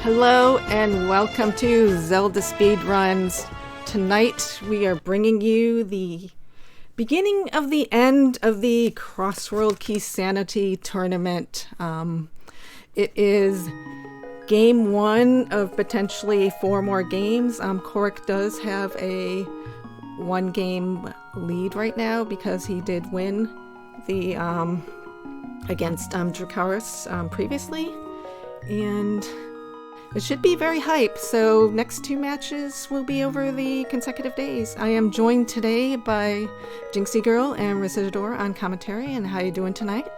Hello and welcome to Zelda Speedruns. Tonight we are bringing you the beginning of the end of the Crossworld Keysanity tournament. It is game 1 of potentially 4 more games. Kohrek does have a 1-game lead right now because he did win the against Dracarys previously, and it should be very hype. So next 2 matches will be over the consecutive days. I am joined today by Jinxie Girl and Residador on commentary. And how you doing tonight?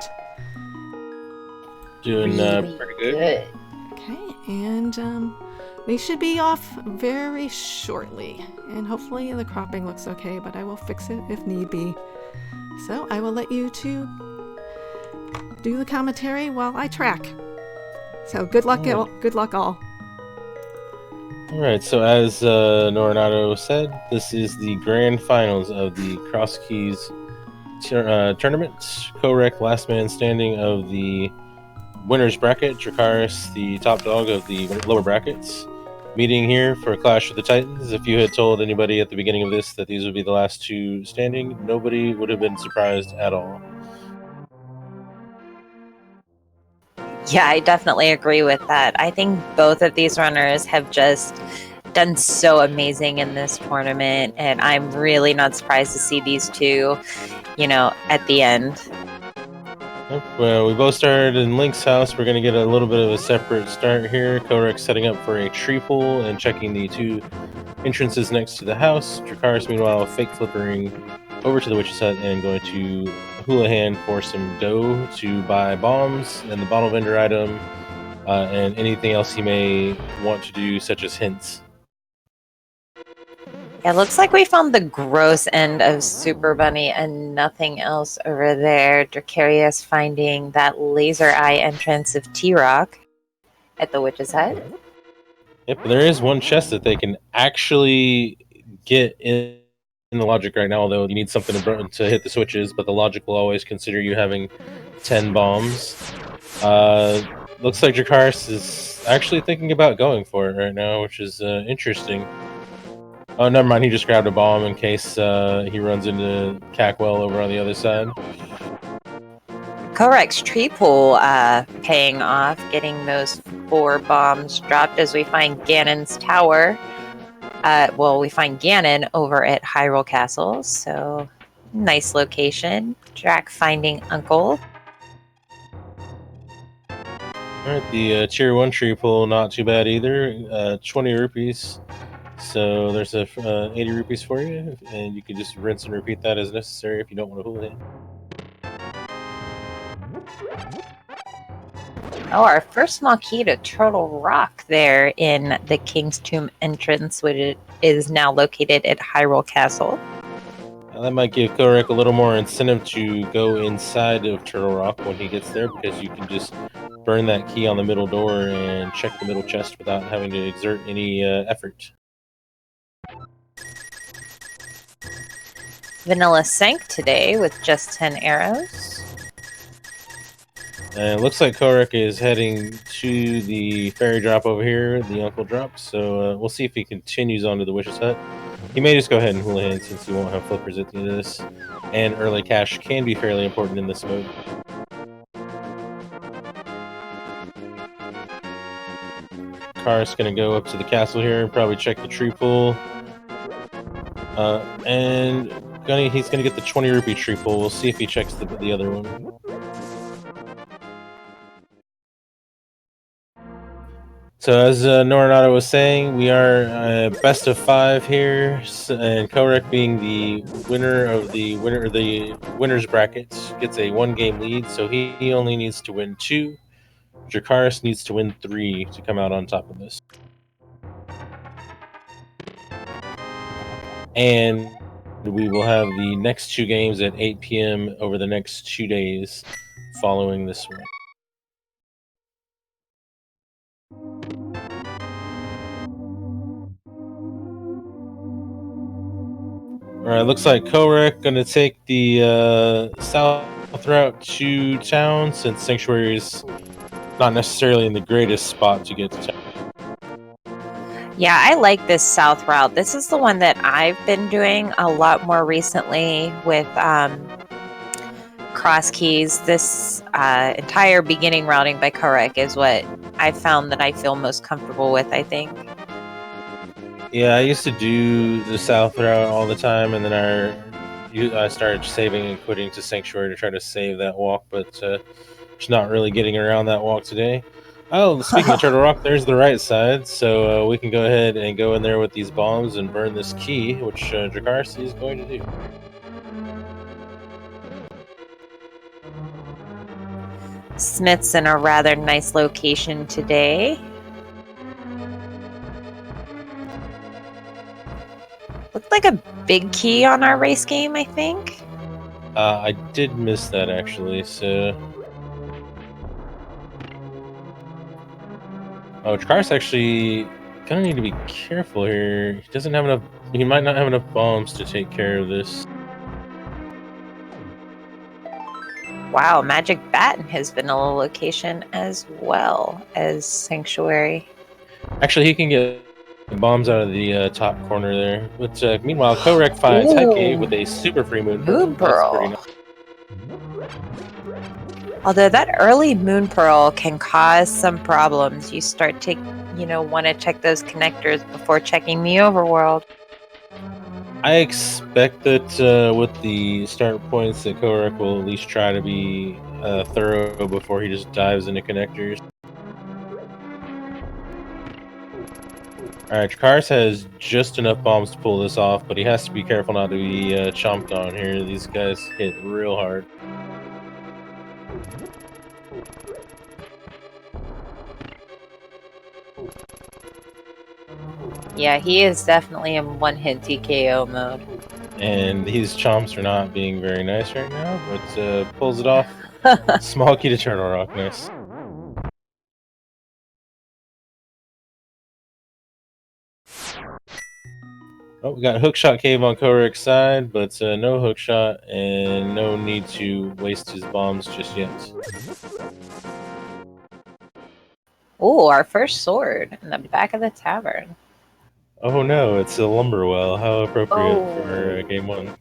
Doing pretty good. Okay, and they should be off very shortly. And hopefully the cropping looks okay, but I will fix it if need be. So I will let you two do the commentary while I track. So good luck, all. Good luck, all. All right. So as Norinato said, this is the grand finals of the Cross Keys tournament. Kohrek, last man standing of the winners bracket. Dracarys, the top dog of the lower brackets. Meeting here for a clash of the Titans. If you had told anybody at the beginning of this that these would be the last 2 standing, nobody would have been surprised at all. Yeah, I definitely agree with that. I think both of these runners have just done so amazing in this tournament, and I'm really not surprised to see these two, at the end. Yep, well, we both started in Link's house. We're going to get a little bit of a separate start here. Kohrek setting up for a tree pull and checking the 2 entrances next to the house. Dracarys, meanwhile, fake flippering over to the witch's hut and going to hula hand for some dough to buy bombs and the bottle vendor item and anything else he may want to do, such as hints. It looks like we found the gross end of Super Bunny and nothing else over there. Dracarys finding that laser eye entrance of T-Rock at the witch's hut. Yep, there is one chest that they can actually get in the logic right now, although you need something to hit the switches, but the logic will always consider you having 10 bombs. Looks like Dracarys is actually thinking about going for it right now, which is interesting. Oh, never mind, he just grabbed a bomb in case he runs into Cackwell over on the other side. Kohrek's tree pull paying off, getting those 4 bombs dropped as we find Ganon's tower. We find Ganon over at Hyrule Castle, so nice location. Drac finding Uncle. Alright, the tier 1 tree pull, not too bad either. 20 rupees. So there's 80 rupees for you, and you can just rinse and repeat that as necessary if you don't want to hula hand. Oh, our first small key to Turtle Rock there in the King's Tomb entrance, which is now located at Hyrule Castle. Now, that might give Kohrek a little more incentive to go inside of Turtle Rock when he gets there, because you can just burn that key on the middle door and check the middle chest without having to exert any effort. Vanilla sank today with just 10 arrows. And it looks like Kohrek is heading to the fairy drop over here, the Uncle drop, so we'll see if he continues on to the Witch's Hut. He may just go ahead and hula hand since he won't have flippers at the end of this, and early cash can be fairly important in this mode. Car's going to go up to the castle here and probably check the tree pull. And he's going to get the 20 rupee tree pull. We'll see if he checks the other one. So as Norinato was saying, we are best of 5 here, and Kohrek, being the winner of the winners bracket, gets a 1-game lead. So he only needs to win 2. Dracarys needs to win 3 to come out on top of this. And we will have the next 2 games at 8 p.m. over the next 2 days following this one. Alright, looks like Kohrek gonna take the south route to town, since Sanctuary is not necessarily in the greatest spot to get to town. Yeah, I like this south route. This is the one that I've been doing a lot more recently with cross keys. This entire beginning routing by Kohrek is what I found that I feel most comfortable with, I think. Yeah, I used to do the south route all the time, and then I started saving and quitting to Sanctuary to try to save that walk, but just not really getting around that walk today. Oh, speaking of Turtle Rock, there's the right side, so we can go ahead and go in there with these bombs and burn this key, which Dracarys is going to do. Smith's in a rather nice location today. Looked like a big key on our race game, I think. I did miss that actually, so. Oh, Dracarys actually gonna need to be careful here. He doesn't have enough. He might not have enough bombs to take care of this. Wow, Magic Bat in his vanilla location as well as Sanctuary. Actually, he can get bombs out of the top corner there. But meanwhile, Kohrek finds Headcave with a super free Moon Pearl. Moon That's Pearl. pretty nice. Although that early Moon Pearl can cause some problems. You start to, want to check those connectors before checking the overworld. I expect that with the start points that Kohrek will at least try to be thorough before he just dives into connectors. Alright, Dracarys has just enough bombs to pull this off, but he has to be careful not to be chomped on here. These guys hit real hard. Yeah, he is definitely in one-hit TKO mode. And these chomps are not being very nice right now, but pulls it off. Small key to Turtle Rock, nice. Oh, we got Hookshot Cave on Kohrek's side, but no Hookshot and no need to waste his bombs just yet. Oh, our first sword in the back of the tavern. Oh no, it's a lumber well. How appropriate for game 1.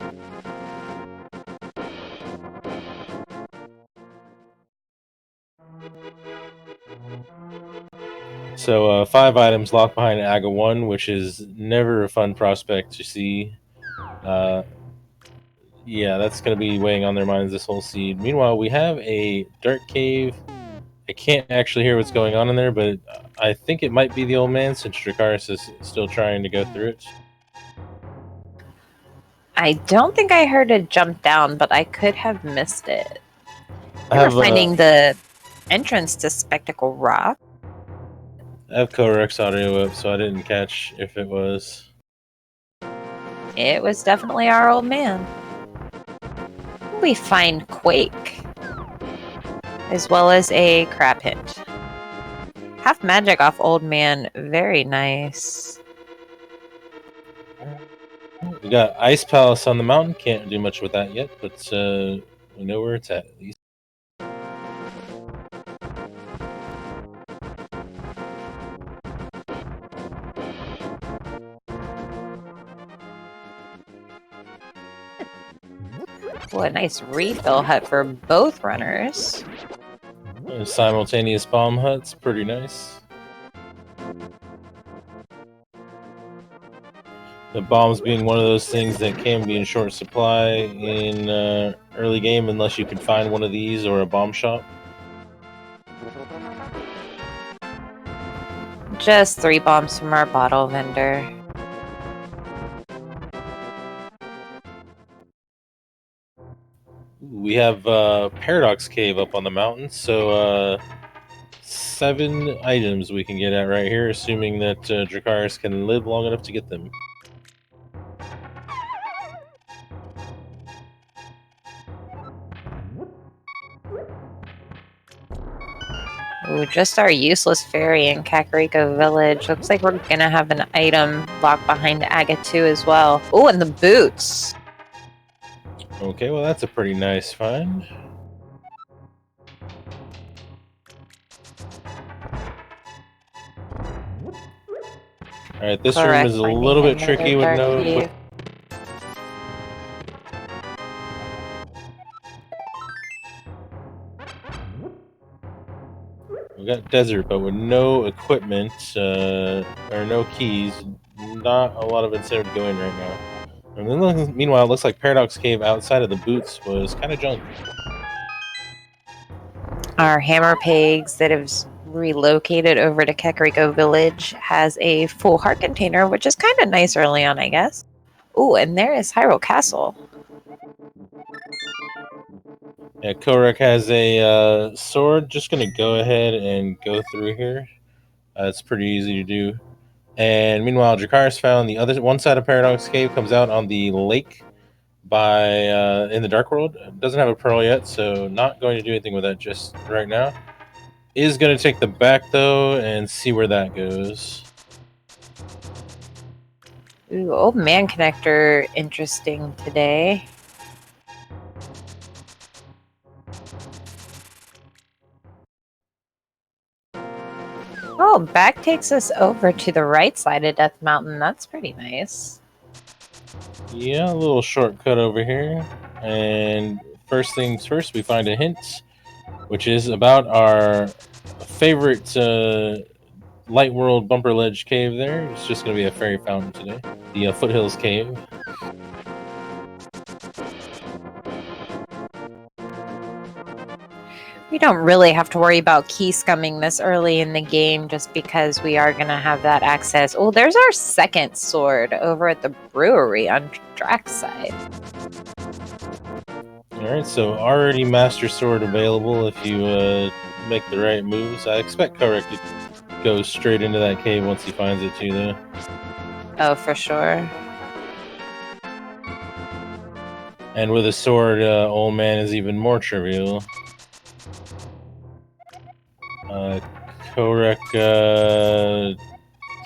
So 5 items locked behind Aga 1, which is never a fun prospect to see. Yeah, that's going to be weighing on their minds this whole seed. Meanwhile, we have a dark cave. I can't actually hear what's going on in there, but I think it might be the old man since Dracarys is still trying to go through it. I don't think I heard it jump down, but I could have missed it. I We're finding the entrance to Spectacle Rock. I have Kohrek's audio up, so I didn't catch if it was. It was definitely our old man. We find Quake, as well as a crab hint. Half magic off old man, very nice. We got Ice Palace on the mountain, can't do much with that yet, but we know where it's at least. What a nice refill hut for both runners. Simultaneous bomb huts, pretty nice. The bombs being one of those things that can be in short supply in early game unless you can find one of these or a bomb shop. Just 3 bombs from our bottle vendor. We have Paradox Cave up on the mountain, so 7 items we can get at right here, assuming that Dracarys can live long enough to get them. Ooh, just our useless ferry in Kakariko Village. Looks like we're gonna have an item locked behind Aga 2 as well. Oh, and the boots! Okay, well that's a pretty nice find. Alright, this room Kohrek is a finding little bit another tricky with dark no... cave. We got desert, but with no equipment, or no keys, not a lot of incentive to go in right now. And then, meanwhile, it looks like Paradox Cave outside of the boots was kind of junk. Our hammer pigs that have relocated over to Kohrek village has a full heart container, which is kind of nice early on, I guess. Ooh, and there is Hyrule Castle. Yeah, Kohrek has a sword. Just gonna go ahead and go through here. It's pretty easy to do. And meanwhile, Dracarys found the other one side of Paradox Cave comes out on the lake by in the Dark World. Doesn't have a pearl yet, so not going to do anything with that just right now. Is going to take the back though and see where that goes. Ooh, old man connector, interesting today. Oh, back takes us over to the right side of Death Mountain. That's pretty nice. Yeah, a little shortcut over here. And first things first, we find a hint, which is about our favorite Light World Bumper Ledge Cave there. It's just going to be a fairy fountain today. The Foothills Cave. We don't really have to worry about key scumming this early in the game just because we are going to have that access. Oh, there's our second sword over at the brewery on Drax's side. Alright, so already Master Sword available if you make the right moves. I expect Kohrek to go straight into that cave once he finds it too, though. Oh, for sure. And with a sword, old man is even more trivial. Kohrek,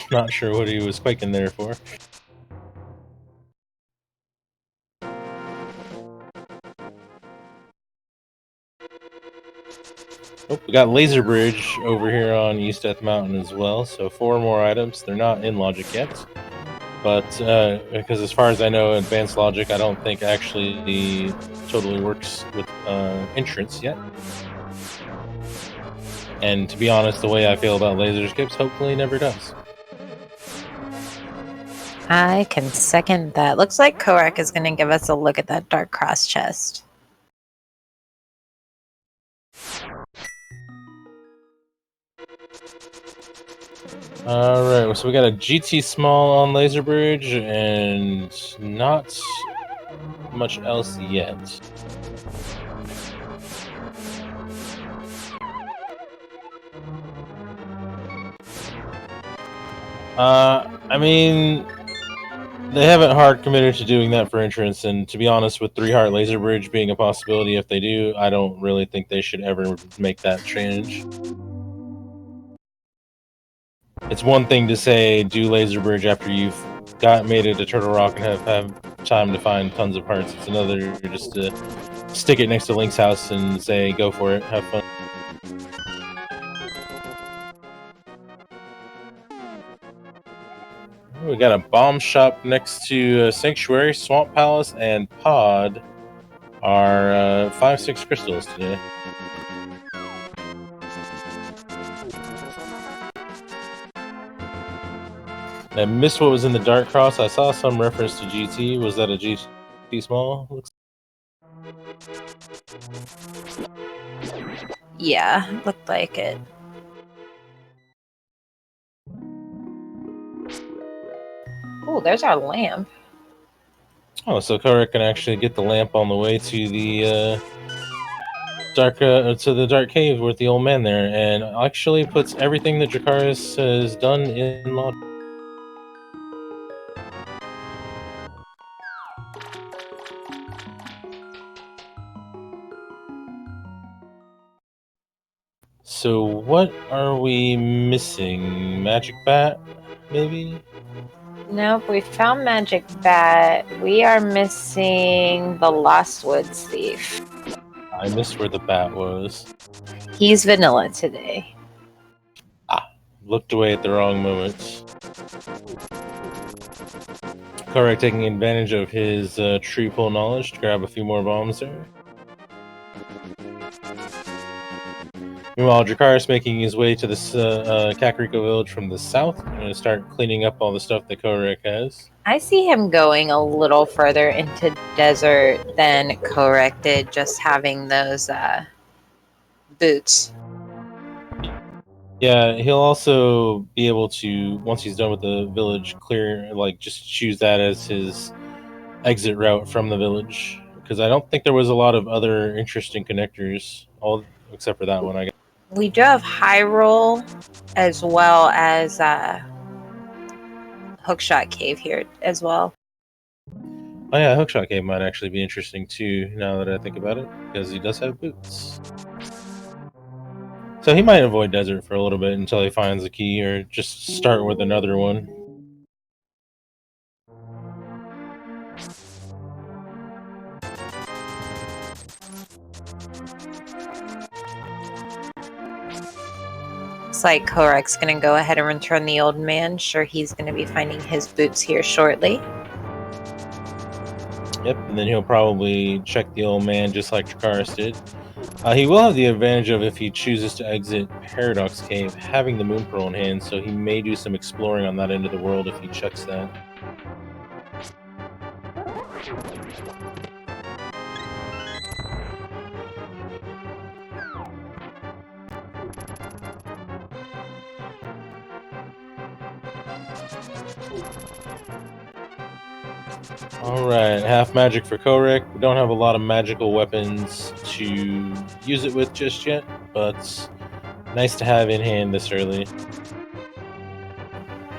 not sure what he was quaking there for. Oh, we got Laser Bridge over here on East Death Mountain as well, so 4 more items. They're not in Logic yet, but because as far as I know, Advanced Logic I don't think actually totally works with entrance yet. And to be honest, the way I feel about laser skips, hopefully never does. I can second that. Looks like Kohrek is going to give us a look at that dark cross chest. Alright, so we got a GT small on Laser Bridge, and not much else yet. I mean, they haven't hard committed to doing that for entrance, and to be honest, with 3 Heart Laser Bridge being a possibility if they do, I don't really think they should ever make that change. It's one thing to say do Laser Bridge after you've made it to Turtle Rock and have time to find tons of hearts. It's another just to stick it next to Link's house and say go for it, have fun. We got a bomb shop next to Sanctuary, Swamp Palace, and Pod are 5-6 crystals today. I missed what was in the Dark Cross. I saw some reference to GT. Was that a GT small? Yeah, looked like it. Oh, there's our lamp. Oh, so Kohrek can actually get the lamp on the way to the dark cave with the old man there, and actually puts everything that Dracarys has done in Logic. So what are we missing? Magic Bat, maybe? Nope, we found Magic Bat. We are missing the Lost Woods Thief. I missed where the bat was. He's vanilla today. Ah, looked away at the wrong moment. Kohrek taking advantage of his tree pull knowledge to grab a few more bombs there. Meanwhile, Dracarys making his way to this Kakariko village from the south. Going to start cleaning up all the stuff that Kohrek has. I see him going a little further into desert than Kohrek did, just having those boots. Yeah, he'll also be able to, once he's done with the village, clear, like, just choose that as his exit route from the village. Because I don't think there was a lot of other interesting connectors, all except for that one, I guess. We do have Hyrule as well as Hookshot Cave here as well. Oh yeah, Hookshot Cave might actually be interesting too, now that I think about it, because he does have boots. So he might avoid desert for a little bit until he finds a key, or just start with another one. Looks like Kohrek's going to go ahead and return the old man. Sure, he's going to be finding his boots here shortly. Yep, and then he'll probably check the old man just like Dracarys did. He will have the advantage of, if he chooses to exit Paradox Cave, having the Moon Pearl in hand, so he may do some exploring on that end of the world if he checks that. Alright, half magic for Kohrek. We don't have a lot of magical weapons to use it with just yet, but nice to have in hand this early.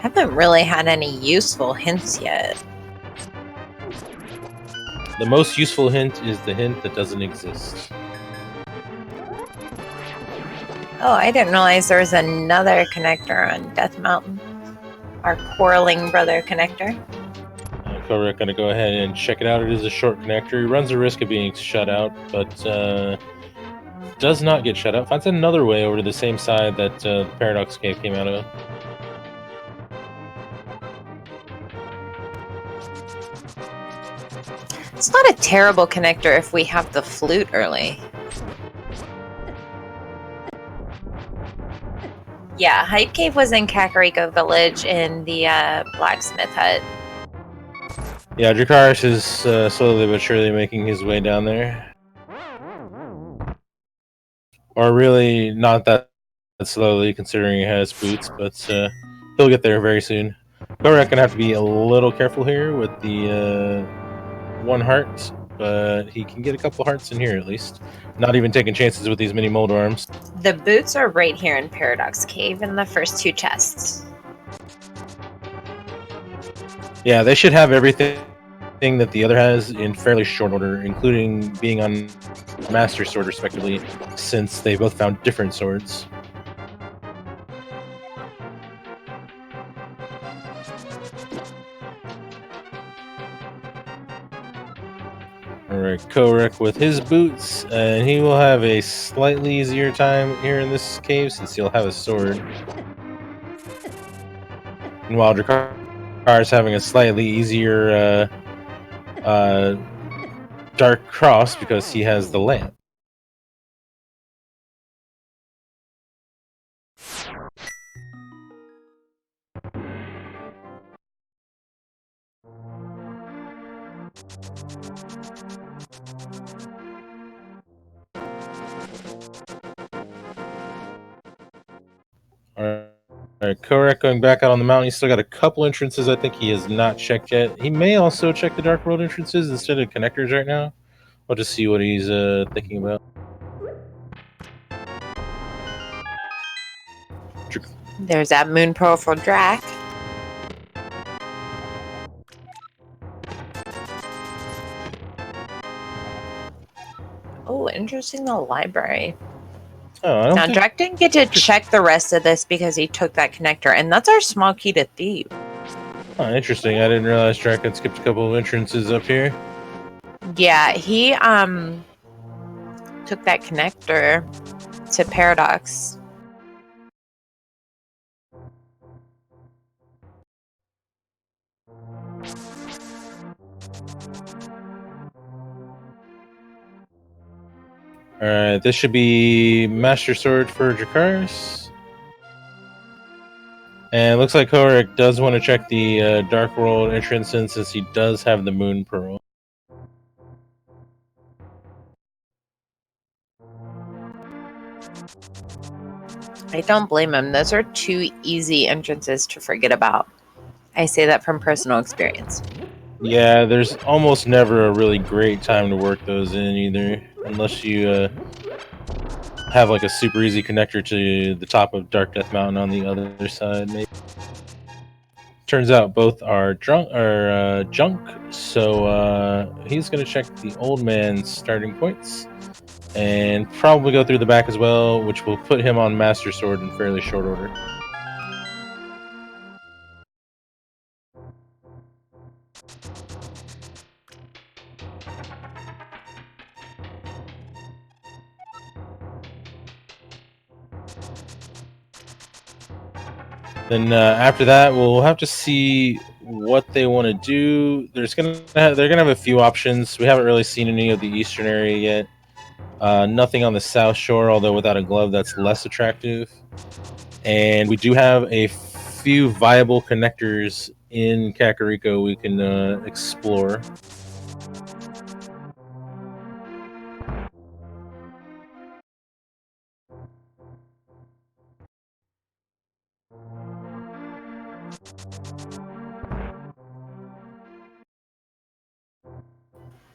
Haven't really had any useful hints yet. The most useful hint is the hint that doesn't exist. Oh, I didn't realize there was another connector on Death Mountain. Our quarreling brother connector. Kohrek going to go ahead and check it out. It is a short connector. He runs the risk of being shut out, but does not get shut out. Finds another way over to the same side that the Paradox Cave came out of. It's not a terrible connector if we have the flute early. Yeah, Hype Cave was in Kakariko Village in the blacksmith hut. Yeah, Dracarys is slowly but surely making his way down there. Or really not that slowly, considering he has boots, but he'll get there very soon. Kohrek gonna have to be a little careful here with the one heart, but he can get a couple hearts in here at least. Not even taking chances with these mini mold arms. The boots are right here in Paradox Cave in the first two chests. Yeah, they should have everything that the other has in fairly short order, including being on Master Sword respectively, since they both found different swords. Alright, Kohrek with his boots, and he will have a slightly easier time here in this cave since he'll have a sword. Meanwhile, Dracarys having a slightly easier Dark Cross because he has the lamp. Alright, Kohrek going back out on the mountain. He's still got a couple entrances I think he has not checked yet. He may also check the Dark World entrances instead of connectors right now. I'll just see what he's thinking about. There's that Moon Pearl for Drac. Oh, interesting, the library. Oh, Now, Drac didn't get to check the rest of this because he took that connector, and that's our small key to Thief. Oh, interesting. I didn't realize Drac had skipped a couple of entrances up here. Yeah, he took that connector to Paradox. Alright, this should be Master Sword for Dracarys. And it looks like Kohrek does want to check the Dark World entrance in, since he does have the Moon Pearl. I don't blame him. Those are two easy entrances to forget about. I say that from personal experience. Yeah, there's almost never a really great time to work those in either, unless you have like a super easy connector to the top of Dark Death Mountain on the other side. Maybe. Turns out both are junk, so he's gonna check the old man's starting points and probably go through the back as well, which will put him on Master Sword in fairly short order. Then after that, we'll have to see what they want to do. They're gonna have a few options. We haven't really seen any of the eastern area yet. Nothing on the south shore, although without a glove, that's less attractive. And we do have a few viable connectors in Kakariko we can explore.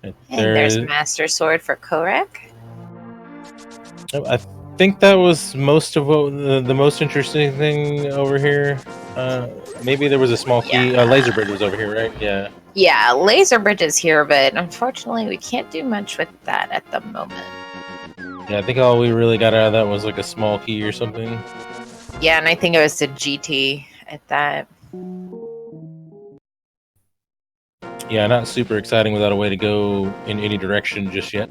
And there's Master Sword for Kohrek. I think that was most of what the most interesting thing over here. Maybe there was a small key. Laser bridge was over here, right? Yeah. Yeah, laser bridge is here, but unfortunately we can't do much with that at the moment. Yeah, I think all we really got out of that was like a small key or something. Yeah, and I think it was the GT at that. Yeah, not super exciting without a way to go in any direction just yet.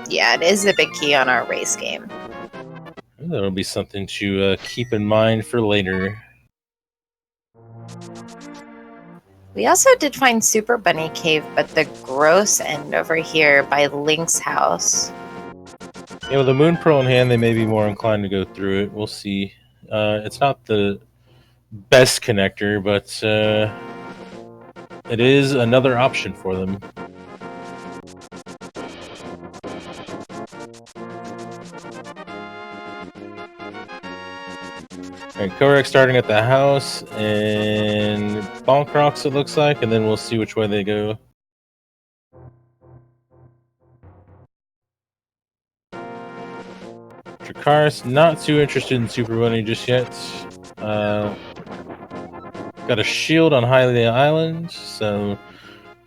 Yeah, it is a big key on our race game. That'll be something to keep in mind for later. We also did find Super Bunny Cave, but the gross end over here by Link's house. Yeah, with the Moon Pearl in hand, they may be more inclined to go through it. We'll see. It's not the best connector, but it is another option for them. Alright, Kohrek starting at the house, and Bonk Rocks it looks like, and then we'll see which way they go. Dracarys, not too interested in Super Bunny just yet. Got a shield on Hylia Island, so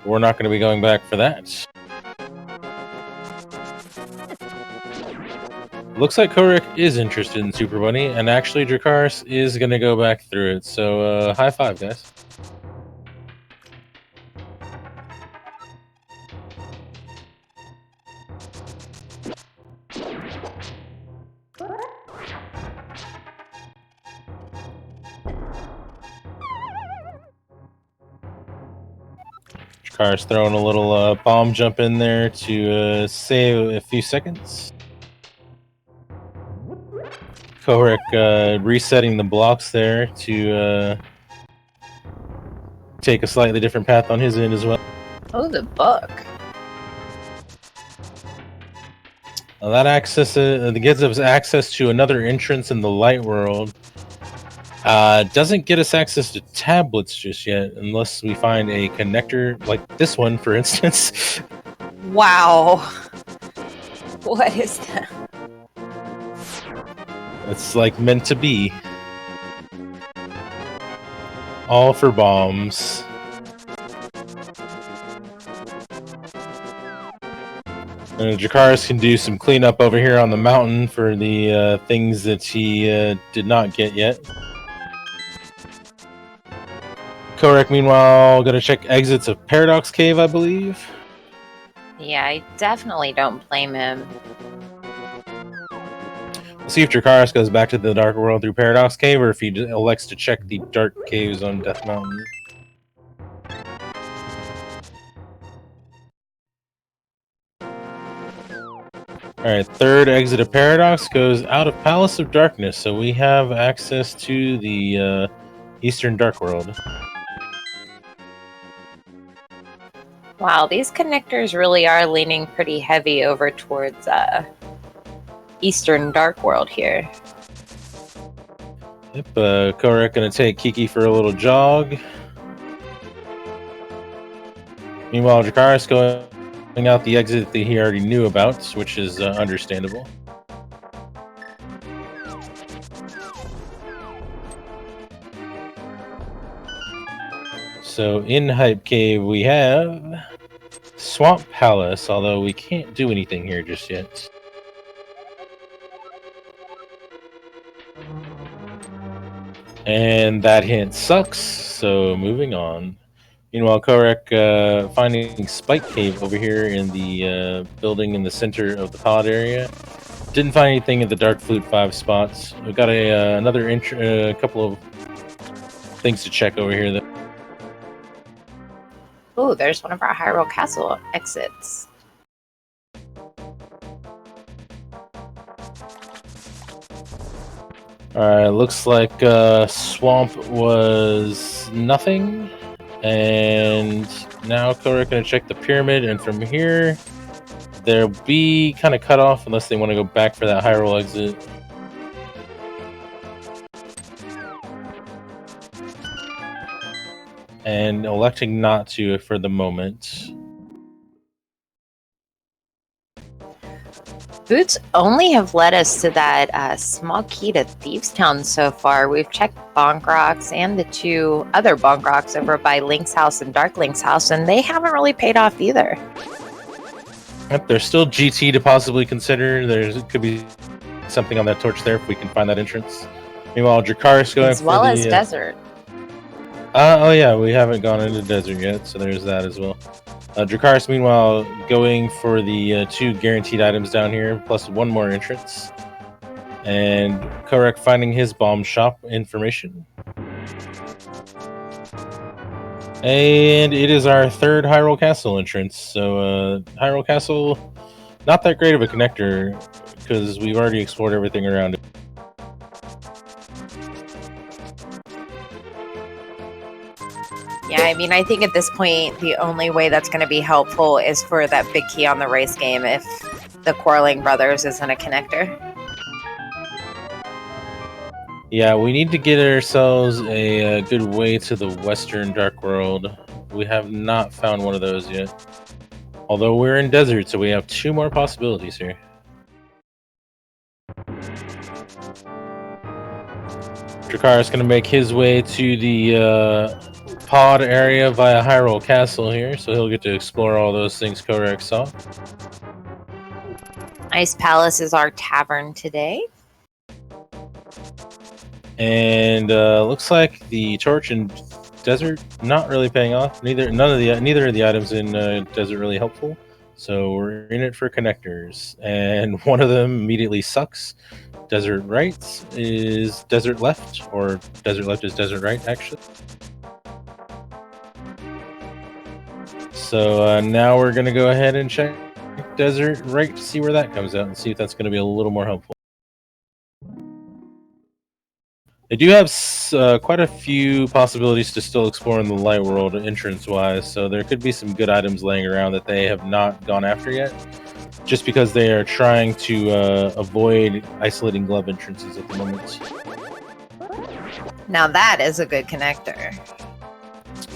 we're not going to be going back for that. Looks like Kohrek is interested in Super Bunny, and actually Dracarys is going to go back through it, so high five, guys. Dracarys throwing a little bomb jump in there to save a few seconds. Kohrek resetting the blocks there to take a slightly different path on his end as well. Oh, the book. Well, that access gives us access to another entrance in the light world. Doesn't get us access to tablets just yet, unless we find a connector like this one, for instance. Wow. What is that? It's like meant to be. All for bombs. And Dracarys can do some cleanup over here on the mountain for the things that he did not get yet. Kohrek, meanwhile, gonna check exits of Paradox Cave, I believe. Yeah, I definitely don't blame him. See if Dracarys goes back to the Dark World through Paradox Cave, or if he elects to check the Dark Caves on Death Mountain. Alright, third exit of Paradox goes out of Palace of Darkness, so we have access to the Eastern Dark World. Wow, these connectors really are leaning pretty heavy over towards Eastern Dark World here. Yep, Kohrek gonna take Kiki for a little jog. Meanwhile, Dracarys going out the exit that he already knew about, which is understandable. So in Hype Cave we have Swamp Palace, although we can't do anything here just yet. And that hint sucks, so moving on. Meanwhile, Kohrek finding Spike Cave over here in the building in the center of the pod area. Didn't find anything at the Dark Flute 5 spots. We've got another couple of things to check over here, though. Ooh, there's one of our Hyrule Castle exits. Alright, looks like Swamp was nothing. And now Kohrek gonna check the pyramid, and from here they'll be kind of cut off unless they want to go back for that Hyrule exit. And electing not to for the moment. Boots only have led us to that small key to Thieves Town so far. We've checked Bonk Rocks and the two other Bonk Rocks over by Link's house and Dark Link's house, and they haven't really paid off either. Yep, there's still GT to possibly consider. There could be something on that torch there if we can find that entrance. Meanwhile, Dracarys going as well as Desert. Oh yeah, we haven't gone into Desert yet, so there's that as well. Dracarys, meanwhile, going for the two guaranteed items down here, plus one more entrance. And Kohrek finding his bomb shop information. And it is our third Hyrule Castle entrance. So Hyrule Castle, not that great of a connector, because we've already explored everything around it. Yeah, I mean, I think at this point, the only way that's going to be helpful is for that big key on the race game if the Quarreling Brothers isn't a connector. Yeah, we need to get ourselves a good way to the Western Dark World. We have not found one of those yet. Although we're in Desert, so we have two more possibilities here. Dracarys going to make his way to the pod area via Hyrule Castle here, so he'll get to explore all those things Kohrek saw. Ice Palace is our tavern today. And looks like the torch in Desert not really paying off. Neither of the items in Desert really helpful. So we're in it for connectors, and one of them immediately sucks. Desert right is Desert left, or Desert left is Desert right, actually. So now we're going to go ahead and check Desert right to see where that comes out and see if that's going to be a little more helpful. They do have quite a few possibilities to still explore in the Light World entrance-wise, so there could be some good items laying around that they have not gone after yet, just because they are trying to avoid isolating glove entrances at the moment. Now that is a good connector.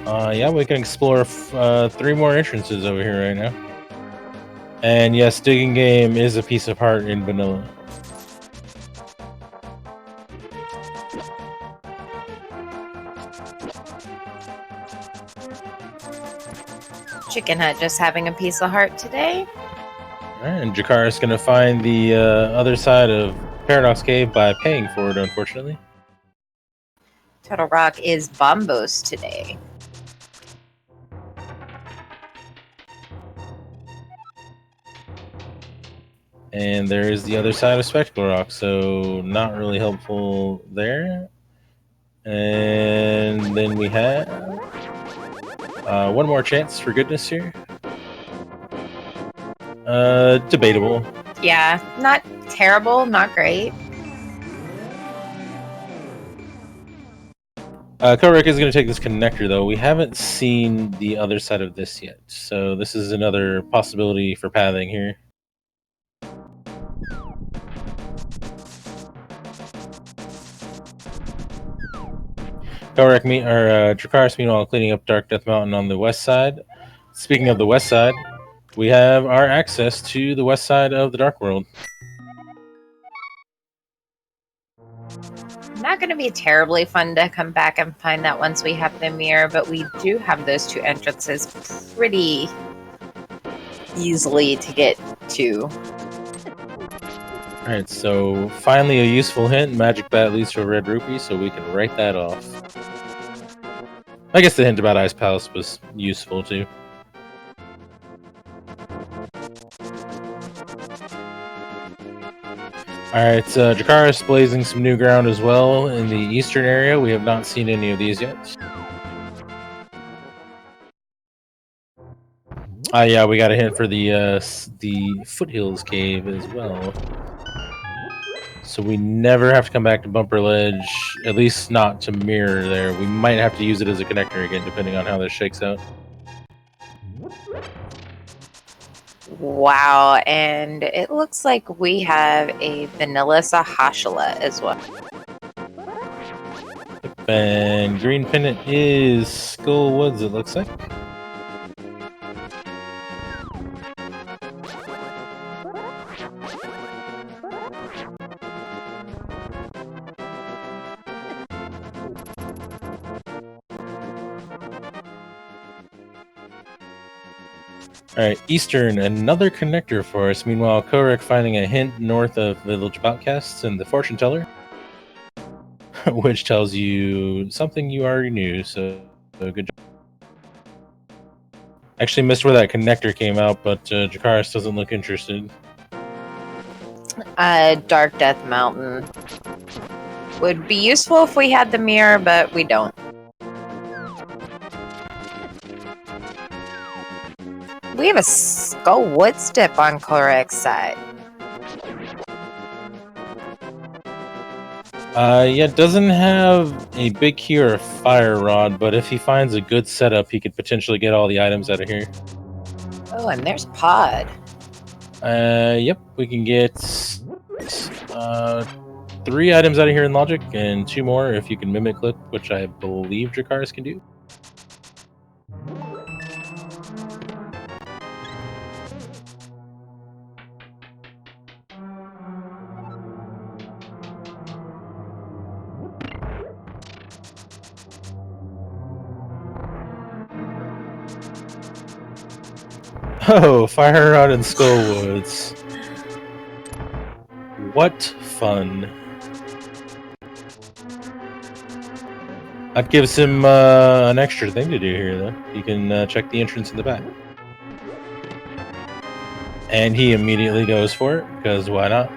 Yeah, we can explore 3 more entrances over here right now. And yes, Digging Game is a piece of heart in vanilla. Chicken Hut just having a piece of heart today. Alright, and Dracarys is going to find the other side of Paradox Cave by paying for it, unfortunately. Turtle Rock is Bombos today. And there is the other side of Spectacle Rock, so not really helpful there. And then we have one more chance for goodness here. Debatable. Yeah, not terrible, not great. Kohrek is going to take this connector, though. We haven't seen the other side of this yet, so this is another possibility for pathing here. Dracarys, meanwhile, cleaning up Dark Death Mountain on the west side. Speaking of the west side, we have our access to the west side of the Dark World. Not going to be terribly fun to come back and find that once we have the mirror, but we do have those two entrances pretty easily to get to. Alright, so finally a useful hint. Magic Bat leads to a red rupee, so we can write that off. I guess the hint about Ice Palace was useful too. Alright, Dracarys blazing some new ground as well in the eastern area. We have not seen any of these yet. Yeah, we got a hint for the Foothills Cave as well. So we never have to come back to Bumper Ledge, at least not to mirror there. We might have to use it as a connector again, depending on how this shakes out. Wow, and it looks like we have a vanilla Sahashala as well. And green pennant is Skull Woods, it looks like. Alright, Eastern, another connector for us. Meanwhile, Kohrek finding a hint north of Village of Outcasts and the Fortune Teller, which tells you something you already knew, so good job. Actually missed where that connector came out, but Dracarys doesn't look interested. Dark Death Mountain would be useful if we had the mirror, but we don't. We have a Skull Wood Stip on Kohrek's side. Yeah, doesn't have a big key or a fire rod, but if he finds a good setup, he could potentially get all the items out of here. Oh, and there's Pod. Yep, we can get 3 items out of here in Logic, and 2 more if you can Mimic Clip, which I believe Dracarys can do. Oh, Fire Rod and Skull Woods. What fun. That gives him an extra thing to do here, though. He can check the entrance in the back. And he immediately goes for it, because why not?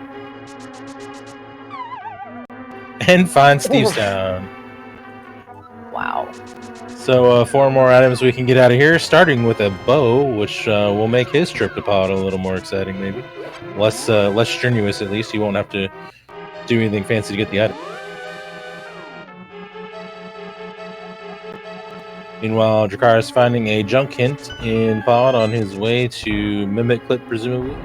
And finds Steve's Town. Wow. So 4 more items we can get out of here, starting with a bow, which will make his trip to Pod a little more exciting, maybe. Less strenuous, at least. He won't have to do anything fancy to get the item. Meanwhile, Dracarys finding a junk hint in Pod on his way to Mimic Clip, presumably.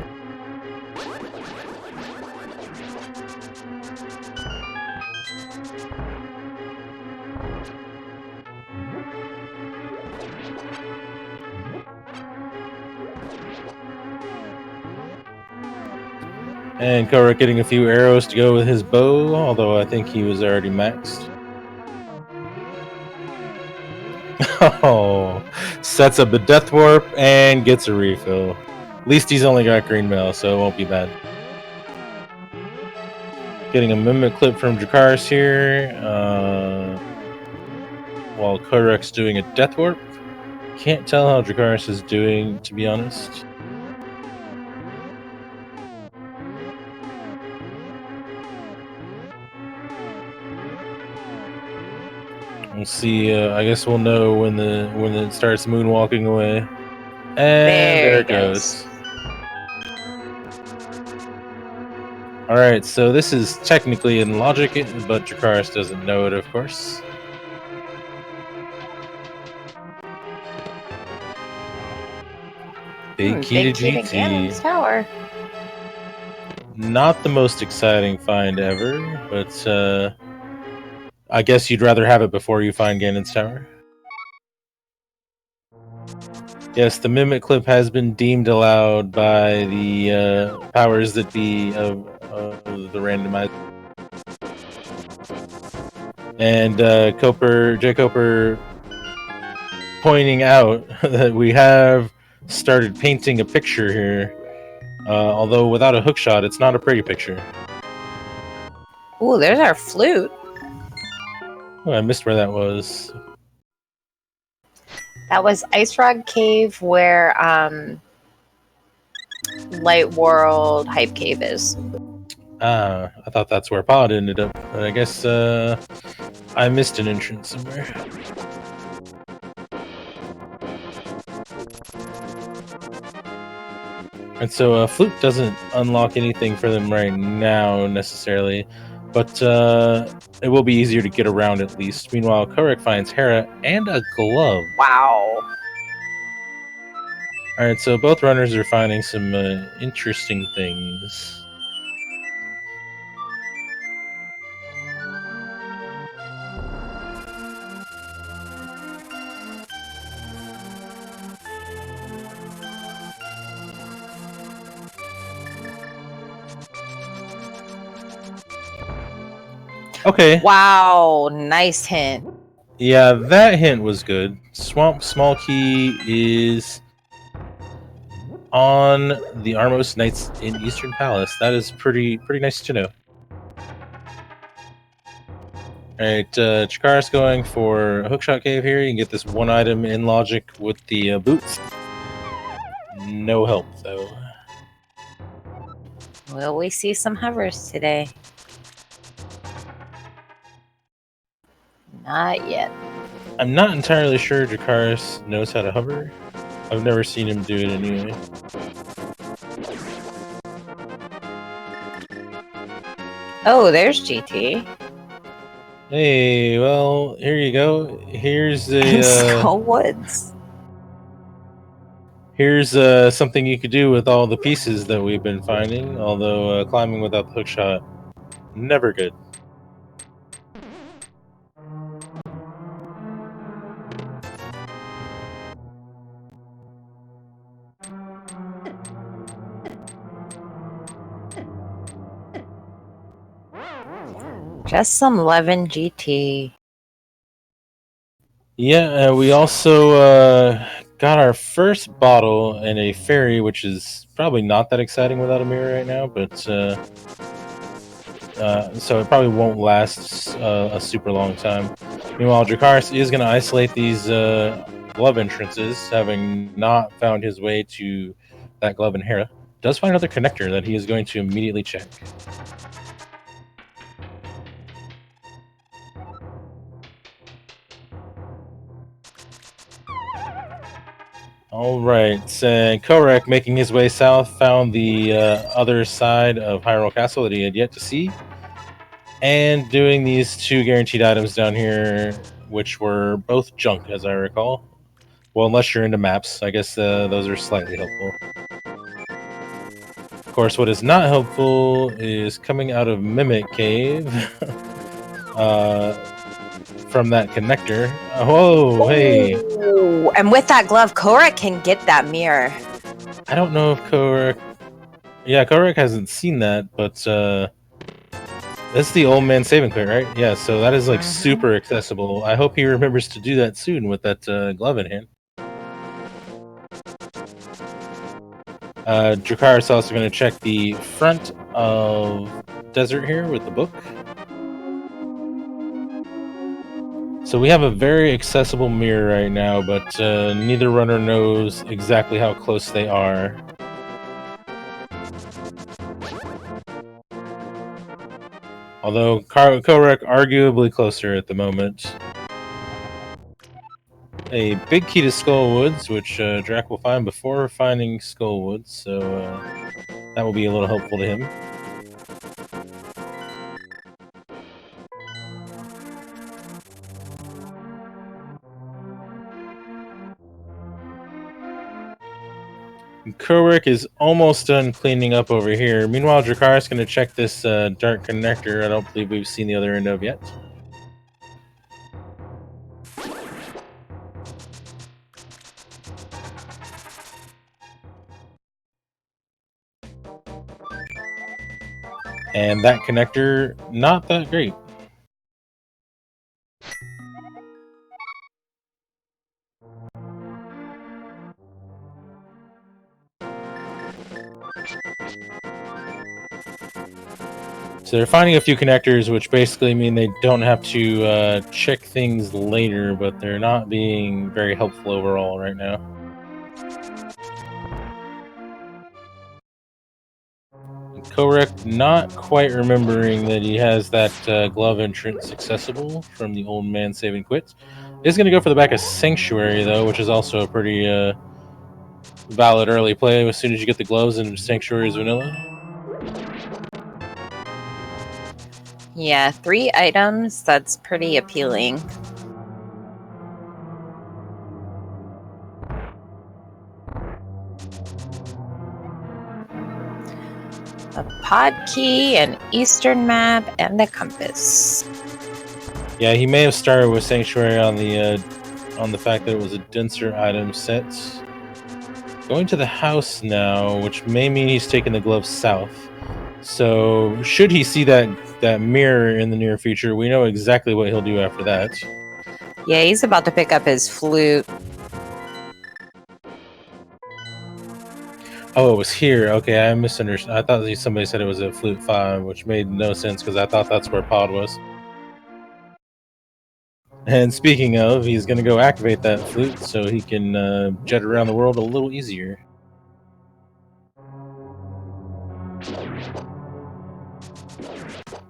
And Kohrek getting a few arrows to go with his bow, although I think he was already maxed. Oh, sets up the Death Warp and gets a refill. At least he's only got green mail, so it won't be bad. Getting a Mimic Clip from Dracarys here, while Kohrek's doing a Death Warp. Can't tell how Dracarys is doing, to be honest. see. I guess we'll know when it starts moonwalking away. And there it goes. All right, so this is technically in logic, but Dracarys doesn't know it, of course. Big key to GT. Ganon's Tower. Not the most exciting find ever, but I guess you'd rather have it before you find Ganon's Tower. Yes, the Mimic Clip has been deemed allowed by the powers that be of the randomizer. And J. Coper pointing out that we have started painting a picture here. Although without a hookshot, it's not a pretty picture. Ooh, there's our flute. Oh, I missed where that was. That was Ice Rock Cave where Light World Hype Cave is. I thought that's where Pod ended up, but I guess I missed an entrance somewhere. And so Flute doesn't unlock anything for them right now necessarily, but it will be easier to get around at least. Meanwhile, Kohrek finds Hera and a glove. Wow. Alright, so both runners are finding some interesting things. Okay. Wow, nice hint. Yeah, that hint was good. Swamp Small Key is on the Armos Knights in Eastern Palace. That is pretty nice to know. Alright, Dracarys going for a hookshot cave here. You can get this one item in logic with the boots. No help, though. Will we see some hovers today? Not yet. I'm not entirely sure Dracarys knows how to hover. I've never seen him do it anyway. Oh, there's GT. Hey, well, here you go. Here's a Skull Woods. Here's something you could do with all the pieces that we've been finding. Although climbing without the hookshot, never good. Just some 11 GT. Yeah, we also got our first bottle and a fairy, which is probably not that exciting without a mirror right now, but so it probably won't last a super long time. Meanwhile, Dracarys is going to isolate these glove entrances, having not found his way to that glove in Hera. Does find another connector that he is going to immediately check. Alright, so Kohrek, making his way south, found the other side of Hyrule Castle that he had yet to see. And doing these two guaranteed items down here, which were both junk, as I recall. Well, unless you're into maps, I guess those are slightly helpful. Of course, what is not helpful is coming out of Mimic Cave from that connector. Oh, hey! Ooh, and with that glove, Kohrek can get that mirror. I don't know if Kohrek... Yeah, Kohrek hasn't seen that, but that's the old man saving point, right? Yeah, so that is like super accessible. I hope he remembers to do that soon with that glove in hand. Dracarys also going to check the front of Desert here with the book. So we have a very accessible mirror right now, but neither runner knows exactly how close they are. Although Kohrek arguably closer at the moment. a big key to Skullwoods, which Drac will find before finding Skullwoods, so that will be a little helpful to him. Kohrek is almost done cleaning up over here. Meanwhile, Dracarys is going to check this dark connector. I don't believe we've seen the other end of yet. And that connector, not that great. So they're finding a few connectors, which basically mean they don't have to check things later, but they're not being very helpful overall right now. Kohrek not quite remembering that he has that glove entrance accessible from the old man saving quits. Is going to go for the back of Sanctuary, though, which is also a pretty valid early play. As soon as you get the gloves and Sanctuary is vanilla. Yeah, 3 items. That's pretty appealing. A pod key, an eastern map, and a compass. Yeah, he may have started with Sanctuary on the fact that it was a denser item set. Going to the house now, which may mean he's taking the gloves south. So should he see that mirror in the near future, we know exactly what he'll do after that. Yeah, he's about to pick up his flute. Oh, it was here. Okay, I misunderstood. I thought somebody said it was a Flute 5, which made no sense because I thought that's where Pod was. And speaking of, he's going to go activate that flute so he can jet around the world a little easier.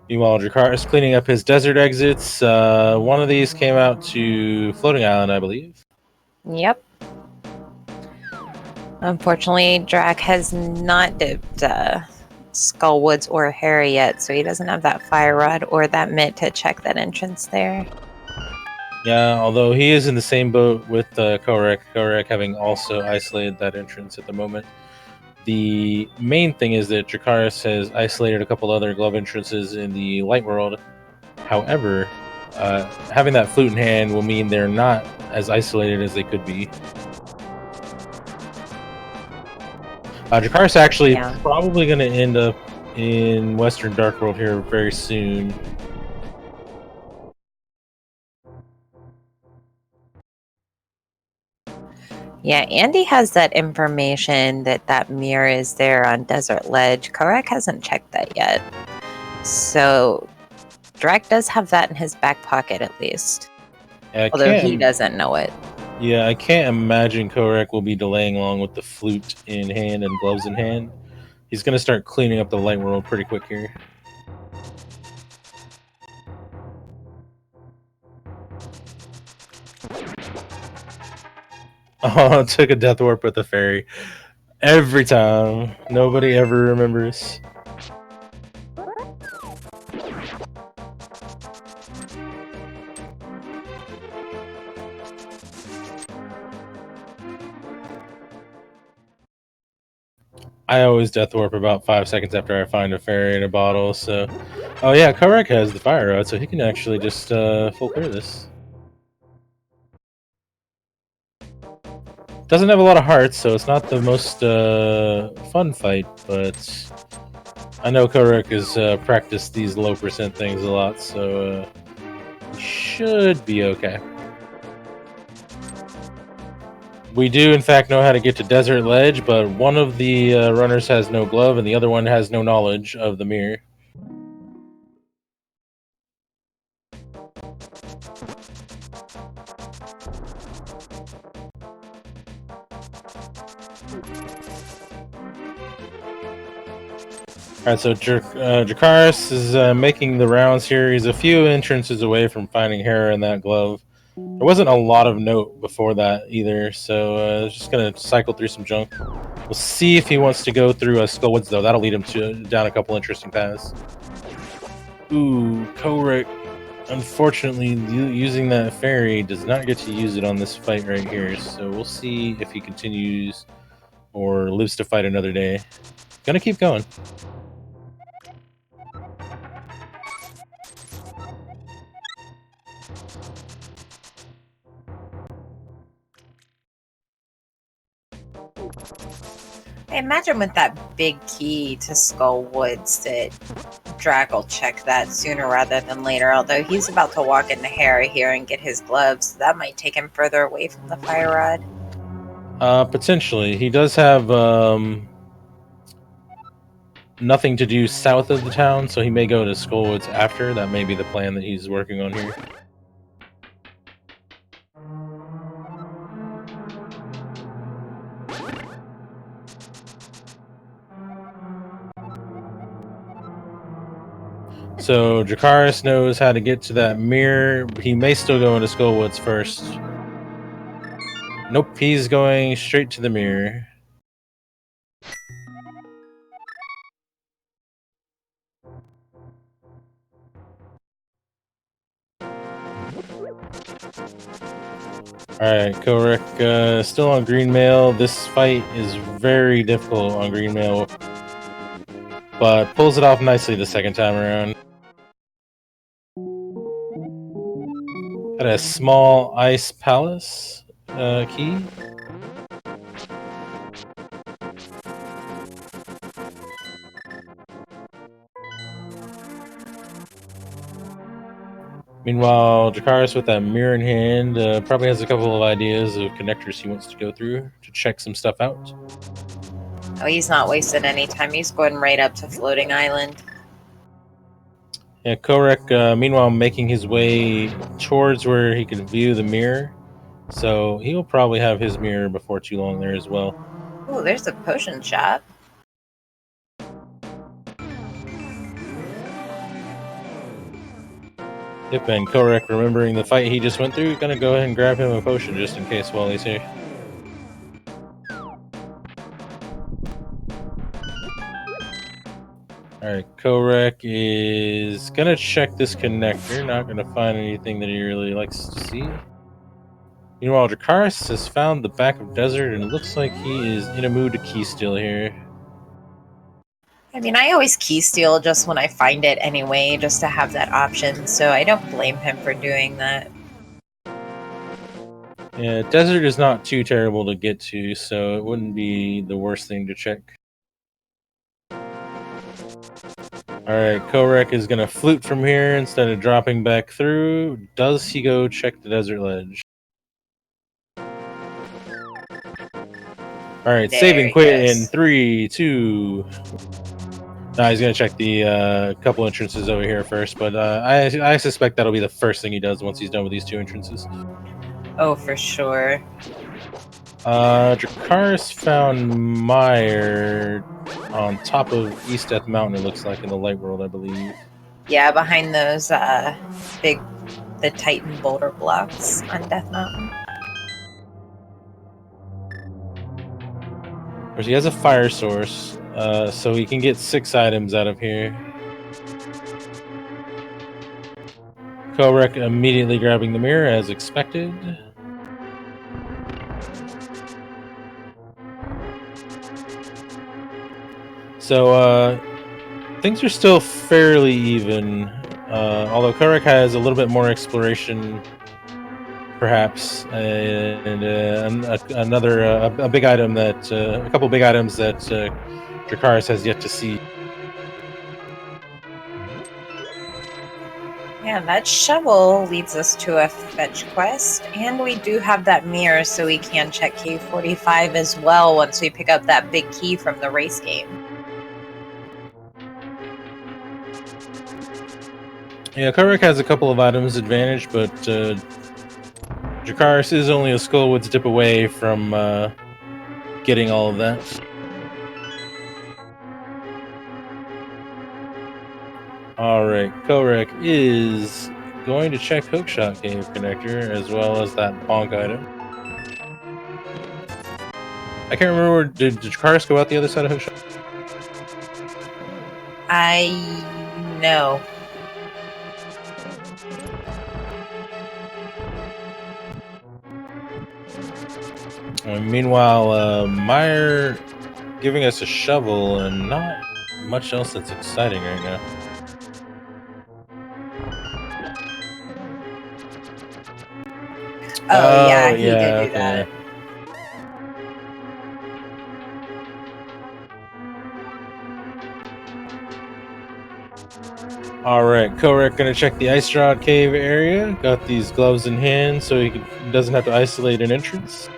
Meanwhile, Dracarys is cleaning up his desert exits. One of these came out to Floating Island, I believe. Yep. Unfortunately, Drac has not dipped Skullwoods or Harry yet, so he doesn't have that fire rod or that mitt to check that entrance there. Yeah, although he is in the same boat with Kohrek. Kohrek having also isolated that entrance at the moment. The main thing is that Dracarys has isolated a couple other glove entrances in the light world. However, having that flute in hand will mean they're not as isolated as they could be. Dracarys actually probably going to end up in Western Dark World here very soon. Yeah, Andy has that information that mirror is there on Desert Ledge. Kohrek hasn't checked that yet. So Drac does have that in his back pocket at least. Although he doesn't know it. Yeah, I can't imagine Kohrek will be delaying along with the flute in hand and gloves in hand. He's going to start cleaning up the light world pretty quick here. Oh, took a death warp with the fairy. Every time. Nobody ever remembers. I always death warp about 5 seconds after I find a fairy in a bottle, so... Oh yeah, Kohrek has the fire rod, so he can actually just full clear this. Doesn't have a lot of hearts, so it's not the most fun fight, but... I know Kohrek has practiced these low percent things a lot, so should be okay. We do, in fact, know how to get to Desert Ledge, but one of the runners has no glove, and the other one has no knowledge of the mirror. Alright, so Dracarys is making the rounds here. He's a few entrances away from finding Hera in that glove. There wasn't a lot of note before that either, so just gonna cycle through some junk. We'll see if he wants to go through Skullwoods, though. That'll lead him down a couple interesting paths. Ooh, Kohrek. Unfortunately, using that fairy does not get to use it on this fight right here, so we'll see if he continues or lives to fight another day. Gonna keep going. I imagine with that big key to Skull Woods that Drac will check that sooner rather than later, although he's about to walk into Harry here and get his gloves. So that might take him further away from the fire rod. Potentially. He does have nothing to do south of the town, so he may go to Skullwoods after. That may be the plan that he's working on here. So Dracarys knows how to get to that mirror. He may still go into Skullwoods first. Nope, he's going straight to the mirror. Alright, Kohrek still on green mail. This fight is very difficult on green mail, but pulls it off nicely the second time around. Got a small ice palace key. Meanwhile, Dracarys with that mirror in hand probably has a couple of ideas of connectors he wants to go through to check some stuff out. Oh, he's not wasting any time. He's going right up to Floating Island. Yeah, Kohrek, meanwhile, making his way towards where he can view the mirror. So he will probably have his mirror before too long there as well. Oh, there's a potion shop. Yep, and Kohrek, remembering the fight he just went through, gonna go ahead and grab him a potion just in case while he's here. Alright, Kohrek is gonna check this connector, not gonna find anything that he really likes to see. Meanwhile, Dracarys has found the back of Desert and it looks like he is in a mood to key steal here. I mean, I always key steal just when I find it anyway, just to have that option, so I don't blame him for doing that. Yeah, Desert is not too terrible to get to, so it wouldn't be the worst thing to check. Alright, Kohrek is going to flute from here instead of dropping back through. Does he go check the Desert Ledge? Alright, save and quit in 3, 2... Nah, he's going to check the couple entrances over here first, but I suspect that'll be the first thing he does once he's done with these two entrances. Oh, for sure. Dracarys found Meyer on top of East Death Mountain, it looks like, in the Light World, I believe. Yeah, behind those the Titan boulder blocks on Death Mountain. Of course, he has a fire source, so he can get 6 items out of here. Kohrek immediately grabbing the mirror as expected. So, things are still fairly even, although Kohrek has a little bit more exploration, perhaps, and a big item that, a couple big items that Dracarys has yet to see. Yeah, that shovel leads us to a fetch quest, and we do have that mirror, so we can check K45 as well once we pick up that big key from the race game. Yeah, Kohrek has a couple of items advantage, but Dracarys is only a Skullwoods dip away from getting all of that. Alright, Kohrek is going to check Hookshot Cave Connector as well as that bonk item. I can't remember, did Dracarys go out the other side of Hookshot? No. Meanwhile, Meyer giving us a shovel and not much else that's exciting right now. Oh yeah, he did do that. Alright, Kohrek gonna check the Ice Rod Cave area. Got these gloves in hand so he doesn't have to isolate an entrance.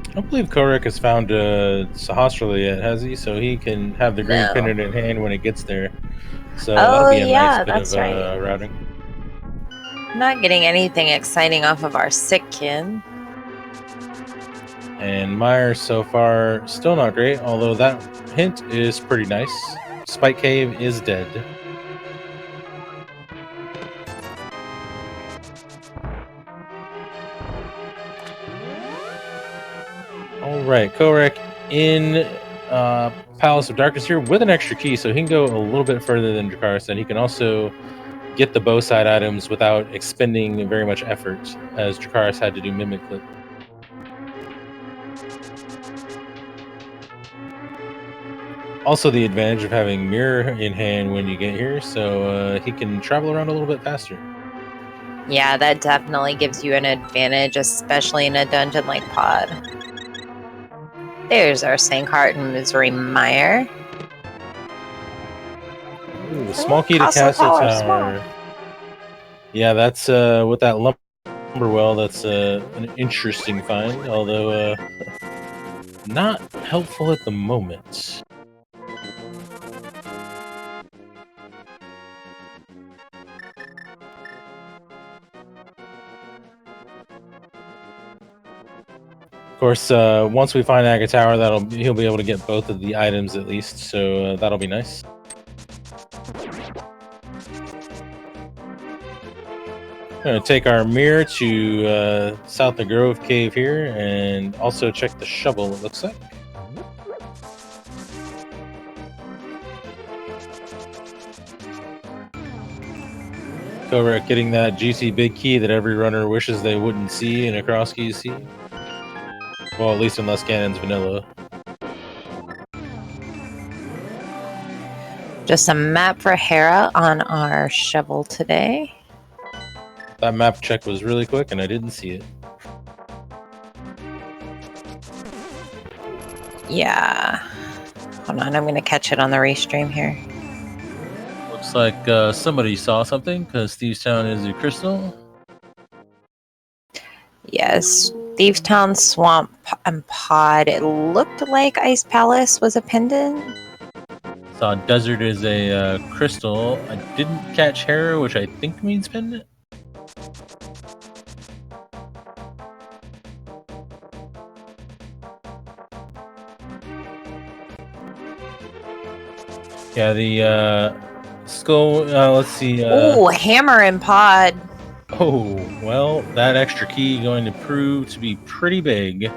I don't believe Kohrek has found Sahasrahla yet, has he? So he can have the green pendant in hand when it gets there. So that'll be a nice bit of routing. Not getting anything exciting off of our sick kin. And Meyer so far still not great, although that hint is pretty nice. Spike Cave is dead. Alright, Kohrek in Palace of Darkness here with an extra key, so he can go a little bit further than Dracarys, and he can also get the bow side items without expending very much effort, as Dracarys had to do Mimic Clip. Also the advantage of having Mirror in hand when you get here, so he can travel around a little bit faster. Yeah, that definitely gives you an advantage, especially in a dungeon like Pod. There's our Sankheart and Misery Meyer. Ooh, small key to Castle Tower. Yeah, that's with that lumber well, that's an interesting find, although not helpful at the moment. Of course, once we find Aga Tower, he'll be able to get both of the items at least, so that'll be nice. Gonna take our mirror to South of Grove Cave here, and also check the shovel, it looks like. Kohrek getting that juicy big key that every runner wishes they wouldn't see in a cross key sea. Well, at least unless Ganon's vanilla. Just a map for Hera on our shovel today. That map check was really quick and I didn't see it. Yeah. Hold on, I'm going to catch it on the restream here. Looks like somebody saw something because Thieves Town is a crystal. Yes, Thieves Town, Swamp, and Pod. It looked like Ice Palace was a pendant. Saw Desert is a crystal. I didn't catch Hera, which I think means pendant. Yeah, the skull, let's see. Oh, Hammer and Pod. Oh, well, that extra key going to prove to be pretty big.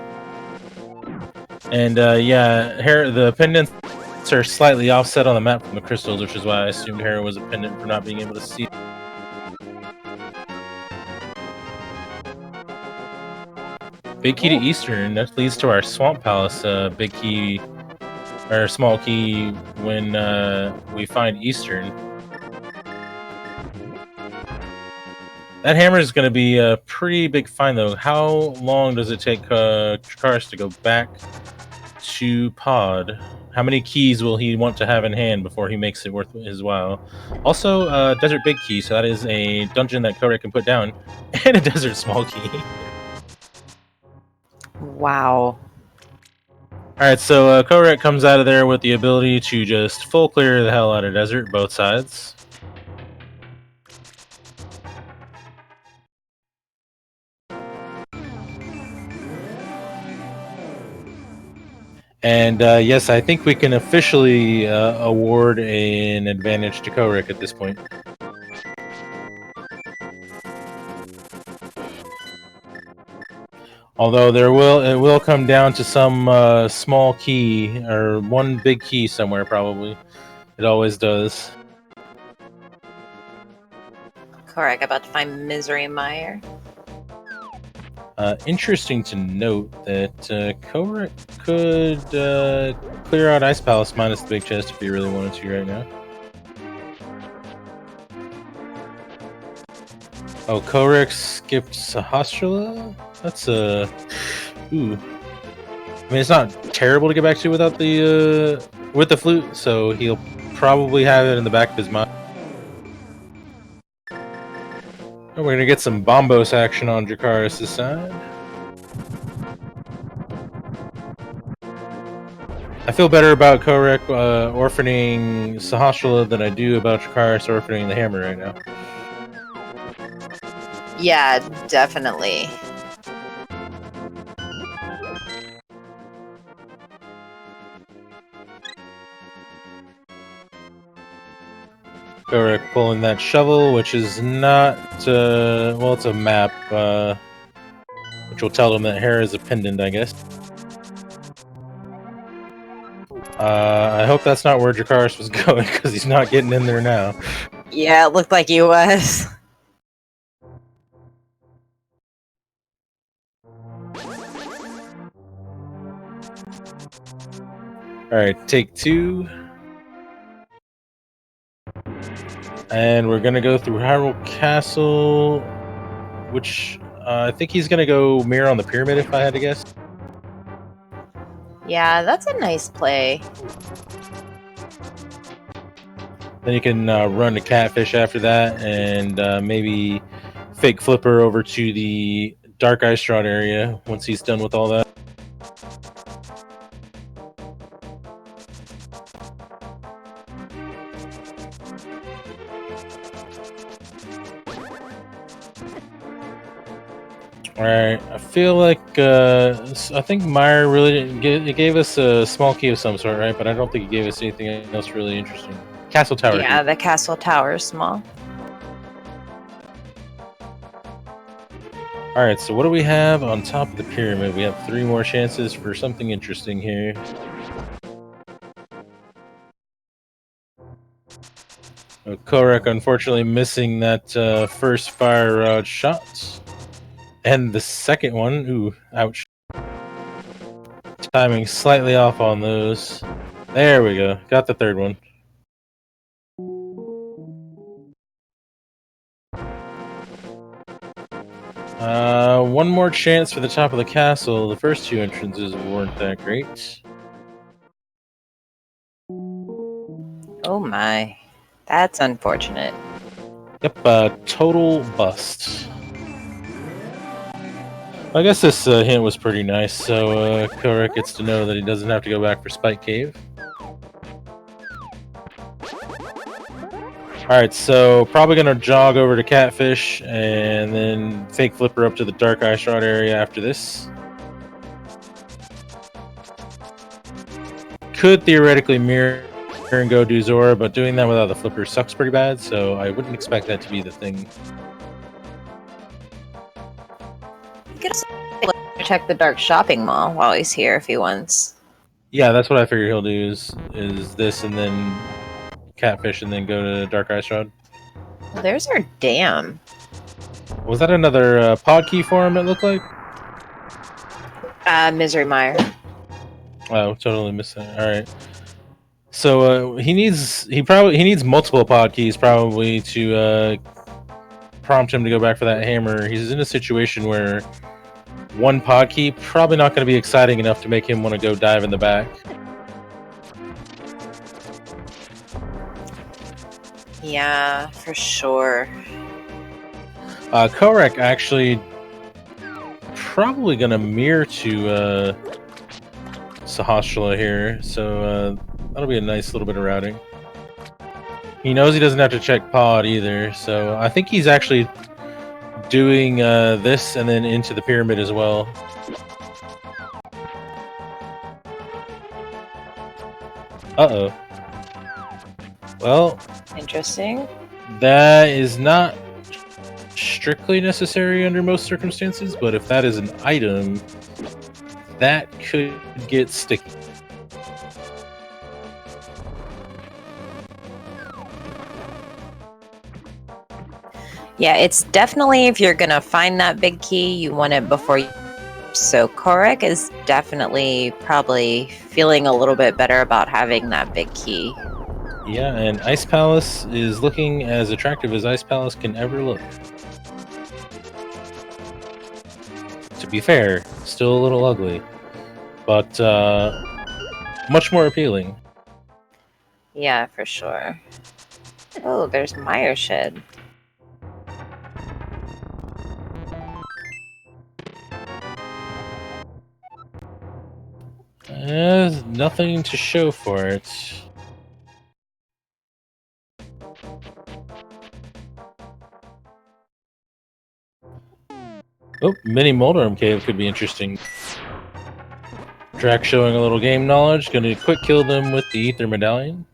And yeah, the pendants are slightly offset on the map from the crystals, which is why I assumed Hera was a pendant for not being able to see. Big key to Eastern, that leads to our Swamp Palace big key, or small key when we find Eastern. That hammer is going to be a pretty big find, though. How long does it take Dracarys to go back to Pod? How many keys will he want to have in hand before he makes it worth his while? Also, Desert Big Key, so that is a dungeon that Kohrek can put down, and a Desert Small Key. Wow. Alright, so Kohrek comes out of there with the ability to just full clear the hell out of Desert, both sides. And yes, I think we can officially award an advantage to Kohrek at this point. Although it will come down to some small key or one big key somewhere probably. It always does. Kohrek about to find Misery Mire. Interesting to note that Kohrek could clear out Ice Palace minus the big chest if he really wanted to right now. Oh, Kohrek skipped Sahasrahla? That's ooh. I mean, it's not terrible to get back to without the with the flute, so he'll probably have it in the back of his mind. Oh, we're gonna get some Bombos action on Dracarys' side. I feel better about Kohrek orphaning Sahasrahla than I do about Dracarys orphaning the hammer right now. Yeah, definitely. Kohrek pulling that shovel, which is not, well, it's a map, which will tell them that hair is a pendant, I guess. I hope that's not where Dracarys was going, because he's not getting in there now. Yeah, it looked like he was. Alright, take 2. And we're gonna go through Hyrule Castle, which I think he's gonna go mirror on the pyramid if I had to guess. Yeah, that's a nice play. Then you can run to Catfish after that, and maybe fake Flipper over to the Dark Ice Rod area once he's done with all that. Alright, I feel like, I think Meyer really didn't it gave us a small key of some sort, right? But I don't think he gave us anything else really interesting. Castle Tower. Yeah, key. the castle tower is small. Alright, so what do we have on top of the pyramid? We have 3 more chances for something interesting here. Kohrek unfortunately missing that first fire rod shot. And the second one, ooh, ouch. Timing slightly off on those. There we go. Got the third one. One more chance for the top of the castle. The first 2 entrances weren't that great. Oh my. That's unfortunate. Yep, total bust. I guess this hint was pretty nice, so Kohrek gets to know that he doesn't have to go back for Spike Cave. Alright, so probably gonna jog over to Catfish and then fake Flipper up to the Dark Ice Rod area after this. Could theoretically mirror and go do Zora, but doing that without the Flipper sucks pretty bad, so I wouldn't expect that to be the thing. Check the Dark Shopping Mall while he's here if he wants. Yeah, that's what I figure he'll do is this and then Catfish and then go to Dark Ice Rod. Well, there's our dam. Was that another pod key for him, it looked like? Misery Mire. Oh, totally missed that. Alright. So he needs multiple pod keys probably to prompt him to go back for that hammer. He's in a situation where one pod key probably not going to be exciting enough to make him want to go dive in the back. Yeah, for sure. Kohrek actually probably going to mirror to Sahasrahla here, so that'll be a nice little bit of routing. He knows he doesn't have to check pod either, so I think he's actually doing this and then into the pyramid as well. Uh-oh. Well, Interesting. that is not strictly necessary under most circumstances, but if that is an item, that could get sticky. Yeah, it's definitely, if you're gonna find that big key, you want it before you. So Kohrek is definitely probably feeling a little bit better about having that big key. Yeah, and Ice Palace is looking as attractive as Ice Palace can ever look. To be fair, still a little ugly, but much more appealing. Yeah, for sure. Oh, there's Meyer Shed. There's nothing to show for it. Oh, mini Moldorm Cave could be interesting. Drac showing a little game knowledge. Gonna quick kill them with the Ether Medallion.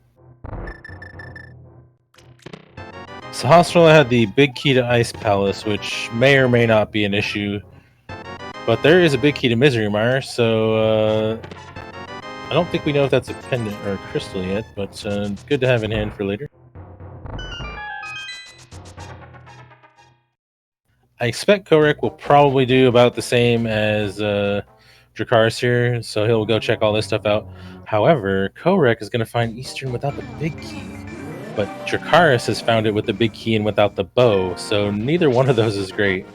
So Hospital had the big key to Ice Palace, which may or may not be an issue. But there is a big key to Misery Mire, so I don't think we know if that's a pendant or a crystal yet, but good to have in hand for later. I expect Kohrek will probably do about the same as Dracarys here, so he'll go check all this stuff out. However, Kohrek is going to find Eastern without the big key, but Dracarys has found it with the big key and without the bow, so neither one of those is great.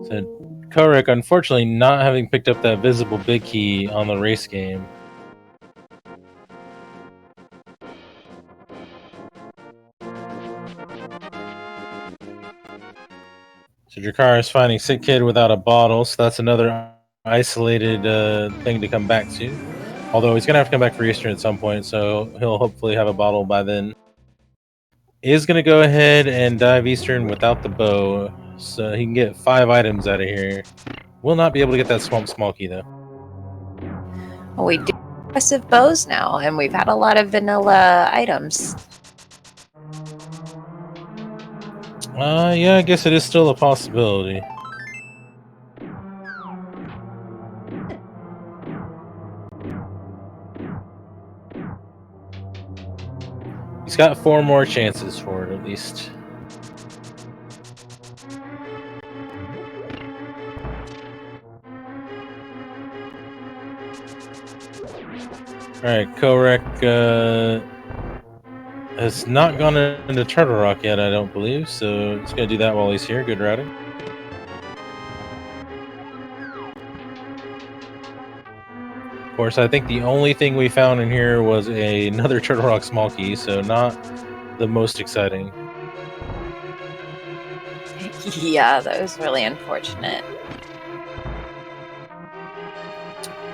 So Kohrek, unfortunately, not having picked up that visible big key on the race game. So Dracarys finding Sick Kid without a bottle, so that's another isolated thing to come back to. Although he's going to have to come back for Eastern at some point, so he'll hopefully have a bottle by then. Is going to go ahead and dive Eastern without the bow, so he can get 5 items out of here. Will not be able to get that Swamp Small Key, though. Well, we do aggressive bows now, and we've had a lot of vanilla items. Yeah, I guess it is still a possibility. He's got 4 more chances for it, at least. Alright, Kohrek has not gone into Turtle Rock yet, I don't believe, so he's going to do that while he's here. Good routing. Of course, I think the only thing we found in here was another Turtle Rock Small Key, so not the most exciting. Yeah, that was really unfortunate.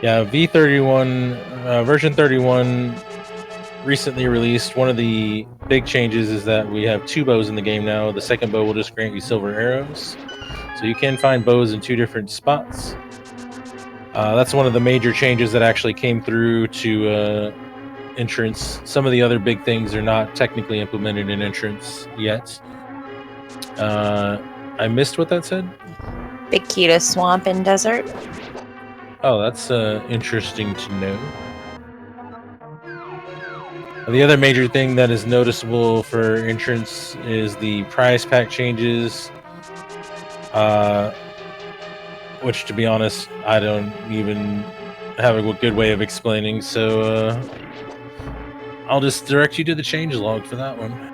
Yeah, V31, version 31, recently released. One of the big changes is that we have 2 bows in the game now. The second bow will just grant you silver arrows. So you can find bows in 2 different spots. That's one of the major changes that actually came through to Entrance. Some of the other big things are not technically implemented in Entrance yet. I missed what that said? Big key to swamp and desert. Oh, that's interesting to know. The other major thing that is noticeable for Entrance is the prize pack changes, which, to be honest, I don't even have a good way of explaining, so I'll just direct you to the change log for that one.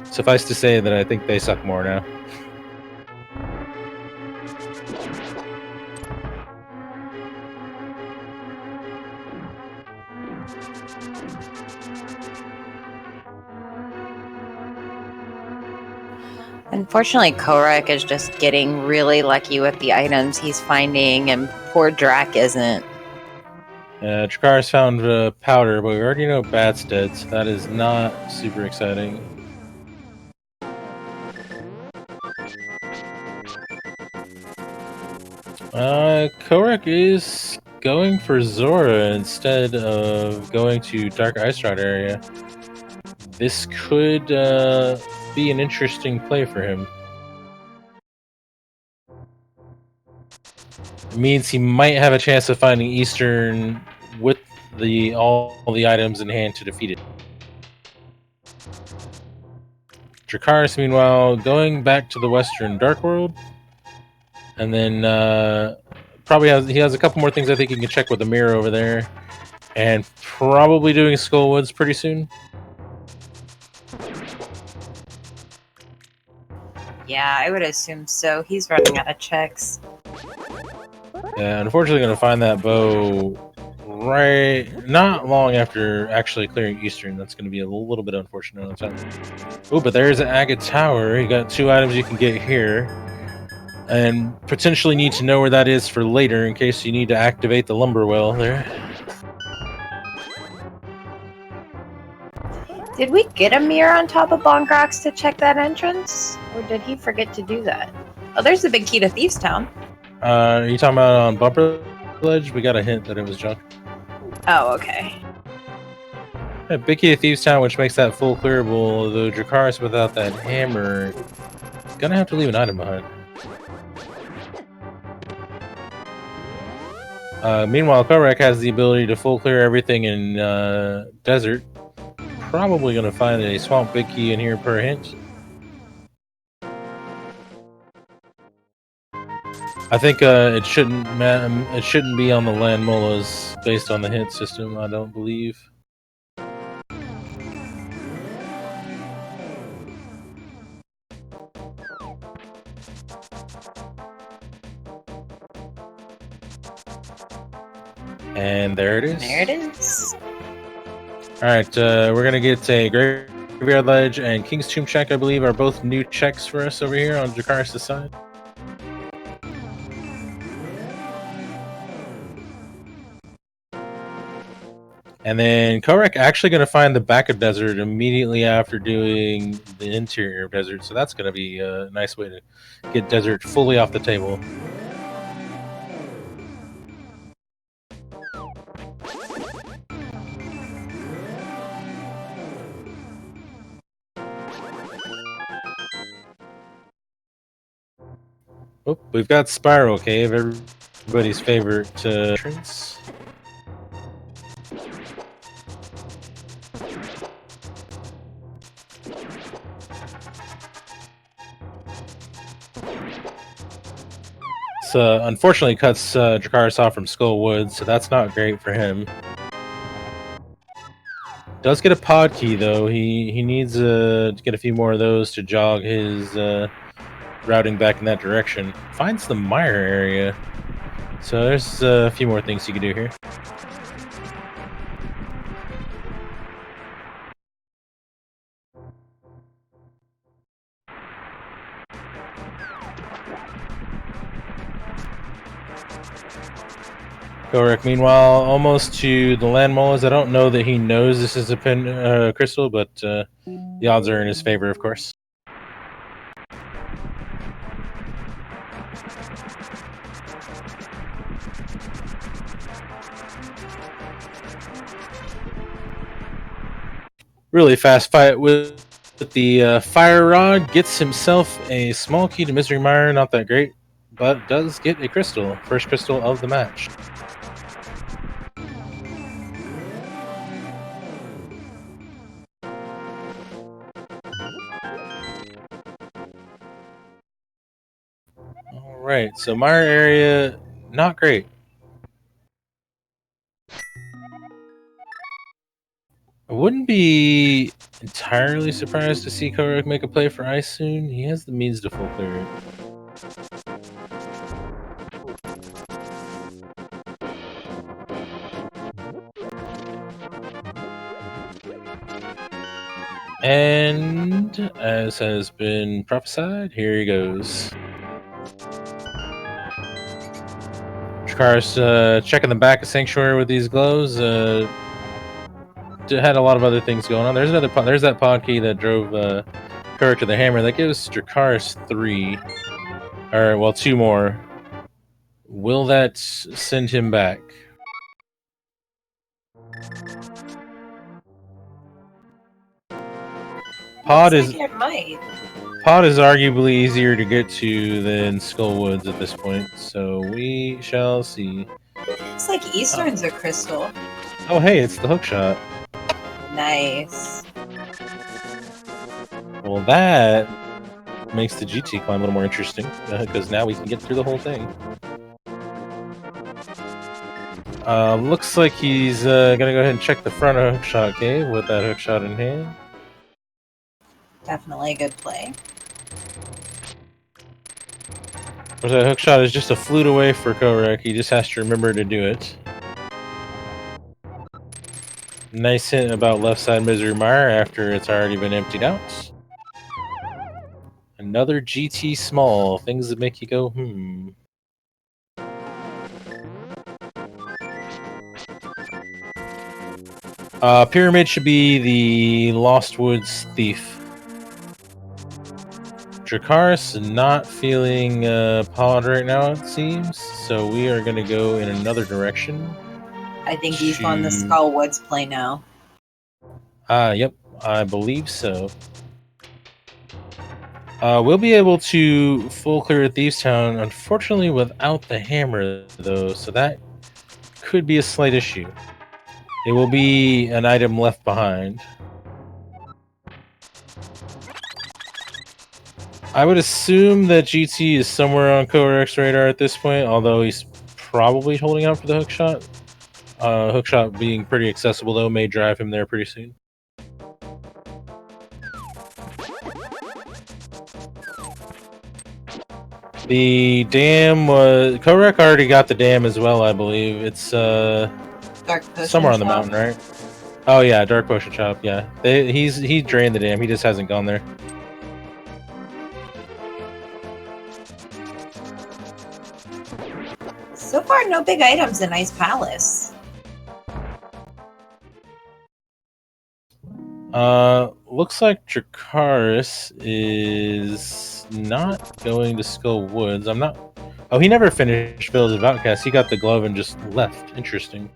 Suffice to say that I think they suck more now. Unfortunately, Kohrek is just getting really lucky with the items he's finding, and poor Drac isn't. Dracarys found powder, but we already know Bat's dead, so that is not super exciting. Kohrek is going for Zora instead of going to Dark Ice Rod area. This could be an interesting play for him. It means he might have a chance of finding Eastern with all the items in hand to defeat it. Dracarys, meanwhile, going back to the Western Dark World, and then probably he has a couple more things I think he can check with the mirror over there, and probably doing Skullwoods pretty soon. Yeah, I would assume so. He's running out of checks. Yeah, unfortunately, going to find that bow not long after actually clearing Eastern. That's going to be a little bit unfortunate on time. Oh, but there's an Agate Tower. You got 2 items you can get here, and potentially need to know where that is for later in case you need to activate the lumber well there. Did we get a mirror on top of Bongrax to check that entrance? Or did he forget to do that? Oh, there's the big key to Thieves Town. Are you talking about on Bumper Ledge? We got a hint that it was junk. Oh, okay. Yeah, big key to Thieves Town, which makes that full clearable, though Dracarys without that hammer gonna have to leave an item behind. Meanwhile, Kohrek has the ability to full clear everything in Desert. Probably going to find a Swamp Big Key in here per hint. I think it shouldn't be on the land molas based on the hint system. I don't believe. And there it is. There it is. Alright, we're going to get a Graveyard Ledge and King's Tomb check, I believe, are both new checks for us over here on Dracarys' side. And then Kohrek actually going to find the back of Desert immediately after doing the interior of Desert, so that's going to be a nice way to get Desert fully off the table. Oh, we've got Spiral Cave, everybody's favorite entrance. Unfortunately cuts Dracarys off from Skullwoods, so that's not great for him. Does get a pod key though. He needs to get a few more of those to jog his routing back in that direction. Finds the mire area, so there's a few more things you can do here. Kohrek, meanwhile, almost to the land molas. I don't know that he knows this is a pin crystal, but the odds are in his favor, of course. Really fast fight with the fire rod. Gets himself a small key to Misery Mire. Not that great, but does get a crystal. First crystal of the match. Alright, so Mire area, not great. I wouldn't be entirely surprised to see Kohrek make a play for ice soon. He has the means to full clear it. And as has been prophesied, here he goes. Dracarys checking the back of Sanctuary with these glows. Had a lot of other things going on. There's another there's that pod key that drove Kohrek to the hammer. That gives Dracarys 3, or well, 2 more. Will that send him back? Pod Looks is like it might. Pod is arguably easier to get to than Skullwoods at this point, so we shall see. Looks like Eastern's a crystal. Oh, hey, it's the hookshot. Nice. Well, that makes the GT climb a little more interesting because now we can get through the whole thing. Looks like he's gonna go ahead and check the front of Hookshot Cave with that hookshot in hand. Definitely a good play. Of course, that hookshot is just a flute away for Kohrek. He just has to remember to do it. Nice hint about left side Misery Mire after it's already been emptied out. Another GT small. Things that make you go, hmm. Pyramid should be the Lost Woods Thief. Dracarys not feeling Pod right now, it seems, so we are going to go in another direction. I think he's on the Skullwoods play now. Yep, I believe so. We'll be able to full clear Thieves Town, unfortunately without the hammer, though, so that could be a slight issue. It will be an item left behind. I would assume that GT is somewhere on Kohrek's radar at this point, although he's probably holding out for the hookshot. Hookshot being pretty accessible, though, may drive him there pretty soon. The dam was... Kohrek already got the dam as well, I believe. It's somewhere on the mountain, right? Oh yeah, Dark Potion Shop, yeah. He drained the dam, he just hasn't gone there. So far, no big items in Ice Palace. Looks like Dracarys is not going to Skull Woods. I'm not... Oh, he never finished Village of Outcasts. He got the glove and just left. Interesting.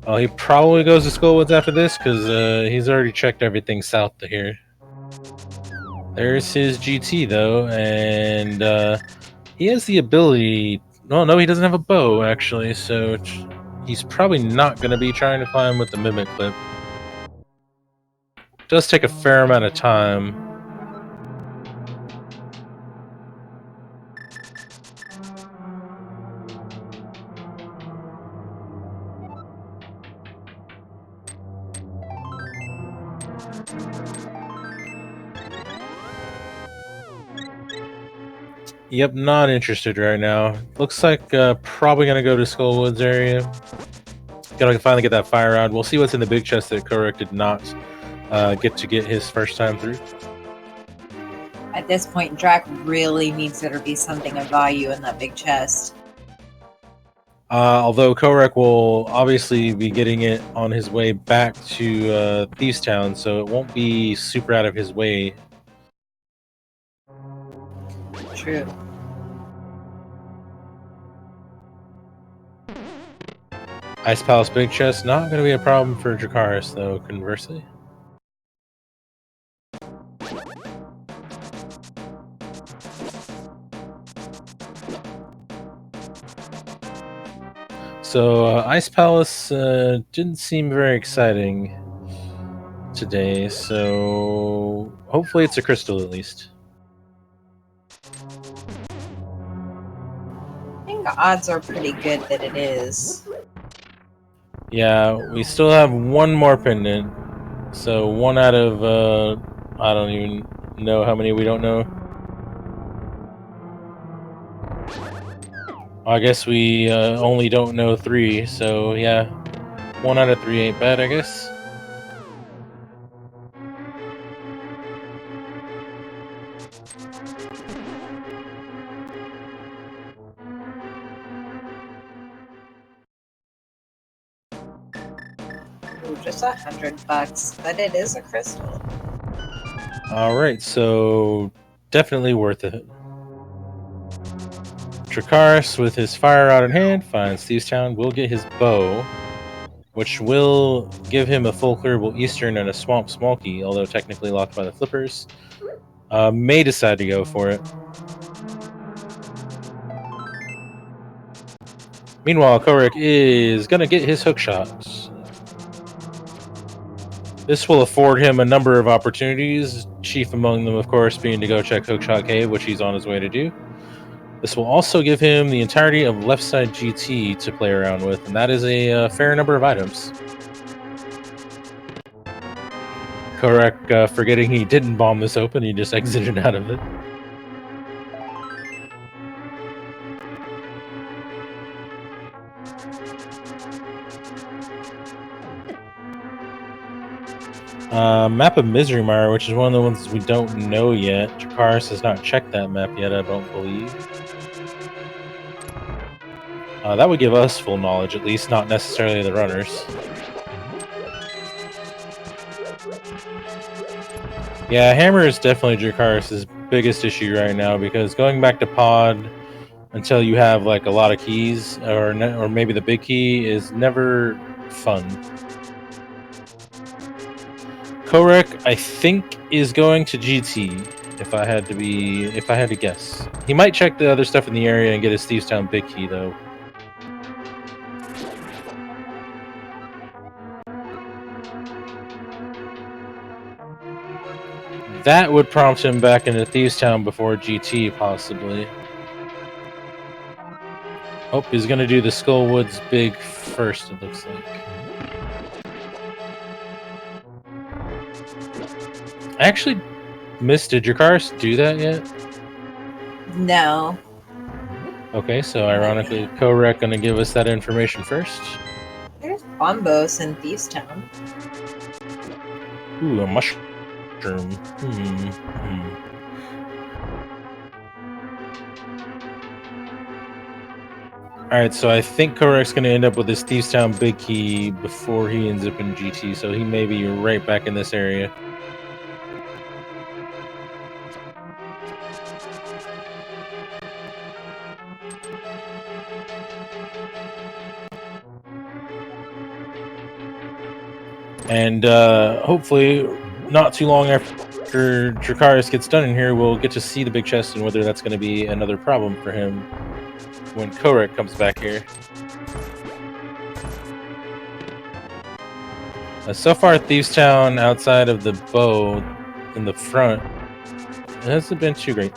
Oh, he probably goes to Skullwoods after this because he's already checked everything south to here. There's his GT though, and he has the ability. No, he doesn't have a bow actually, so he's probably not going to be trying to climb with the Mimic Clip. It does take a fair amount of time. Yep, not interested right now. Looks like probably gonna go to Skullwoods area. Gotta finally get that fire round. We'll see what's in the big chest that Kohrek did not get his first time through. At this point, Drac really needs there to be something of value in that big chest. Although Kohrek will obviously be getting it on his way back to Thieves Town, so it won't be super out of his way. True. Ice Palace Big Chest, not going to be a problem for Dracarys, though, conversely. So, Ice Palace didn't seem very exciting today, so hopefully it's a crystal at least. I think the odds are pretty good that it is. Yeah, we still have one more pendant. So one out of, I don't even know how many we don't know. I guess we only don't know 3, so yeah. 1 out of 3 ain't bad, I guess. Ooh, just $100, but it is a crystal. Alright, so definitely worth it. Dracarys, with his fire rod in hand, finds Thieves Town, will get his bow, which will give him a full clearable Eastern and a Swamp Smolky, although technically locked by the flippers. May decide to go for it. Meanwhile, Kohrek is going to get his hook shots. This will afford him a number of opportunities, chief among them, of course, being to go check Hookshot Cave, which he's on his way to do. This will also give him the entirety of Left Side GT to play around with, and that is a fair number of items. Kohrek, forgetting he didn't bomb this open, he just exited out of it. Map of Misery Mire, which is one of the ones we don't know yet. Dracarys has not checked that map yet, I don't believe. That would give us full knowledge, at least, not necessarily the runners. Yeah, Hammer is definitely Dracarys' biggest issue right now, because going back to Pod until you have like a lot of keys, or maybe the big key, is never fun. Kohrek, I think, is going to GT. If I had to guess, he might check the other stuff in the area and get his Thieves Town big key, though. That would prompt him back into Thieves Town before GT, possibly. Oh, he's going to do the Skullwoods big first, it looks like. I actually missed. Did Dracarys do that yet? No. Okay, so ironically, Kohrek going to give us that information first. There's Bombos in Thieves Town. Ooh, a mushroom. Alright, so I think Kohrek's going to end up with his Thieves Town big key before he ends up in GT, so he may be right back in this area. And hopefully, not too long after Dracarys gets done in here, we'll get to see the big chest and whether that's going to be another problem for him when Kohrek comes back here. So far, Thieves Town, outside of the bow in the front, it hasn't been too great.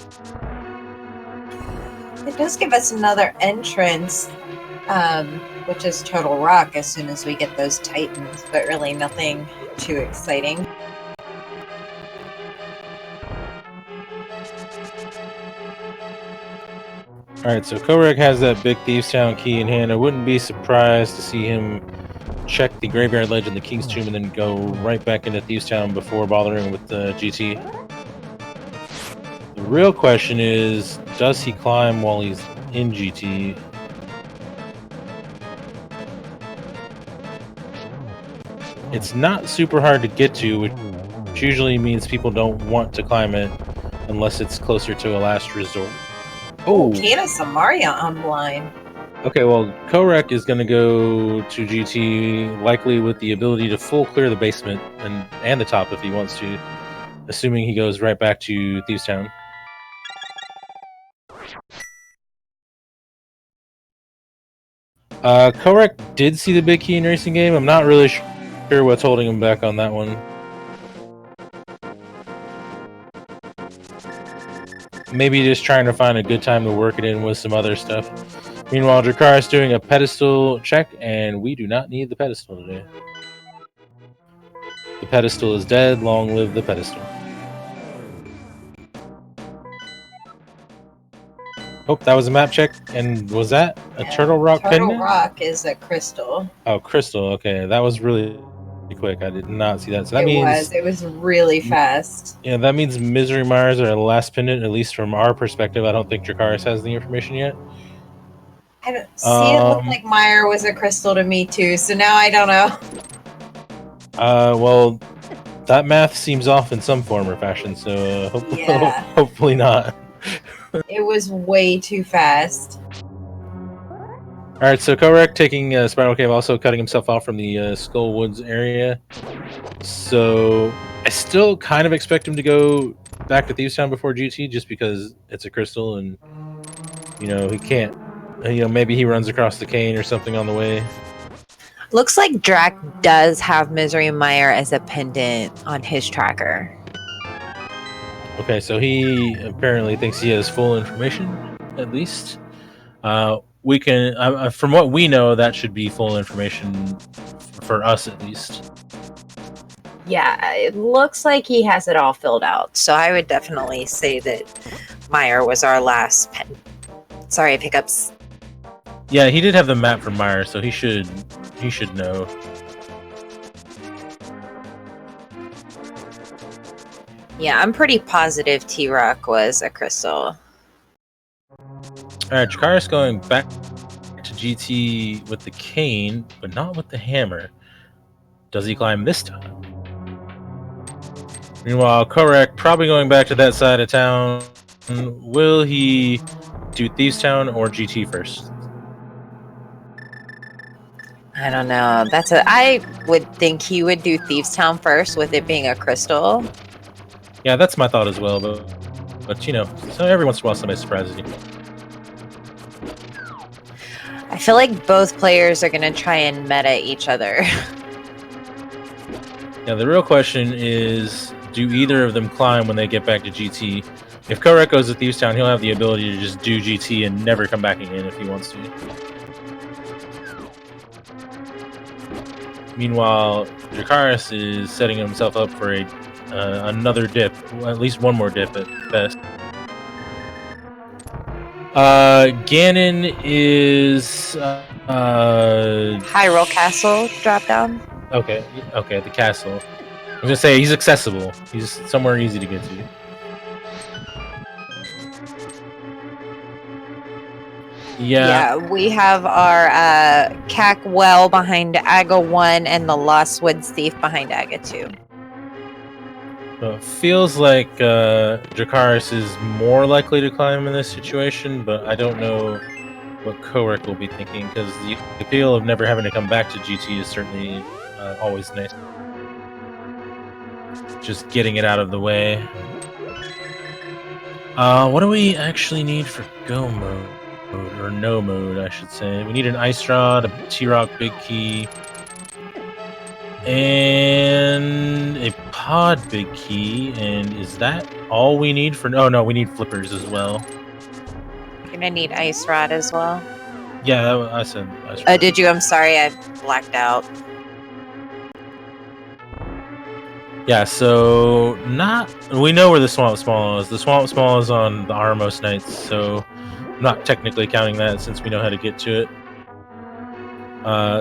It does give us another entrance, which is Total Rock as soon as we get those Titans, but really nothing too exciting. Alright, so Kohrek has that big Thieves Town key in hand. I wouldn't be surprised to see him check the Graveyard Ledge and the King's Tomb and then go right back into Thieves Town before bothering with the GT. The real question is, does he climb while he's in GT? It's not super hard to get to, which usually means people don't want to climb it unless it's closer to a last resort. Oh, Kata Samaria online. Okay, well, Kohrek is going to go to GT, likely with the ability to full clear the basement and the top if he wants to, assuming he goes right back to Thieves Town. Kohrek did see the big key in Racing Game. I'm not really sure what's holding him back on that one. Maybe just trying to find a good time to work it in with some other stuff. Meanwhile, Dracarys doing a pedestal check, and we do not need the pedestal today. The pedestal is dead. Long live the pedestal. Oh, that was a map check. And was that a Turtle Rock pendant? Turtle Rock is a crystal. Oh, crystal. Okay, that was really quick. I did not see that. So that means it was really fast. Yeah, that means Misery Mires are the last pendant, at least from our perspective. I don't think Dracarys has the information yet. I don't see. It looked like Mire was a crystal to me too. So now I don't know. Well, that math seems off in some form or fashion, so hopefully, Yeah. hopefully not. It was way too fast. All right, so Kohrek taking Spiral Cave, also cutting himself off from the Skull Woods area. So I still kind of expect him to go back to Thieves Town before GT, just because it's a crystal, and he can't. Maybe he runs across the cane or something on the way. Looks like Drac does have Misery Mire as a pendant on his tracker. Okay, so he apparently thinks he has full information, at least. We can, from what we know, that should be full information for us, at least. Yeah, it looks like he has it all filled out. So I would definitely say that Mire was our last pen. Sorry, pickups. Yeah, he did have the map for Meyer, so he should know. Yeah, I'm pretty positive T-Rock was a crystal. Alright, Dracarys going back to GT with the cane, but not with the hammer. Does he climb this time? Meanwhile, Kohrek probably going back to that side of town. Will he do Thieves Town or GT first? I don't know. I would think he would do Thieves Town first, with it being a crystal. Yeah, that's my thought as well, but so every once in a while somebody surprises you. I feel like both players are going to try and meta each other. Yeah, the real question is, do either of them climb when they get back to GT? If Kohrek goes to Thieves Town, he'll have the ability to just do GT and never come back again if he wants to. Meanwhile, Dracarys is setting himself up for another dip, at least one more dip at best. Ganon is Hyrule Castle drop down. Okay, the castle. I was gonna say he's accessible. He's somewhere easy to get to. Yeah, we have our Cack Well behind Aga 1 and the Lost Woods Thief behind Aga 2. It feels like Dracarys is more likely to climb in this situation, but I don't know what Kohrek will be thinking, because the appeal of never having to come back to GT is certainly always nice. Just getting it out of the way. What do we actually need for go mode? Or no mode, I should say. We need an Ice Rod, a T-Rock Big Key, and a Pod Big Key. And is that all we need for... Oh, no, we need flippers as well. You're gonna need Ice Rod as well. Yeah, I said Ice Rod. Did you? I'm sorry, I blacked out. Yeah, so we know where the Swamp Small is. The Swamp Small is on the Armos Knights, so I'm not technically counting that since we know how to get to it.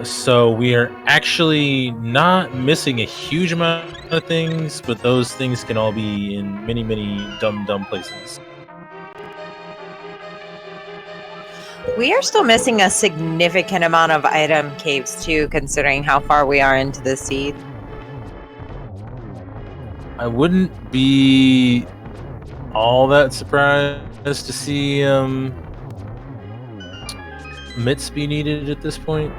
So we are actually not missing a huge amount of things, but those things can all be in many, many dumb places. We are still missing a significant amount of item caves too, considering how far we are into the seed. I wouldn't be all that surprised to see mitts be needed at this point.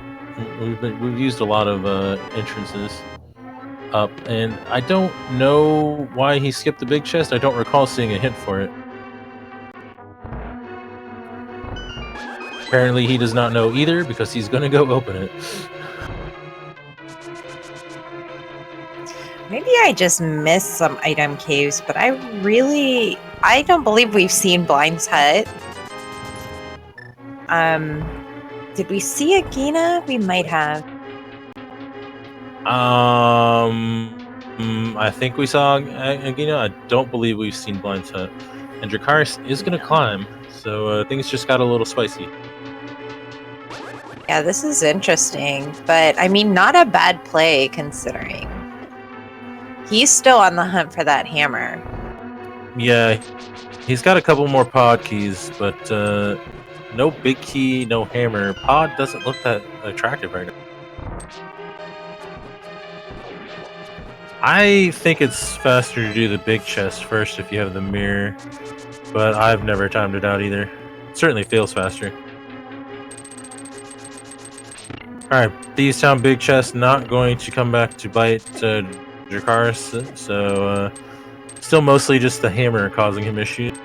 We've used a lot of entrances up, and I don't know why he skipped the big chest. I don't recall seeing a hint for it. Apparently he does not know either, because he's gonna go open it. Maybe I just missed some item caves, but I don't believe we've seen Blind's Hut. Did we see a Gina? We might have. I think we saw a Gina. I don't believe we've seen Blind's Hut. And Dracarys is gonna climb, so things just got a little spicy. Yeah, this is interesting, but I mean, not a bad play considering. He's still on the hunt for that hammer. Yeah, he's got a couple more pod keys, but no big key, no hammer. Pod doesn't look that attractive right now. I think it's faster to do the big chest first if you have the mirror, but I've never timed it out either. It certainly feels faster. Alright, Thieves Town big chest not going to come back to bite Dracarys, so still mostly just the hammer causing him issues.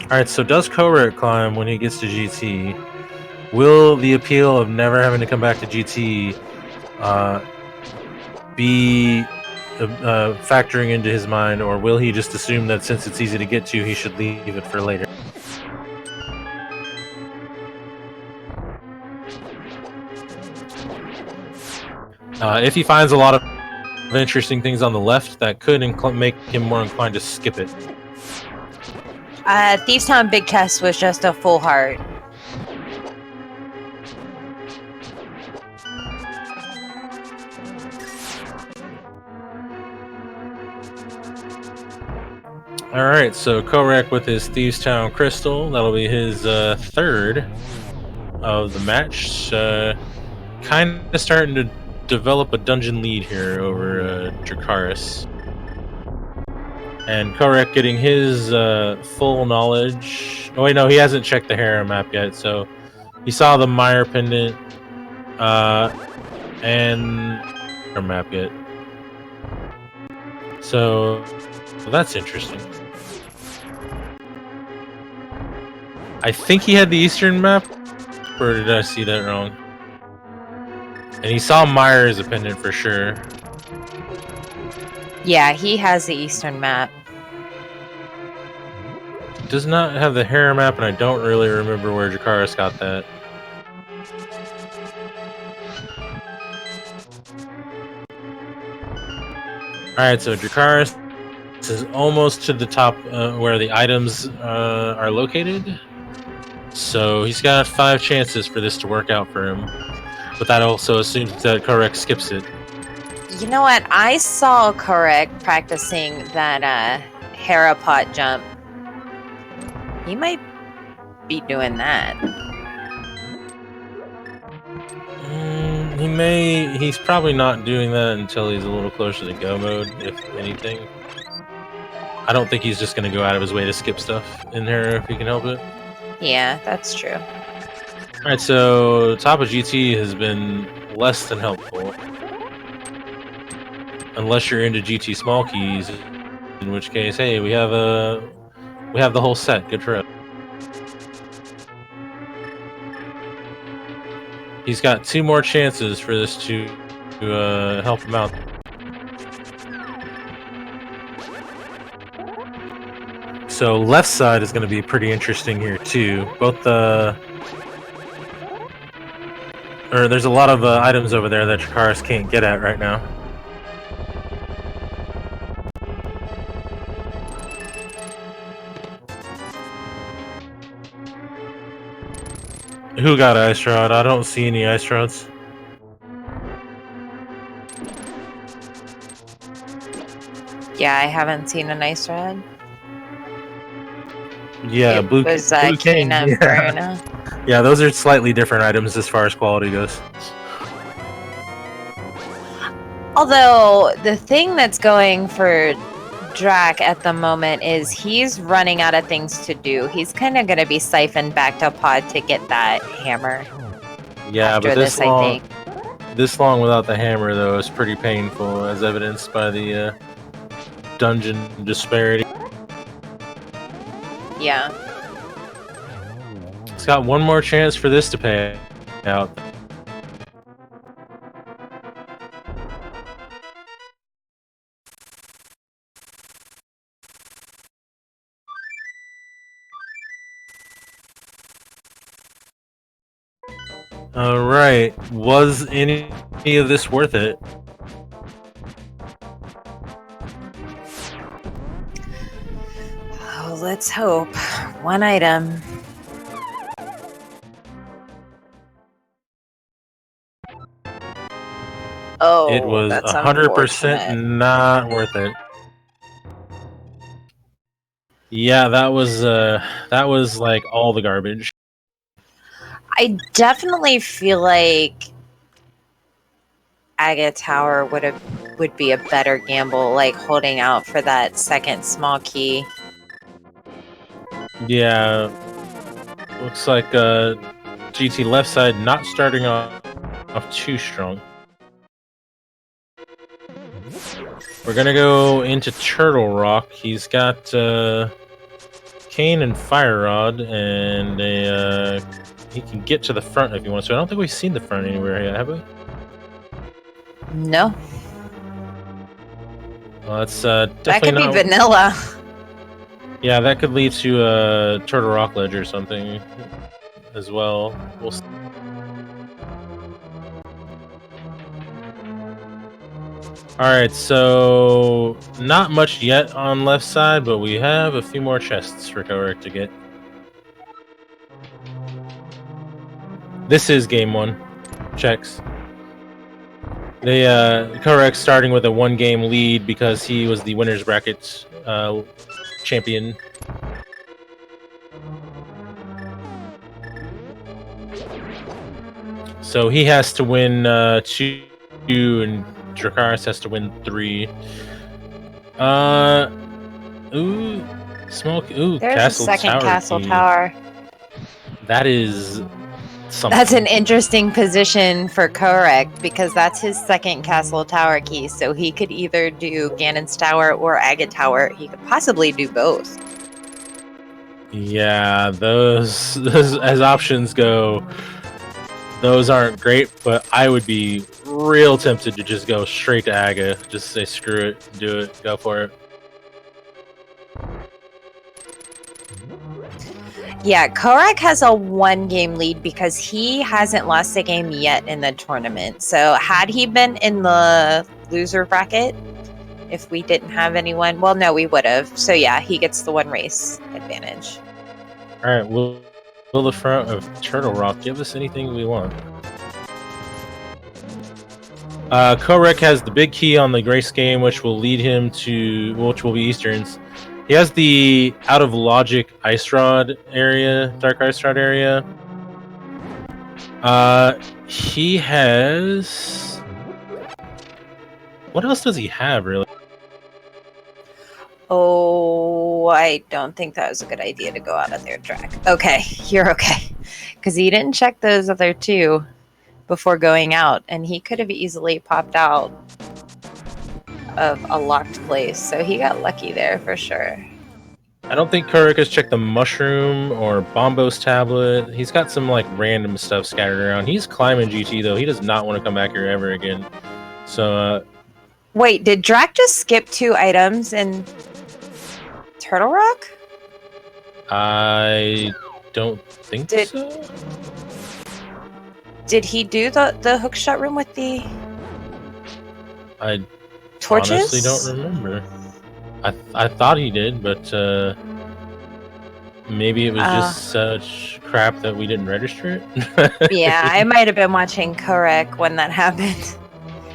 Alright, so does Kohrek climb when he gets to GT? Will the appeal of never having to come back to GT be factoring into his mind, or will he just assume that since it's easy to get to, he should leave it for later? If he finds a lot of interesting things on the left, that could make him more inclined to skip it. Thieves Town Big Chest was just a full heart. Alright, so Kohrek with his Thieves Town Crystal. That'll be his third of the match. Kind of starting to develop a dungeon lead here over Dracarys. And Kohrek getting his full knowledge. Oh wait, no, he hasn't checked the harem map yet, so he saw the Mire pendant and harem map yet. So that's interesting. I think he had the eastern map, or did I see that wrong? And he saw Mire as a pendant for sure. Yeah, he has the eastern map. Does not have the harem map, and I don't really remember where Dracarys got that. Alright, so Dracarys is almost to the top where the items are located. So he's got 5 chances for this to work out for him. But that also assumes that Kohrek skips it. You know what? I saw Kohrek practicing that Harapot jump. He might be doing that. He's probably not doing that until he's a little closer to go mode, if anything. I don't think he's just going to go out of his way to skip stuff in here if he can help it. Yeah, that's true. Alright, so top of GT has been less than helpful. Unless you're into GT small keys, in which case, hey, we have the whole set. Good for us. He's got 2 more chances for this to help him out. So left side is going to be pretty interesting here too. Both there's a lot of items over there that Dracarys can't get at right now. Who got ice rod? I don't see any ice rods. Yeah, I haven't seen an ice rod. Yeah, it blue was cane. Kina Yeah. Verna. Yeah, those are slightly different items as far as quality goes. Although the thing that's going for Drac at the moment is he's running out of things to do. He's kind of going to be siphoned back to Pod to get that hammer. Yeah, after but this I long, think. this long without the hammer though is pretty painful, as evidenced by the dungeon disparity. Yeah. It's got 1 more chance for this to pay out. Alright, was any of this worth it? Oh, let's hope. 1 item. Oh, It was that's 100% unfortunate. not worth it. Yeah, that was like all the garbage. I definitely feel like Agate Tower would be a better gamble, like holding out for that second small key. Yeah, looks like GT left side not starting off too strong. We're gonna go into Turtle Rock. He's got Cane and Fire Rod, and he can get to the front if he wants to. I don't think we've seen the front anywhere yet, have we? No, Well, that's that definitely could be not. vanilla. Yeah, that could lead to a Turtle Rock Ledge or something as well. We'll see. Alright, so not much yet on left side, but we have a few more chests for Kohrek to get. This is game 1. Checks. They Kohrek starting with a 1-game lead because he was the winners bracket champion. So he has to win 2 and Dracarys has to win 3. There's castle a second tower castle key. tower. That is something. That's an interesting position for Kohrek because that's his second castle tower key. So he could either do Ganon's Tower or Agate Tower. He could possibly do both. Yeah, those as options go, those aren't great, but I would be real tempted to just go straight to Aga. Just say screw it, do it, go for it. Yeah, Kohrek has a 1-game lead because he hasn't lost a game yet in the tournament. So had he been in the loser bracket, if we didn't have anyone, well, no, we would have. So yeah, he gets the 1 race advantage. All right, will the front of Turtle Rock give us anything we want? Kohrek has the big key on the Grace game, which will lead him to, which will be Easterns. He has the out of logic Ice Rod area, Dark Ice Rod area. He has. What else does he have, really? Oh, I don't think that was a good idea to go out of their track. Okay, you're okay. Because he didn't check those other 2 before going out, and he could have easily popped out of a locked place. So he got lucky there for sure. I don't think Kohrek has checked the mushroom or Bombo's tablet. He's got some like random stuff scattered around. He's climbing GT though. He does not want to come back here ever again. So wait, did Drac just skip 2 items in Turtle Rock? I don't think so. Did he do the hookshot room with the I torches? honestly don't remember. I thought he did, but maybe it was just such crap that we didn't register it. Yeah, I might have been watching Kohrek when that happened.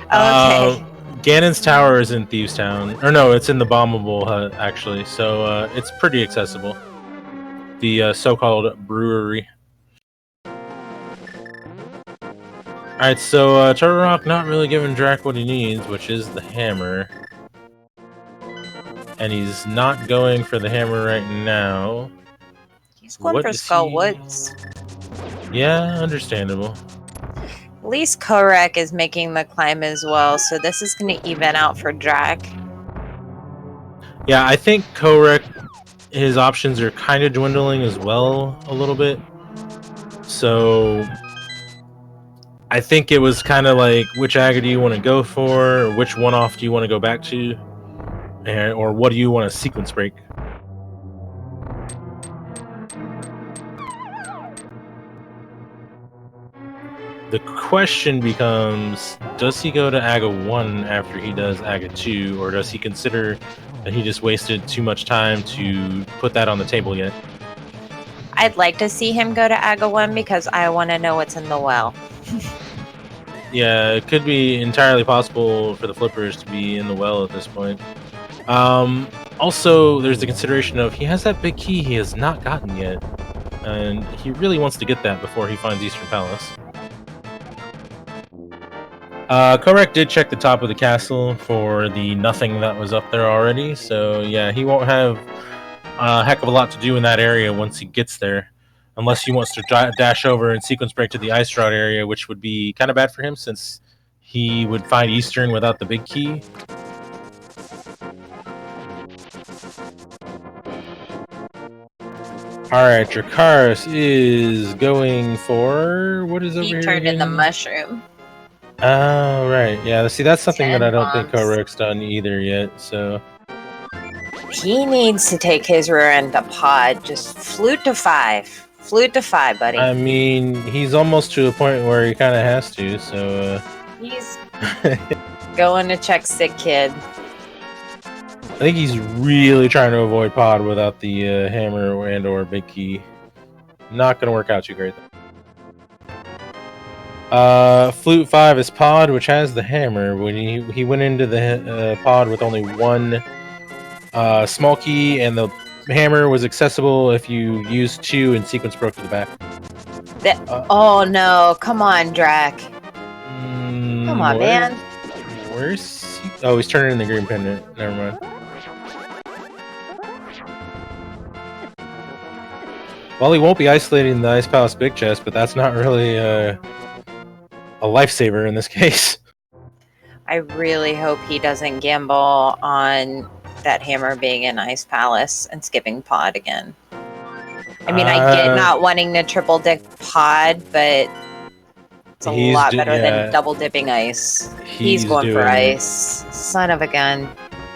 Okay. Ganon's Tower is in Thieves Town. Or no, it's in the Bombable Hut, actually. So it's pretty accessible. The so-called brewery. Alright, so Turtle Rock not really giving Drac what he needs, which is the hammer. And he's not going for the hammer right now. He's going for Skull Woods. Yeah, understandable. At least Kohrek is making the climb as well, so this is going to even out for Drac. Yeah, I think Kohrek, his options are kind of dwindling as well a little bit. So I think it was kind of like, which Aga do you want to go for? Or which one-off do you want to go back to? Or what do you want to sequence break? The question becomes, does he go to Aga 1 after he does Aga 2, or does he consider that he just wasted too much time to put that on the table yet? I'd like to see him go to Aga 1 because I want to know what's in the well. Yeah, it could be entirely possible for the flippers to be in the well at this point. Also, there's the consideration of he has that big key he has not gotten yet, and he really wants to get that before he finds Eastern Palace. Kohrek did check the top of the castle for the nothing that was up there already, so yeah, he won't have a heck of a lot to do in that area once he gets there, unless he wants to dash over and sequence break to the Ice Rod area, which would be kind of bad for him since he would find Eastern without the big key. Alright, Dracarys is going for... what is over here? He turned in the again? mushroom. Oh, right. Yeah, see, that's something 10 that I don't think bombs. Kohrek's done either yet, so... He needs to take his rear end to pod. Just flute to 5. Flute to 5, buddy. I mean, he's almost to a point where he kind of has to, so... He's going to check sick kid. I think he's really trying to avoid pod without the hammer and/or big key. Not going to work out too great. Flute 5 is pod, which has the hammer. When he went into the pod with only one small key, and the hammer was accessible if you used 2 and sequence broke to the back. Oh no! Come on, Drac. Come on, man. Where's he? Oh, he's turning in the green pendant. Never mind. Well, he won't be isolating the Ice Palace big chest, but that's not really a lifesaver in this case. I really hope he doesn't gamble on that hammer being in Ice Palace and skipping pod again. I mean, I get not wanting to triple dip pod, but it's a lot better than double dipping ice. He's going for ice. Son of a gun.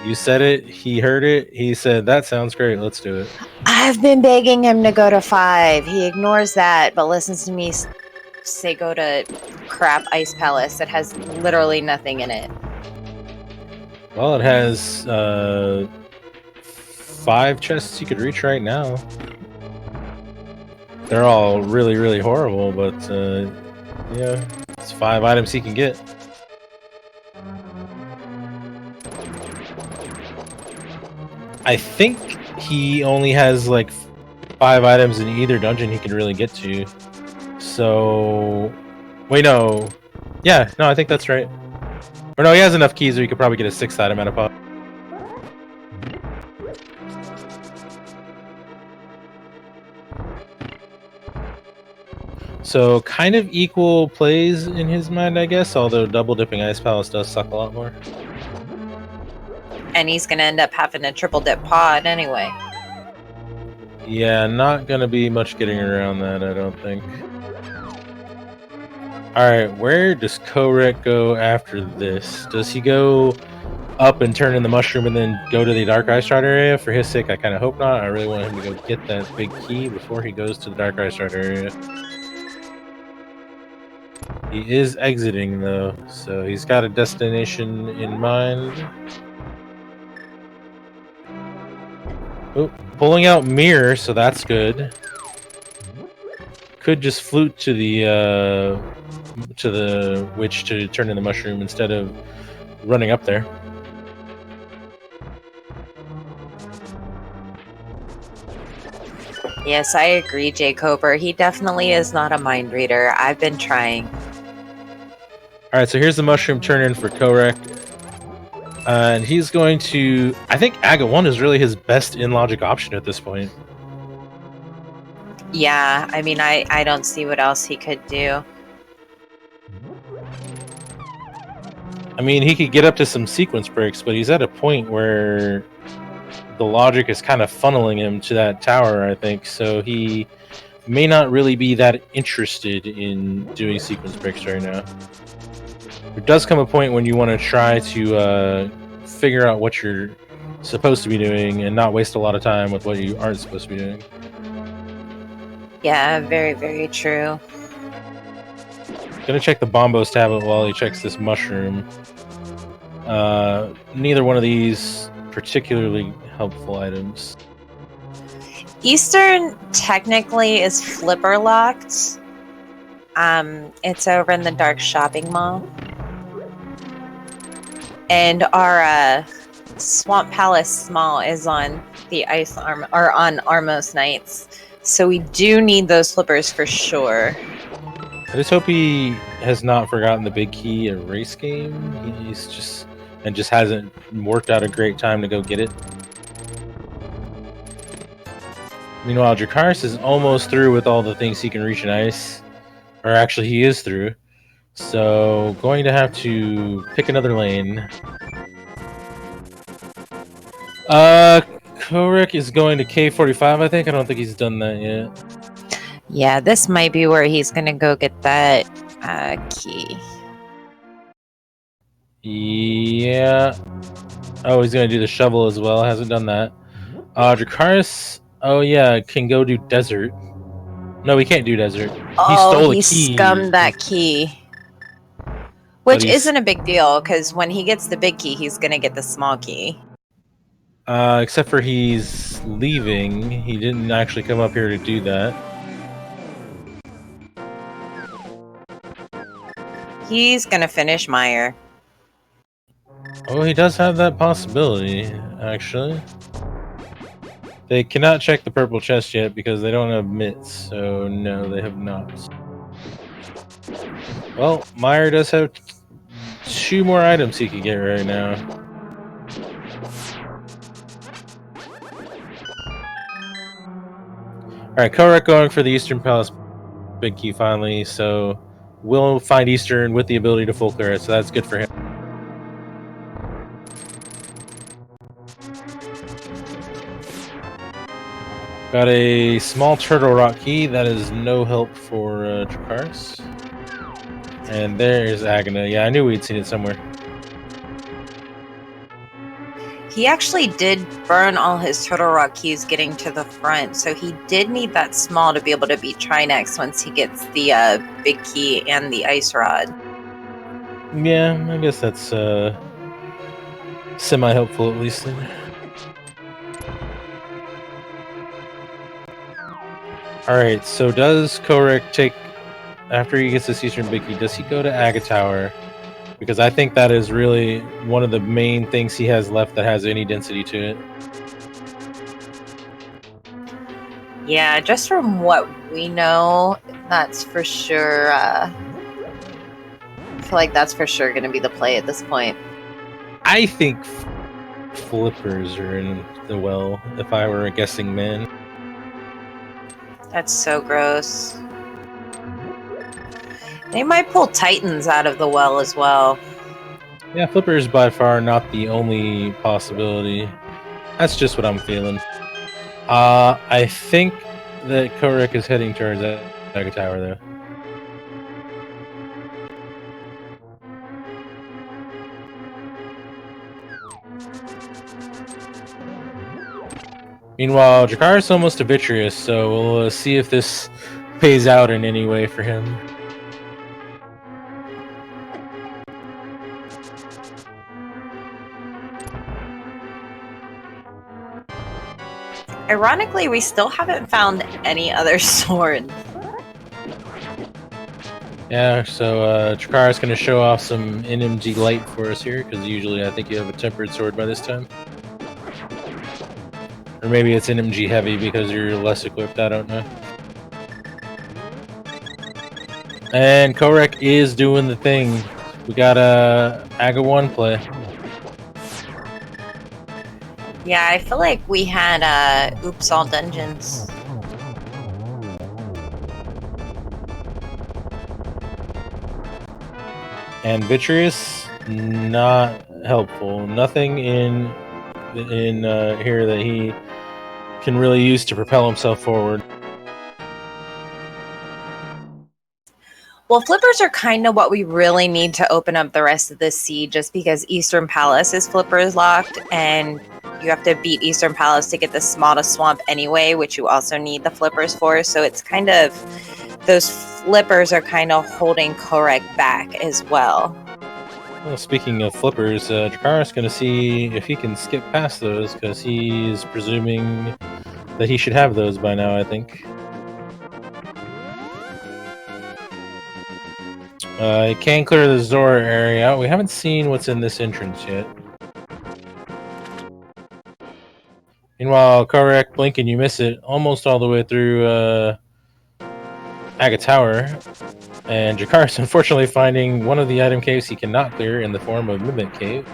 You said it. He heard it. He said, that sounds great. Let's do it. I've been begging him to go to 5. He ignores that, but listens to me say go to crap Ice Palace that has literally nothing in it. Well, it has 5 chests you could reach right now. They're all really, really horrible, but yeah, it's 5 items he can get. I think he only has like 5 items in either dungeon he can really get to. So, wait, no. Yeah, no, I think that's right. Or no, he has enough keys where he could probably get a 6th item out of pod. So, kind of equal plays in his mind, I guess, although double dipping Ice Palace does suck a lot more. And he's going to end up having a triple dip pod anyway. Yeah, not going to be much getting around that, I don't think. Alright, where does Kohrek go after this? Does he go up and turn in the mushroom and then go to the Dark Ice Rod area? For his sake, I kind of hope not. I really want him to go get that big key before he goes to the Dark Ice Rod area. He is exiting, though, so he's got a destination in mind. Oh, pulling out Mirror, so that's good. Could just flute to the witch to turn in the mushroom instead of running up there. Yes, I agree, Jay Coper. He definitely is not a mind reader. I've been trying. Alright, so here's the mushroom turn in for Kohrek. And he's going to... I think Aga 1 is really his best in-logic option at this point. Yeah, I mean, I don't see what else he could do. I mean, he could get up to some sequence breaks, but he's at a point where the logic is kind of funneling him to that tower, I think. So he may not really be that interested in doing sequence breaks right now. There does come a point when you want to try to figure out what you're supposed to be doing and not waste a lot of time with what you aren't supposed to be doing. Yeah, very, very true. Gonna check the Bombos tablet while he checks this mushroom. Neither one of these particularly helpful items. Eastern technically is flipper locked. It's over in the Dark Shopping Mall. And our Swamp Palace Small is on the ice arm or on Armos Knights, so we do need those flippers for sure. I just hope he has not forgotten the big key at race game. He's just hasn't worked out a great time to go get it. Meanwhile, Dracarys is almost through with all the things he can reach in ice, or actually, he is through. So, going to have to pick another lane. Kohrek is going to K45, I think. I don't think he's done that yet. Yeah, this might be where he's gonna go get that key. Yeah. Oh, he's going to do the shovel as well. Hasn't done that. Dracarys, oh yeah, can go do desert. No, he can't do desert. He stole the key. Scummed that key. Which isn't a big deal, because when he gets the big key, he's gonna get the small key. Except for he's leaving. He didn't actually come up here to do that. He's gonna finish Meyer. Oh, he does have that possibility, actually. They cannot check the purple chest yet because they don't have mitts, so no, they have not. Well, Meyer does have 2 more items he could get right now. Alright, Kohrek going for the Eastern Palace big key finally, so we'll find Eastern with the ability to full clear it, so that's good for him. Got a small turtle rock key. That is no help for Dracarys. And there's Agana. Yeah, I knew we'd seen it somewhere. He actually did burn all his Turtle Rock keys getting to the front, so he did need that small to be able to beat Trinex once he gets the big key and the ice rod. Yeah, I guess that's semi-helpful at least then. Alright, so does Kohrek take, after he gets this Eastern big key, does he go to Aga Tower? Because I think that is really one of the main things he has left that has any density to it. Yeah, just from what we know, that's for sure. I feel like that's for sure going to be the play at this point. I think flippers are in the well, if I were a guessing man. That's so gross. They might pull Titans out of the well as well. Yeah, flipper is by far not the only possibility. That's just what I'm feeling. I think that Kohrek is heading towards Aga Tower, though. Meanwhile, Dracarys is almost to Vitreous, so we'll see if this pays out in any way for him. Ironically, we still haven't found any other sword. Yeah, so Dracarys is going to show off some NMG light for us here, because usually I think you have a tempered sword by this time. Or maybe it's NMG heavy because you're less equipped, I don't know. And Kohrek is doing the thing. We got a Aga 1 play. Yeah, I feel like we had Oops All Dungeons. And Vitreous, not helpful. Nothing in here that he can really use to propel himself forward. Well, flippers are kind of what we really need to open up the rest of the seed, just because Eastern Palace is flippers locked, and you have to beat Eastern Palace to get the small to swamp anyway, which you also need the flippers for. So it's kind of, those flippers are kind of holding Kohrek back as well. Well, speaking of flippers, Dracarys is going to see if he can skip past those, because he's presuming that he should have those by now, I think. He can clear the Zora area. We haven't seen what's in this entrance yet. Meanwhile, Kohrek, blink and you miss it almost all the way through Aga Tower. And Dracarys unfortunately finding one of the item caves he cannot clear in the form of Mimic Cave.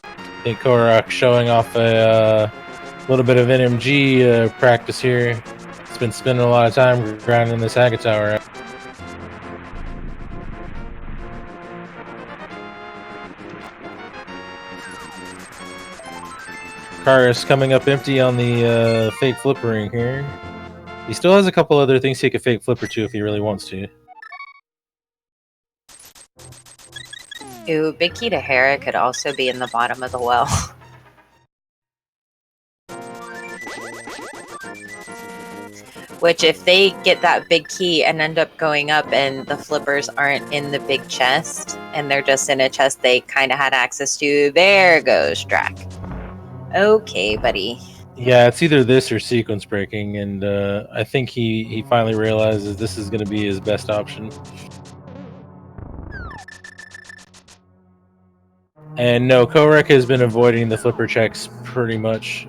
I think Kohrek showing off a little bit of NMG practice here. He's been spending a lot of time grinding this Aga Tower. Dracarys coming up empty on the fake flippering here. He still has a couple other things he could fake flipper to if he really wants to. Ooh, Big Key to Hera could also be in the bottom of the well. Which, if they get that big key and end up going up and the flippers aren't in the big chest, and they're just in a chest they kind of had access to, there goes Drac. Okay, buddy. Yeah, it's either this or sequence breaking, and I think he finally realizes this is going to be his best option. And no, Kohrek has been avoiding the flipper checks pretty much,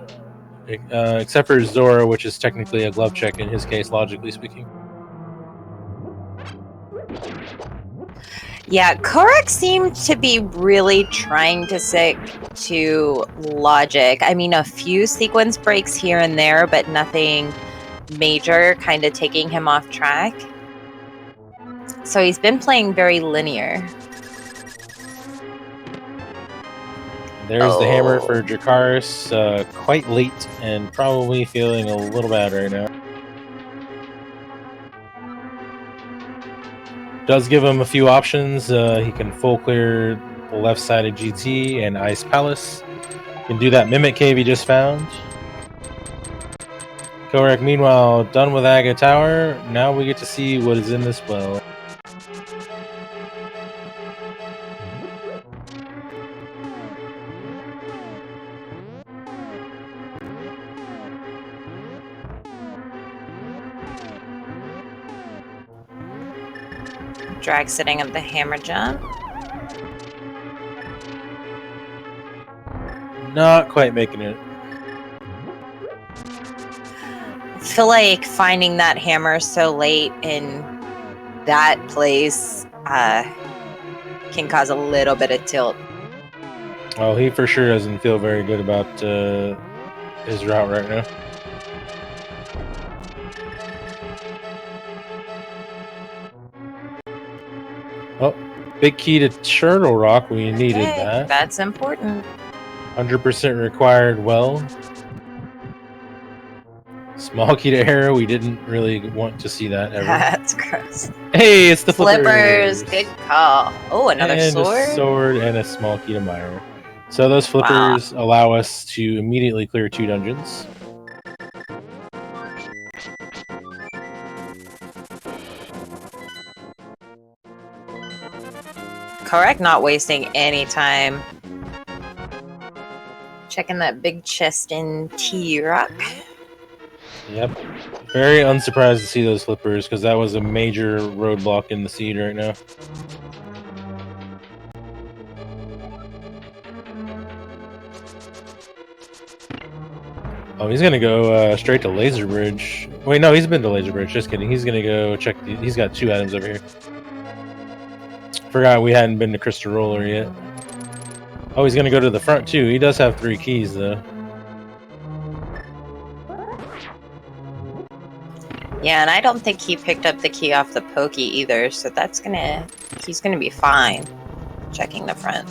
except for Zora, which is technically a glove check in his case, logically speaking. Yeah, Kohrek seemed to be really trying to stick to logic. I mean, a few sequence breaks here and there, but nothing major, kind of taking him off track. So he's been playing very linear. There's the hammer for Dracarys, quite late and probably feeling a little bad right now. Does give him a few options. He can full clear the left side of GT and Ice Palace. Can do that Mimic Cave he just found. Kohrek, meanwhile, done with Aga Tower. Now we get to see what is in this well. Drag sitting at the hammer jump. Not quite making it. I feel like finding that hammer so late in that place can cause a little bit of tilt. Oh, he for sure doesn't feel very good about his route right now. Oh, big key to Turtle Rock. We needed that. That's important. 100% required well. Small key to Hera. We didn't really want to see that ever. That's gross. Hey, it's the flippers. Good call. Oh, another and sword? A sword and a small key to Meyer. So those flippers allow us to immediately clear 2 dungeons. Kohrek not wasting any time. Checking that big chest in T-Rock. Yep. Very unsurprised to see those flippers because that was a major roadblock in the seed right now. Oh, he's gonna go straight to Laser Bridge. Wait, no, he's been to Laser Bridge. Just kidding. He's gonna go check. He's got 2 items over here. Forgot we hadn't been to Crystal Roller yet. Oh, he's gonna go to the front too. He does have 3 keys though. Yeah, and I don't think he picked up the key off the pokey either, so he's gonna be fine checking the front.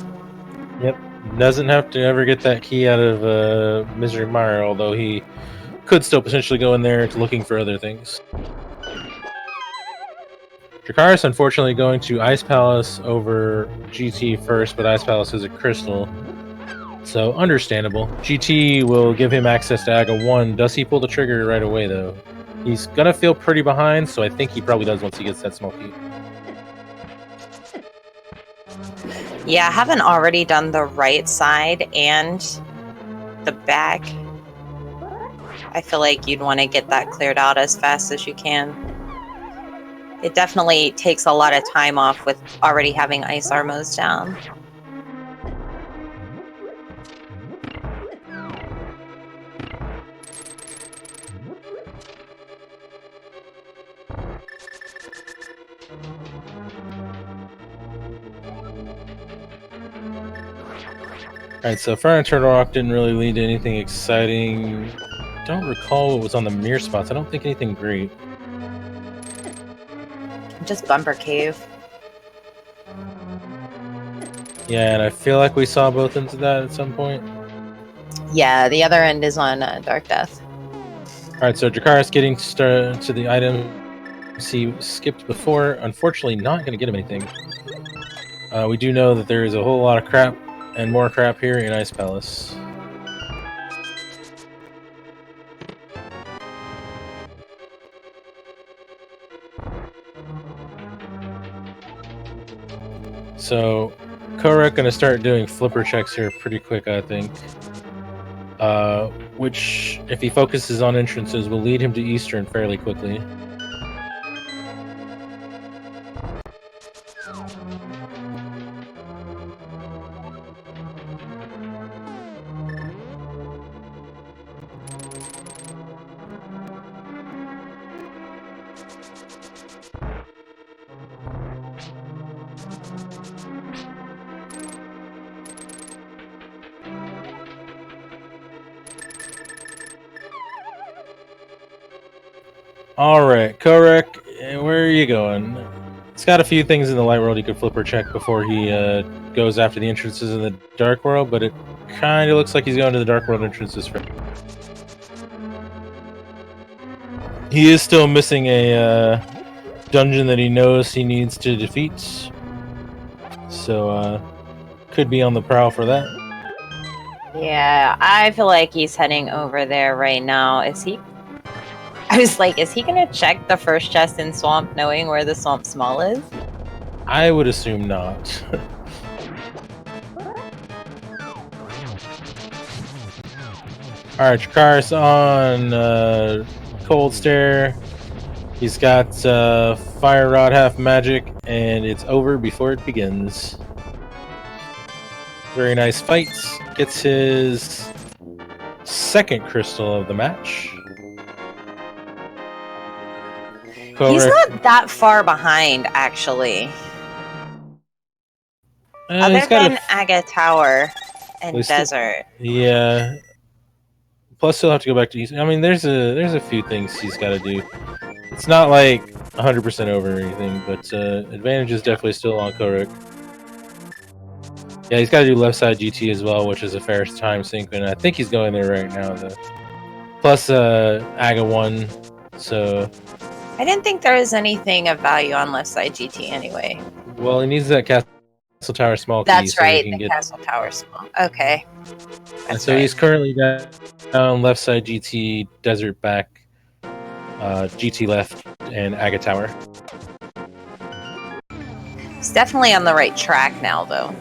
Yep. Doesn't have to ever get that key out of Misery Mire, although he could still potentially go in there looking for other things. Dracarys unfortunately going to Ice Palace over GT first, but Ice Palace is a crystal, so understandable. GT will give him access to Aga 1. Does he pull the trigger right away though? He's gonna feel pretty behind, so I think he probably does once he gets that small key. Yeah, having already done the right side and the back, I feel like you'd want to get that cleared out as fast as you can. It definitely takes a lot of time off with already having ice armors down. Alright, so Fire and Turtle Rock didn't really lead to anything exciting. Don't recall what was on the mirror spots. I don't think anything great. Just Bumper Cave. Yeah, and I feel like we saw both ends of that at some point. Yeah, the other end is on Dark Death. Alright, so Dracarys getting to the items he skipped before. Unfortunately, not going to get him anything. We do know that there is a whole lot of crap and more crap here in Ice Palace. So, Kohrek going to start doing flipper checks here pretty quick, I think. Which, if he focuses on entrances, will lead him to Eastern fairly quickly. Alright, Kohrek, where are you going? It's got a few things in the light world he could flipper check before he goes after the entrances in the dark world, but it kind of looks like he's going to the dark world entrances first. He is still missing a dungeon that he knows he needs to defeat, so could be on the prowl for that. Yeah, I feel like he's heading over there right now. Is he? I was like, is he gonna check the first chest in Swamp knowing where the Swamp Small is? I would assume not. Alright, Dracarys on Cold Stare. He's got Fire Rod half magic, and it's over before it begins. Very nice fight. Gets his second crystal of the match. Kohrek. He's not that far behind, actually. Other than Aga Tower and Desert. Yeah. Plus, he'll have to go back to East. I mean, there's a few things he's got to do. It's not like 100% over or anything, but advantage is definitely still on Kohrek. Yeah, he's got to do left side GT as well, which is a fair time sink, and I think he's going there right now, though. Plus, Aga 1, so... I didn't think there was anything of value on left side GT anyway. Well, he needs that Castle Tower small key. That's so right, the Castle Tower small. Okay. And so he's currently down left side GT, Desert back, GT left, and Aga Tower. He's definitely on the right track now, though.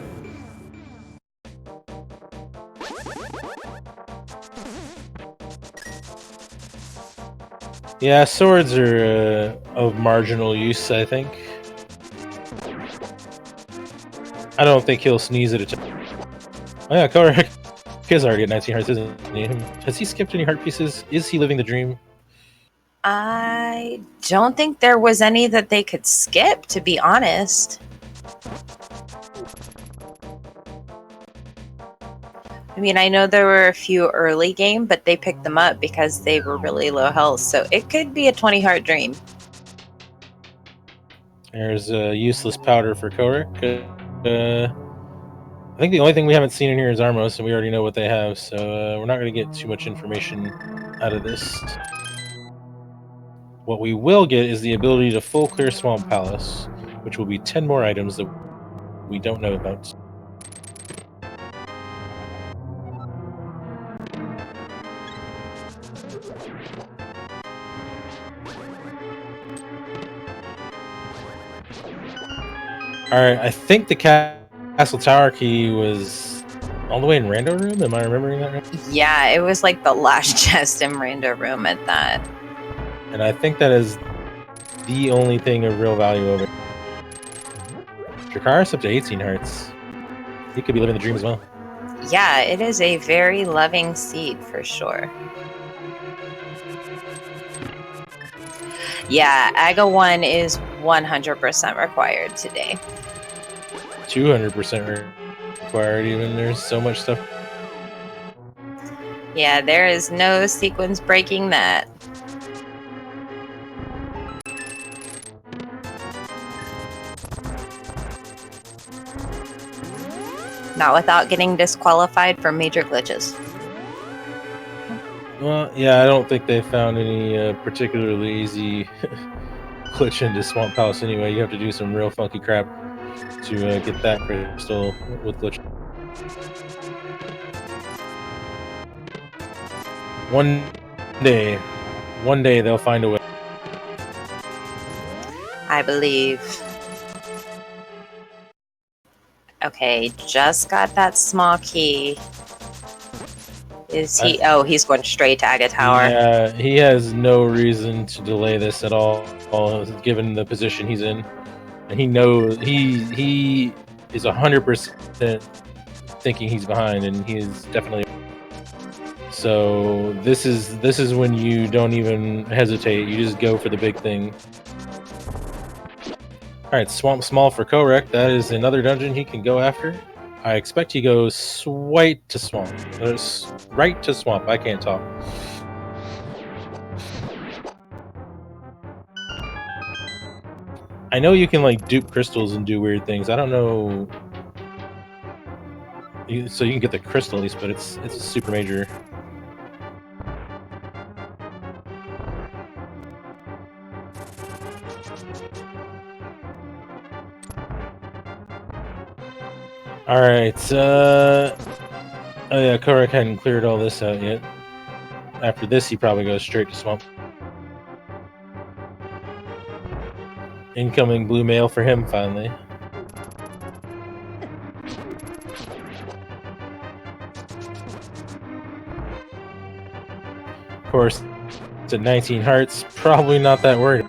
Yeah, swords are of marginal use, I think. I don't think he'll sneeze at a time. Oh yeah, Kohrek is already at 19 hearts, isn't he? Has he skipped any heart pieces? Is he living the dream? I don't think there was any that they could skip, to be honest. I mean, I know there were a few early game, but they picked them up because they were really low health, so it could be a 20 heart dream. There's a useless powder for Kohrek. I think the only thing we haven't seen in here is Armos, and we already know what they have, so we're not going to get too much information out of this. What we will get is the ability to full clear Swamp Palace, which will be 10 more items that we don't know about. Alright, I think the Castle Tower key was all the way in Rando Room? Am I remembering that right? Yeah, it was like the last chest in Rando Room at that. And I think that is the only thing of real value over. Dracarys up to 18 hearts. He could be living the dream as well. Yeah, it is a very loving seed for sure. Yeah, Aga 1 is 100% required today. 200% required even. There's so much stuff Yeah, there is no sequence breaking that. Not without getting disqualified for major glitches. Well, yeah, I don't think they found any particularly easy glitch into Swamp Palace anyway. You have to do some real funky crap to get that crystal with glitch. One day they'll find a way. I believe. Okay, just got that small key. Is he? Oh, he's going straight to Aga Tower. Yeah, he has no reason to delay this at all, given the position he's in, and he knows he is 100% thinking he's behind, and he is definitely. So this is when you don't even hesitate. You just go for the big thing. All right, Swamp Small for Kohrek. That is another dungeon he can go after. I expect he goes right to Swamp. Right to Swamp. I can't talk. I know you can like dupe crystals and do weird things. I don't know. So you can get the crystal at least, but it's a super major. All right. Oh yeah, Kohrek hadn't cleared all this out yet. After this, he probably goes straight to Swamp. Incoming blue mail for him finally. Of course, it's at 19 hearts. Probably not that worried.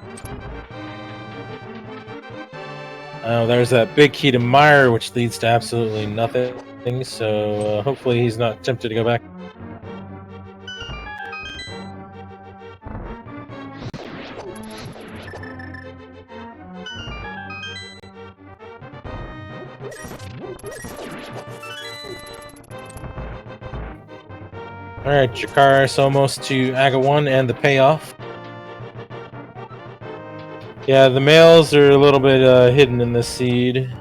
Oh, there's that big key to Mire, which leads to absolutely nothing. So hopefully he's not tempted to go back. Alright, Dracarys almost to Aga 1 and the payoff. Yeah, the males are a little bit hidden in the seed.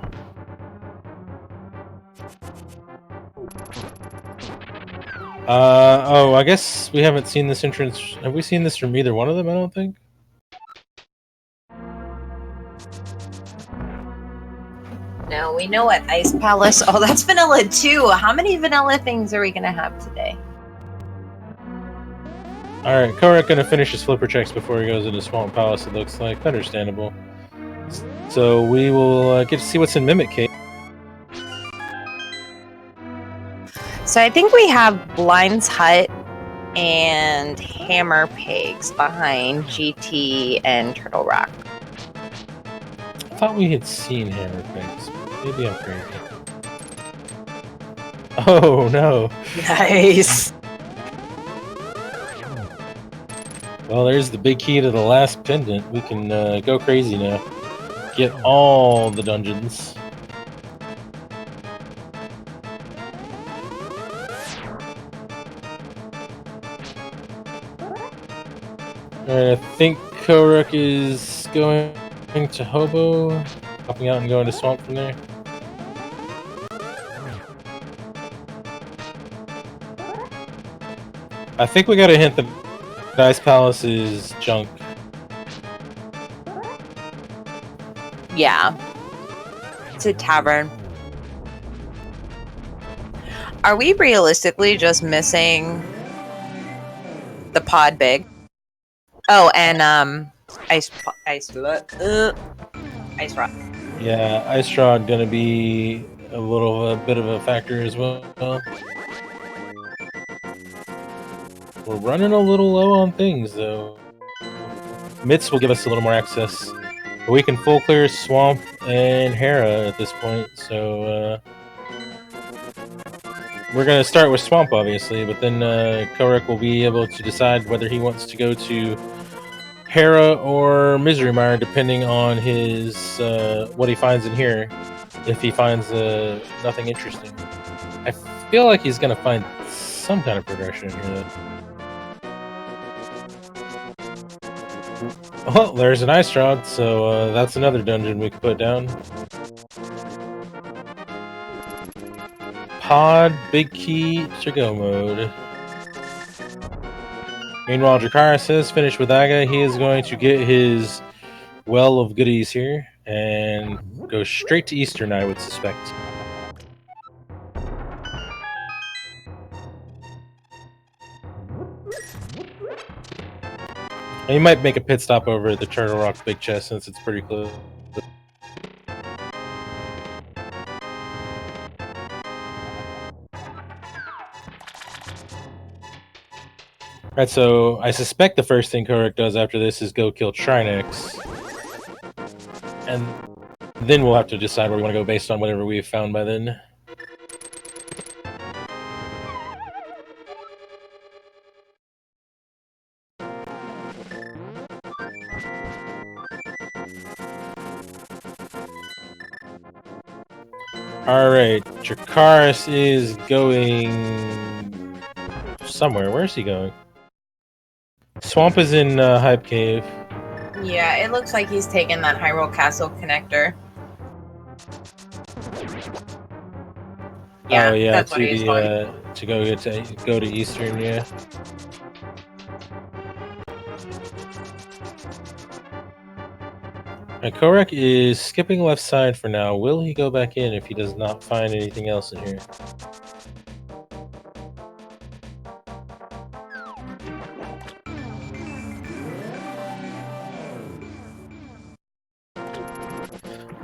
Oh, I guess we haven't seen this entrance. Have we seen this from either one of them? I don't think. No, we know what Ice Palace. Oh, that's vanilla too. How many vanilla things are we gonna have today? Alright, Kohrek gonna finish his flipper checks before he goes into Swamp Palace, it looks like. Understandable. So we will get to see what's in Mimic Cave. So I think we have Blind's Hut and Hammer Pigs behind GT and Turtle Rock. I thought we had seen Hammer Pigs. Maybe I'm crazy. Oh no. Nice. Well, there's the big key to the last pendant. We can go crazy now. Get all the dungeons. I think Kohrek is going to Hobo, popping out and going to Swamp from there. I think we got a hint that Ice Palace is junk. Yeah. It's a tavern. Are we realistically just missing the pod big? Oh, and ice rock. Yeah, Ice Rod gonna be a bit of a factor as well. We're running a little low on things though. Mitts will give us a little more access. But we can full clear Swamp and Hera at this point, so we're gonna start with Swamp obviously, but then Kohrek will be able to decide whether he wants to go to Hera or Misery Mire, depending on his what he finds in here. If he finds nothing interesting, I feel like he's gonna find some kind of progression here. Well, there's an ice rod, so that's another dungeon we could put down. Pod, big key, to go mode. Meanwhile, Dracarys has finished with Aga. He is going to get his well of goodies here and go straight to Eastern, I would suspect. And he might make a pit stop over at the Turtle Rock Big Chest since it's pretty close. Alright, so I suspect the first thing Kohrek does after this is go kill Trinex. And then we'll have to decide where we want to go based on whatever we've found by then. Alright, Dracarys is going somewhere. Where's he going? Swamp is in Hype Cave. Yeah, it looks like he's taken that Hyrule Castle connector. Yeah, oh yeah, that's what he's going. to go to Eastern, yeah. And Kohrek is skipping left side for now. Will he go back in if he does not find anything else in here?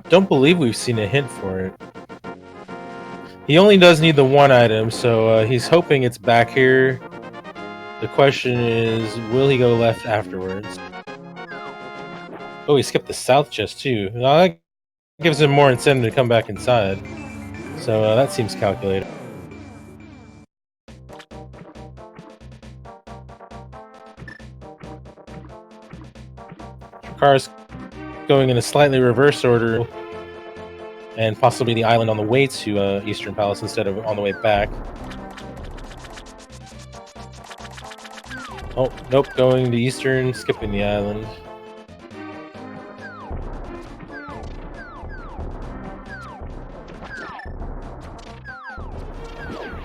Don't believe we've seen a hint for it. He only does need the one item, so he's hoping it's back here. The question is, will he go left afterwards? Oh, he skipped the south chest too. Now that gives him more incentive to come back inside. So that seems calculated. Car's going in a slightly reverse order, and possibly the island on the way to Eastern Palace instead of on the way back. Oh, nope, going to Eastern, skipping the island.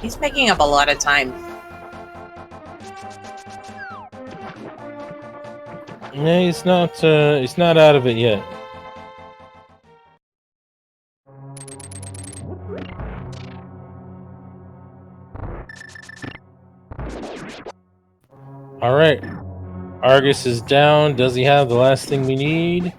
He's picking up a lot of time. Yeah, he's not out of it yet. Alright. Argus is down. Does he have the last thing we need?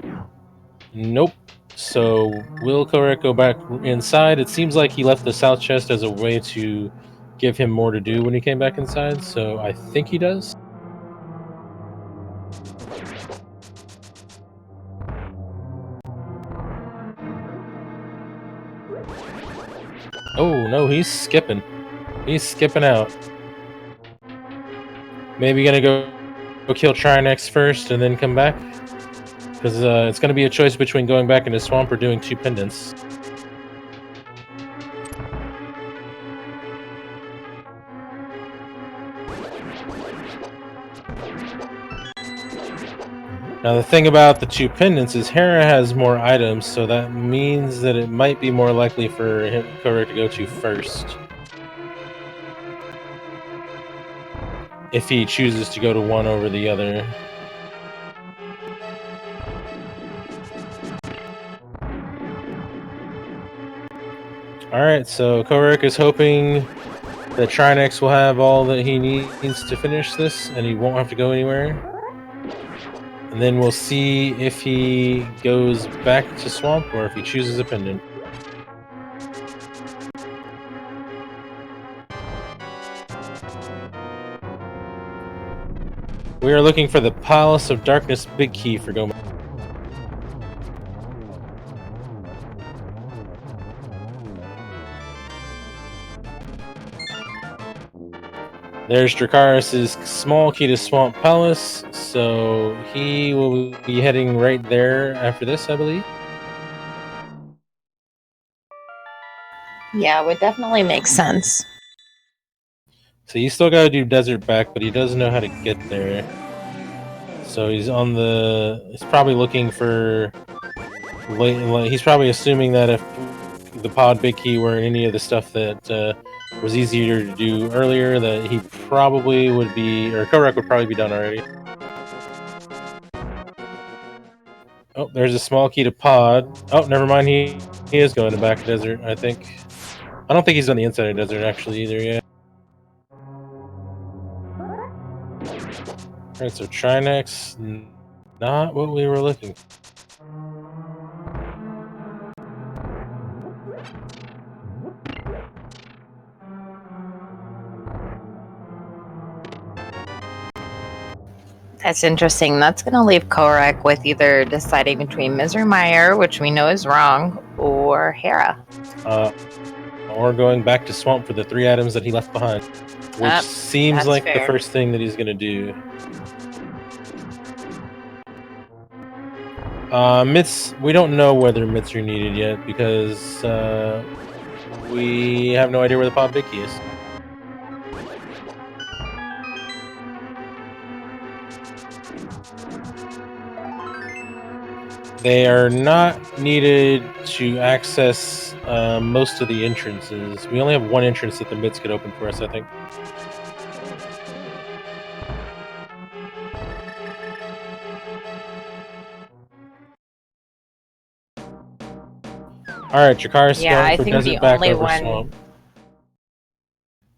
Nope. So, will Kohrek go back inside? It seems like he left the south chest as a way to give him more to do when he came back inside, so I think he does. Oh, no, he's skipping. He's skipping out. Maybe gonna go kill Trinex first and then come back? Because it's gonna be a choice between going back into Swamp or doing 2 pendants. Now the thing about the 2 pendants is Hera has more items, so that means that it might be more likely for Kohrek to go to first. If he chooses to go to one over the other. Alright, so Kohrek is hoping that Trinex will have all that he needs to finish this, and he won't have to go anywhere. And then we'll see if he goes back to Swamp or if he chooses a pendant. We are looking for the Palace of Darkness big key for Goma. There's Dracarys' small key to Swamp Palace, so he will be heading right there after this, I believe. Yeah, would definitely make sense. So you still gotta do desert back, but he does know how to get there. So he's on the... He's probably looking for... He's probably assuming that if the pod big key were any of the stuff that was easier to do earlier, that he probably would be... Or Kohrek would probably be done already. Oh, there's a small key to pod. Oh, never mind. He is going to back desert, I think. I don't think he's on the inside of desert actually either yet. Alright, so Trinex, not what we were looking for. That's interesting. That's going to leave Kohrek with either deciding between Misery Mire, which we know is wrong, or Hera. Or going back to Swamp for the 3 items that he left behind. Which seems like fair. the first thing that he's going to do. We don't know whether Mitts are needed yet because we have no idea where the pod big key is. They are not needed to access most of the entrances. We only have one entrance that the Mitts could open for us, I think. Alright, Dracarys going for desert back over swamp.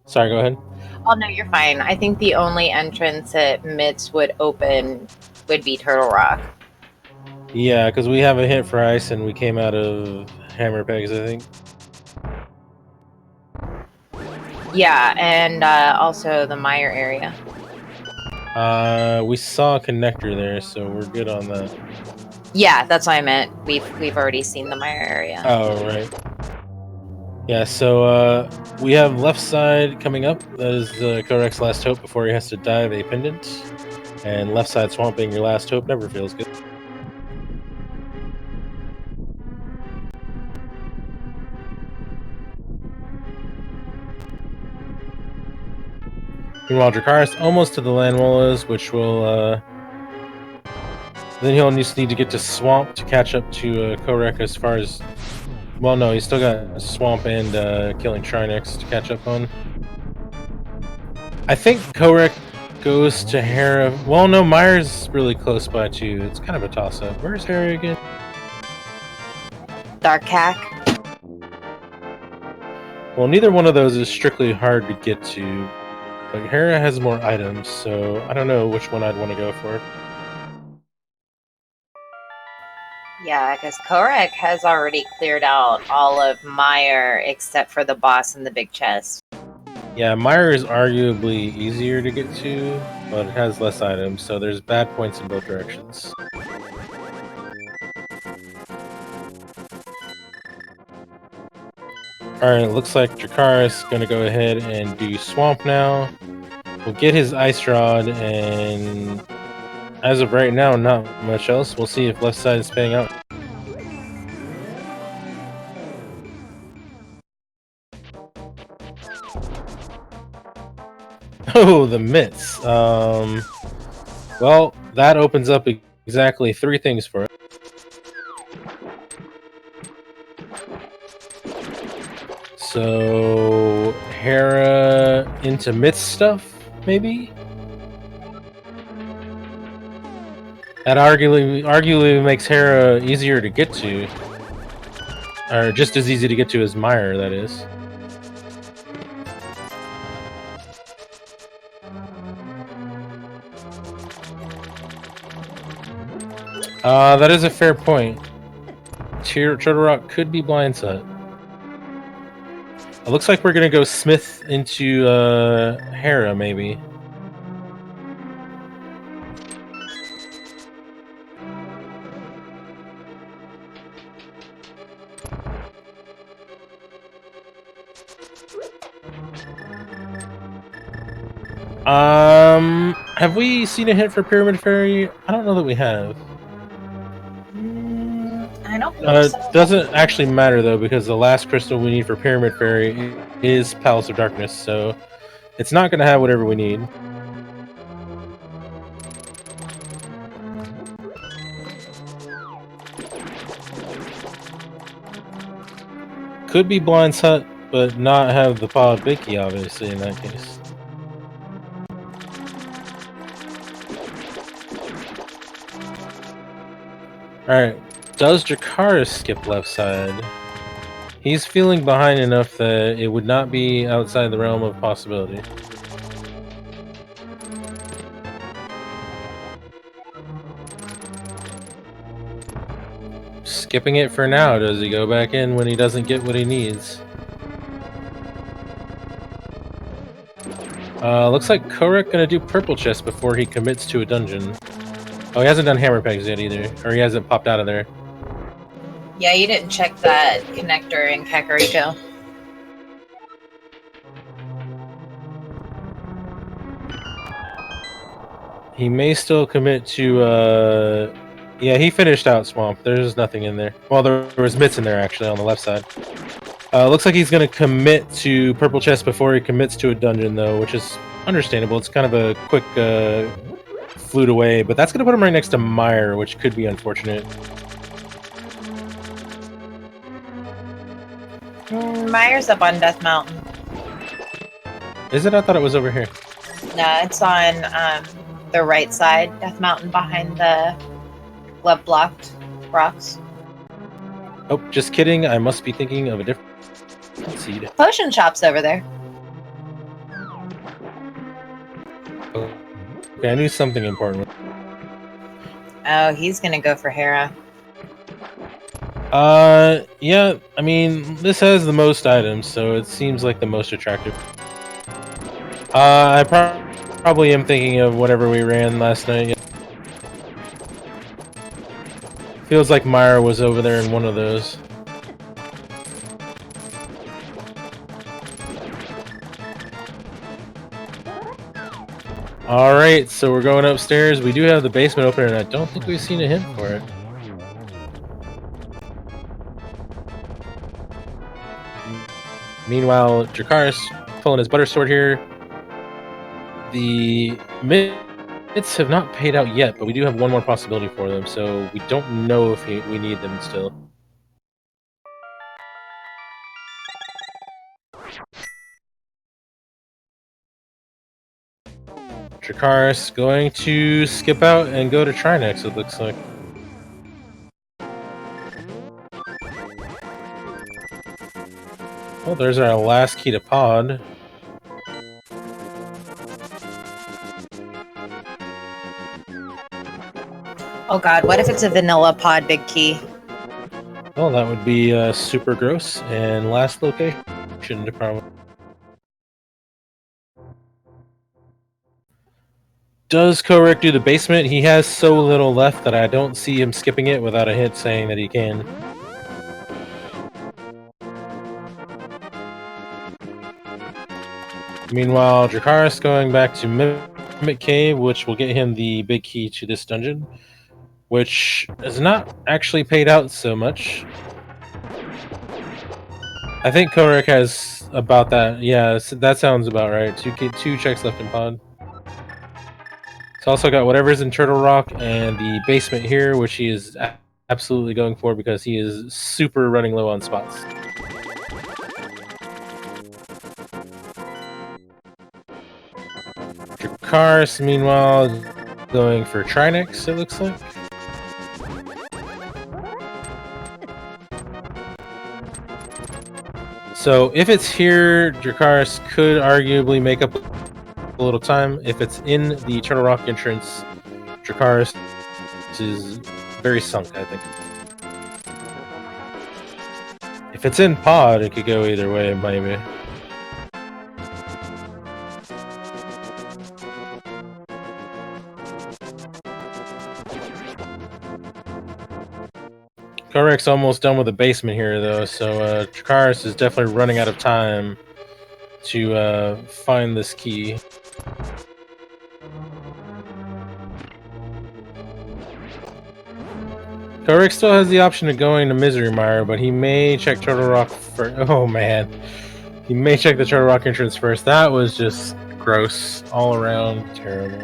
Sorry, go ahead. Oh, no, you're fine. I think the only entrance that Mitts would open would be Turtle Rock. Yeah, because we have a hit for ice and we came out of hammer pegs, I think. Yeah, and also the Mire area. We saw a connector there, so we're good on that. Yeah, that's what I meant. We've already seen the Mire area. Oh, right. Yeah, so we have left side coming up. That is Kohrek's last hope before he has to dive a pendant. And left side swamp being your last hope never feels good. Meanwhile, Dracarys almost to the Landwallas, which will... Then he'll just need to get to Swamp to catch up to Kohrek as far as... Well, no, he's still got Swamp and killing Trinex to catch up on. I think Kohrek goes to Hera... Well, no, Mire's really close by, too. It's kind of a toss-up. Where's Hera again? Darkhack. Well, neither one of those is strictly hard to get to. But Hera has more items, so I don't know which one I'd want to go for. Yeah, because Kohrek has already cleared out all of Mire except for the boss in the big chest. Yeah, Mire is arguably easier to get to, but it has less items, so there's bad points in both directions. Alright, looks like Dracarys is going to go ahead and do Swamp now. We'll get his Ice Rod, and as of right now, not much else. We'll see if left side is paying out. Oh, the Mitts. Well, that opens up exactly 3 things for us. So, Hera into Mitts stuff, maybe? That arguably makes Hera easier to get to. Or just as easy to get to as Mire, that is. That is a fair point. Turtle Rock could be Blindside. It looks like we're gonna go Smith into Hera, maybe. Have we seen a hit for Pyramid Fairy? I don't know that we have. I don't think so. Doesn't actually matter though, because the last crystal we need for Pyramid Fairy is Palace of Darkness, so It's not going to have whatever we need. Could be Blind's Hut, but not have the pod big key, obviously, in that case. Alright, does Dracarys skip left side? He's feeling behind enough that it would not be outside the realm of possibility. Skipping it for now. Does he go back in when he doesn't get what he needs? Looks like Kohrek gonna do purple chest before he commits to a dungeon. Oh, he hasn't done hammer pegs yet either, or he hasn't popped out of there. Yeah, you didn't check that connector in Kakariko. He may still commit to, yeah, he finished out Swamp. There's nothing in there. Well, there was mitts in there, actually, on the left side. Looks like he's going to commit to purple chest before he commits to a dungeon, though, which is understandable. It's kind of a quick flute away, but that's going to put him right next to Meyer, which could be unfortunate. Meyer's up on Death Mountain. Is it? I thought it was over here. No, it's on the right side, Death Mountain, behind the web-blocked rocks. Oh, just kidding. I must be thinking of a different seed. Potion shop's over there. Oh, okay, I knew something important. Oh, he's gonna go for Hera. Yeah, I mean, this has the most items, so it seems like the most attractive. I probably am thinking of whatever we ran last night. Feels like Meyer was over there in one of those. Alright, so we're going upstairs. We do have the basement open, and I don't think we've seen a hint for it. Meanwhile, Dracarys pulling his butter sword here. The mitts have not paid out yet, but we do have one more possibility for them, so we don't know if we need them still. Dracarys going to skip out and go to try next, it looks like. Well, there's our last key to pod. Oh god, what if it's a vanilla pod big key? Well, that would be super gross. And last location to probably. Does Kohrek do the basement? He has so little left that I don't see him skipping it without a hint saying that he can. Meanwhile, Dracarys going back to Mimic Cave, which will get him the big key to this dungeon, which is not actually paid out so much. I think Kohrek has about that. Yeah, that sounds about right. Two checks left in pod. He's also got whatever's in Turtle Rock and the basement here, which he is absolutely going for because he is super running low on spots. Dracarys, meanwhile, going for Trinex, it looks like. So if it's here, Dracarys could arguably make up a little time. If it's in the Turtle Rock entrance, Dracarys is very sunk, I think. If it's in pod, it could go either way, maybe. Kohrek's almost done with the basement here, though, so Dracarys is definitely running out of time to find this key. Kohrek still has the option of going to Misery Mire, but he may check Turtle Rock first. Oh man, he may check the Turtle Rock entrance first. That was just gross. All around terrible.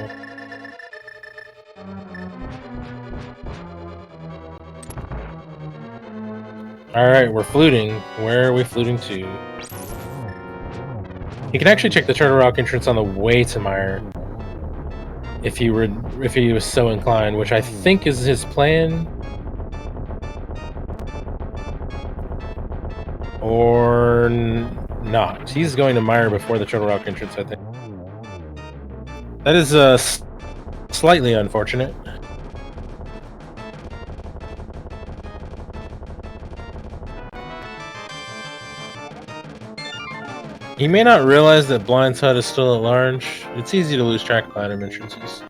Alright, we're fluting. Where are we fluting to? You can actually check the Turtle Rock entrance on the way to Mire. If he was so inclined, which I think is his plan. Or not. He's going to Mire before the Turtle Rock entrance, I think. That is slightly unfortunate. He may not realize that Blind's Hut is still at large. It's easy to lose track of item entrances.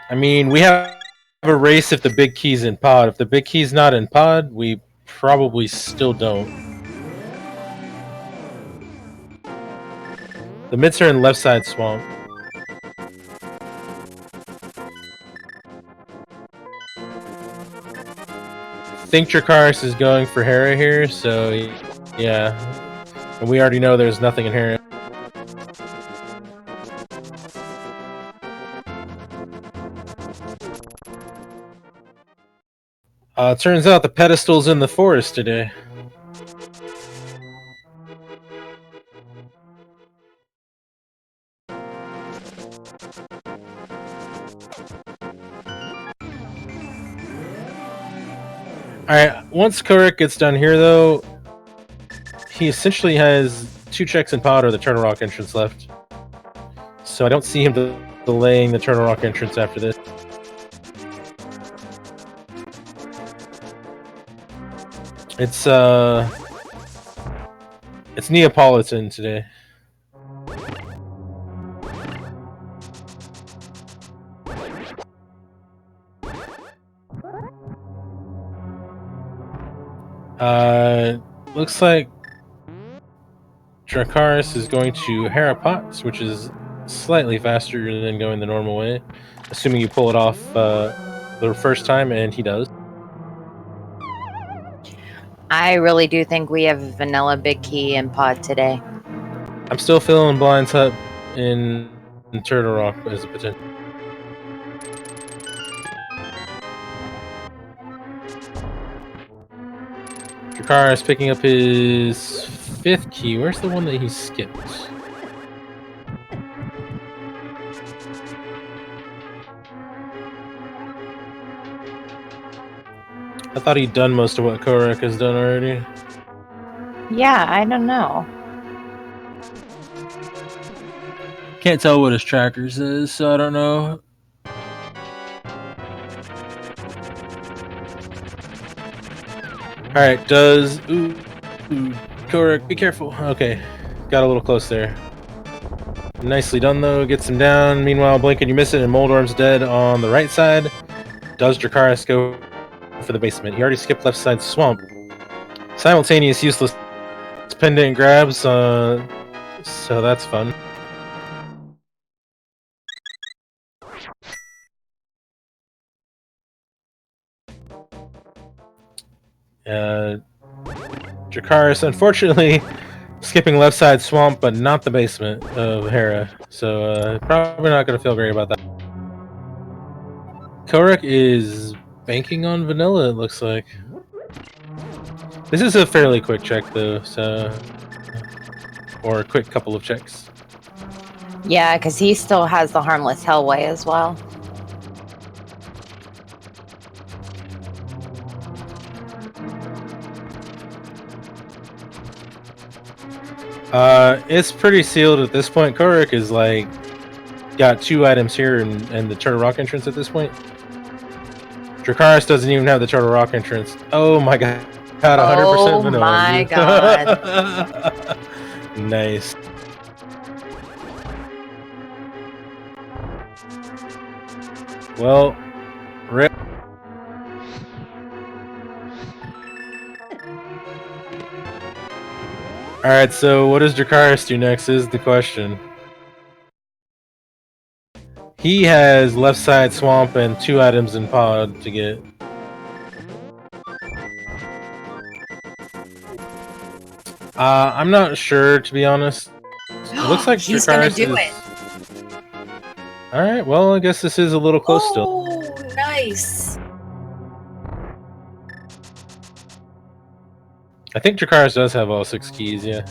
I mean, we have a race if the big key's in pod. If the big key's not in pod, we probably still don't. The mitts are in left side swamp. I think Dracarys is going for Hera here, so yeah. And we already know there's nothing in Hera. Turns out the pedestal's in the forest today. Alright, once Kohrek gets done here, though, he essentially has 2 checks in pod or the Turtle Rock entrance left. So I don't see him delaying the Turtle Rock entrance after this. It's Neapolitan today. Looks like Dracarys is going to Hera Pots, which is slightly faster than going the normal way, assuming you pull it off the first time, and he does. I really do think we have vanilla big key and pod today. I'm still feeling Blind's Hut in Turtle Rock as a potential. Dracarys picking up his 5th key. Where's the one that he skipped? I thought he'd done most of what Kohrek has done already. Yeah, I don't know. Can't tell what his tracker says, so I don't know. Alright, Ooh, Kohrek, be careful. Okay, got a little close there. Nicely done, though. Gets him down. Meanwhile, blink and you miss it, and Moldorm's dead on the right side. Does Dracarys go for the basement? He already skipped left side swamp. Simultaneous useless pendant grabs, so that's fun. Dracarys, unfortunately, skipping left side swamp, but not the basement of Hera. So probably not going to feel great about that. Kohrek is banking on vanilla, it looks like. This is a fairly quick check, though, so... Or a quick couple of checks. Yeah, because he still has the harmless Hellway as well. It's pretty sealed at this point. Kohrek is like got 2 items here and the Turtle Rock entrance at this point. Dracarys doesn't even have the Turtle Rock entrance. Oh my god. Got 100% vanilla. Oh my god. Nice. Well, rip. Alright, so what does Dracarys do next is the question. He has left side swamp and 2 items in pod to get. I'm not sure, to be honest. It looks like He's gonna Dracarys do is... it. Alright, well, I guess this is a little close still. Oh, nice. I think Dracarys does have all 6 keys, yeah.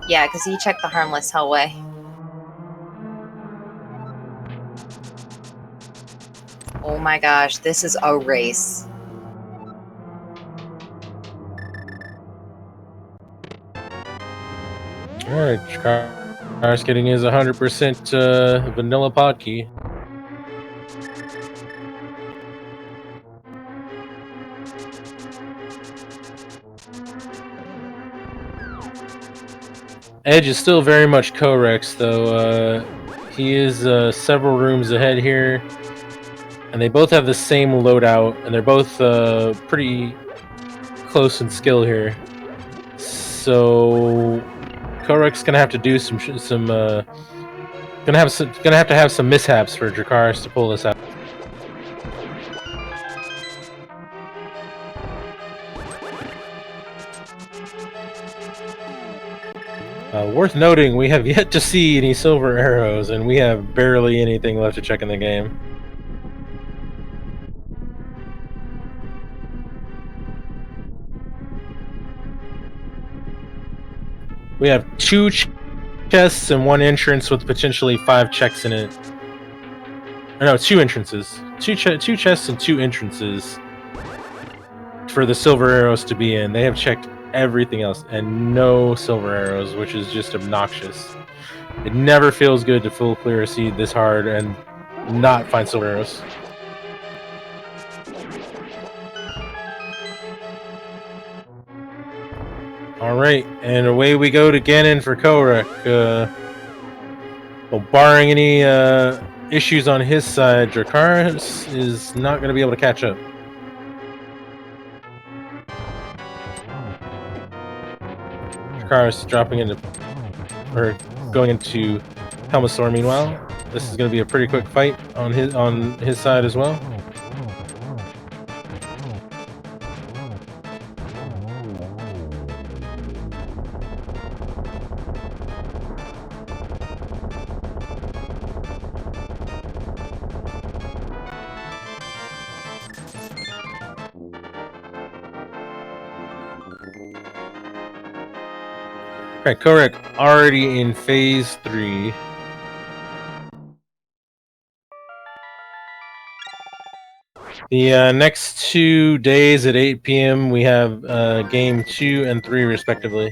Yeah, because he checked the harmless hellway. Oh my gosh, this is a race. Alright, Dracarys getting his 100% vanilla pod key. Edge is still very much Kohrek's, though. He is several rooms ahead here, and they both have the same loadout, and they're both pretty close in skill here. So Kohrek's gonna have to do gonna have to have some mishaps for Dracarys to pull this out. Worth noting, we have yet to see any silver arrows, and we have barely anything left to check in the game. We have 2 chests and 1 entrance with potentially 5 checks in it. Or no, 2 entrances. 2 chests and 2 entrances for the silver arrows to be in. They have checked everything else and no silver arrows, which is just obnoxious. It never feels good to full clear a seed this hard and not find silver arrows. Alright, and away we go to Ganon for Kohrek. Well, barring any issues on his side, Dracarys is not going to be able to catch up. Dracarys dropping into, or going into Helmasaur. Meanwhile, this is going to be a pretty quick fight on his side as well. Alright, Kohrek already in phase 3. The next 2 days at 8 p.m. we have game 2 and 3 respectively.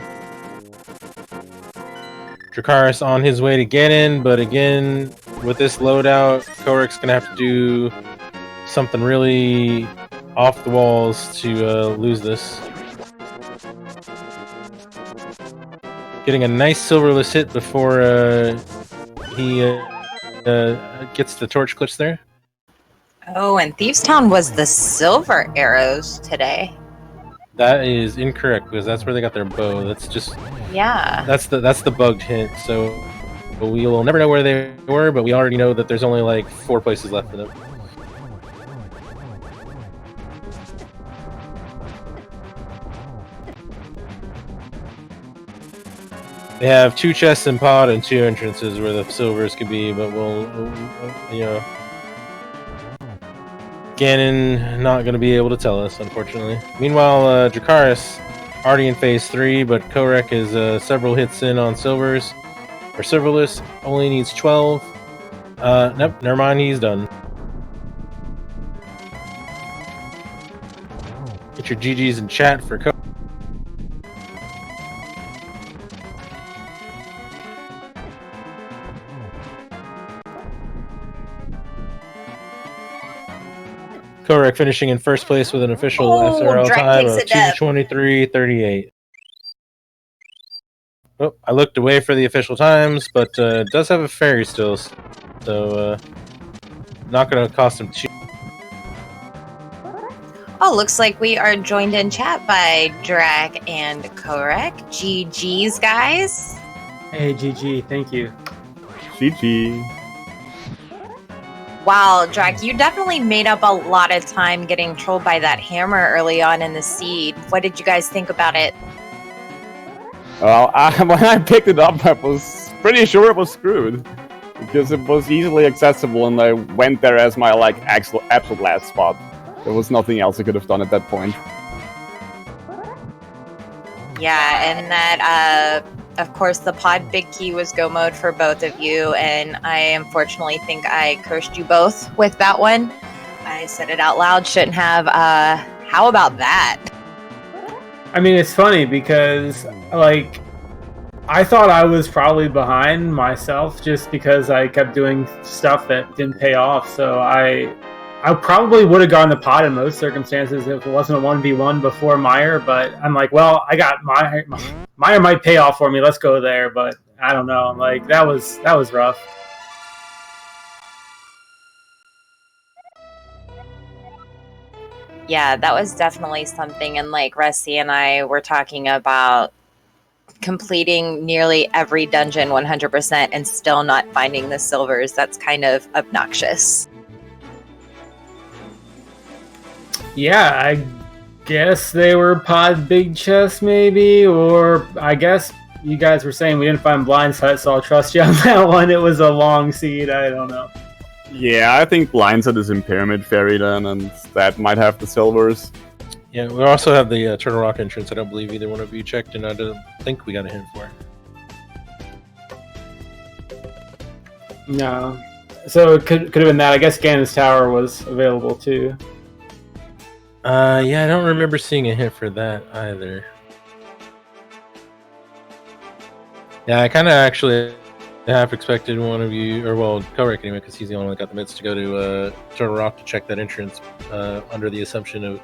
Dracarys on his way to Ganon, but again, with this loadout, Kohrek's gonna have to do something really off the walls to lose this. Getting a nice silverless hit before he gets the torch clips there. Oh, and Thieves Town was the silver arrows today. That is incorrect because that's where they got their bow. That's just Yeah. that's the bugged hint. So we will never know where they were, but we already know that there's only like 4 places left for them. They have 2 chests in pod and 2 entrances where the silvers could be, but we'll you know, Ganon not going to be able to tell us, unfortunately. Meanwhile, Dracarys already in phase 3, but Kohrek is several hits in on silvers. For silverless, only needs 12. Nope, never mind, he's done. Get your GGs in chat for Kohrek. Kohrek finishing in first place with an official SRL time of 2:23:38. Oh, I looked away for the official times, but it does have a fairy still, so not going to cost him too. Oh, looks like we are joined in chat by Drac and Kohrek. GG's, guys. Hey, GG, thank you. GG. Wow, Drac, you definitely made up a lot of time getting trolled by that hammer early on in the seed. What did you guys think about it? Well, when I picked it up, I was pretty sure it was screwed. Because it was easily accessible and I went there as my, absolute last spot. There was nothing else I could have done at that point. Yeah, and that, of course, the pod big key was go mode for both of you, and I unfortunately think I cursed you both with that one. I said it out loud, shouldn't have. How about that? I mean, it's funny because, I thought I was probably behind myself just because I kept doing stuff that didn't pay off, so I probably would have gotten the pod in most circumstances if it wasn't a 1v1 before Meyer, but I'm like, well, I got Meyer might pay off for me, let's go there, but I don't know, that was rough. Yeah, that was definitely something, and Rusty and I were talking about completing nearly every dungeon 100% and still not finding the silvers. That's kind of obnoxious. Yeah, I guess they were pod big chest maybe, or I guess you guys were saying we didn't find blind sight, so I'll trust you on that one. It was a long seed, I don't know. Yeah, I think Blindset is in Pyramid Fairy then, and that might have the silvers. Yeah, we also have the Turtle Rock entrance. I don't believe either one of you checked, and I don't think we got a hint for it. No. So it could have been that. I guess Ganon's Tower was available too. Yeah, I don't remember seeing a hint for that either. Yeah, I kind of actually half expected one of you, or well, Kohrek anyway, because he's the only one that got the mitts to go to Turtle Rock to check that entrance under the assumption of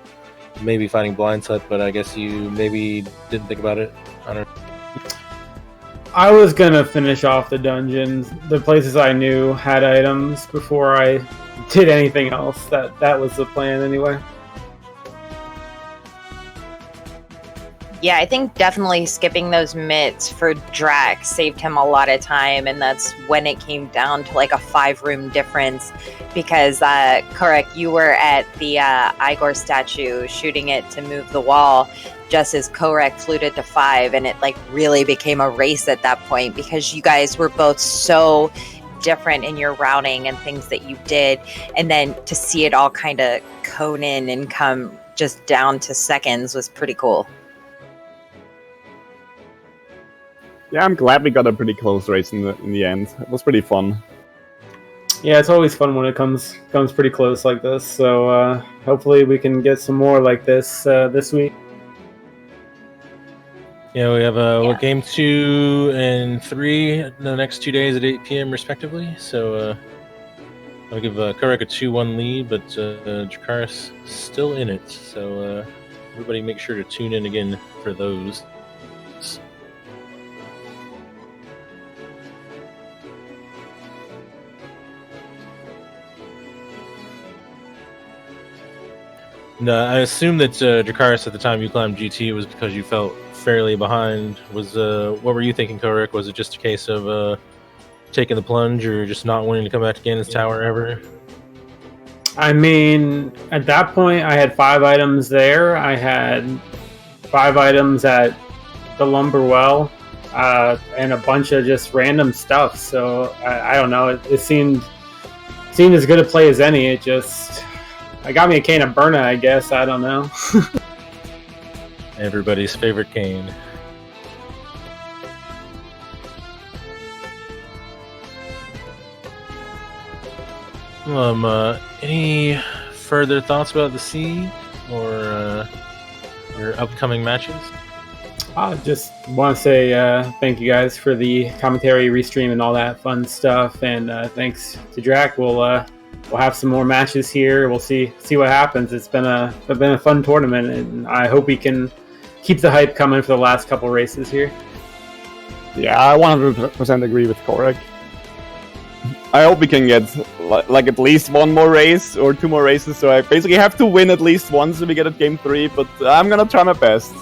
maybe finding Blindsight, but I guess you maybe didn't think about it. I don't know. I was gonna finish off the dungeons, the places I knew had items before I did anything else. That was the plan anyway. Yeah, I think definitely skipping those mitts for Drac saved him a lot of time, and that's when it came down to a 5-room difference, because Kohrek, you were at the Igor statue shooting it to move the wall just as Kohrek fluted to 5, and it really became a race at that point because you guys were both so different in your routing and things that you did, and then to see it all kind of cone in and come just down to seconds was pretty cool. Yeah, I'm glad we got a pretty close race in the end. It was pretty fun. Yeah, it's always fun when it comes pretty close like this. So hopefully we can get some more like this this week. Yeah, we have game 2 and 3 the next 2 days at 8 p.m. respectively. So I'll give Kohrek a 2-1 lead, but Dracarys still in it. So everybody make sure to tune in again for those. No, I assume that Dracarys, at the time you climbed GT, was because you felt fairly behind. Was what were you thinking, Kohrek? Was it just a case of taking the plunge, or just not wanting to come back to Ganon's Tower ever? I mean, at that point, I had 5 items there. I had 5 items at the Lumber Well, and a bunch of just random stuff. So I don't know. It seemed as good a play as any. It just. I got me a cane of Burna, I guess. I don't know. Everybody's favorite cane. Any further thoughts about the seed or your upcoming matches? I just want to say thank you guys for the commentary, restream, and all that fun stuff. And thanks to Drac. We'll have some more matches here. We'll see what happens. It's been a fun tournament, and I hope we can keep the hype coming for the last couple races here. Yeah, I 100% agree with Kohrek. I hope we can get at least 1 more race or 2 more races. So I basically have to win at least once so we get at game 3. But I'm gonna try my best.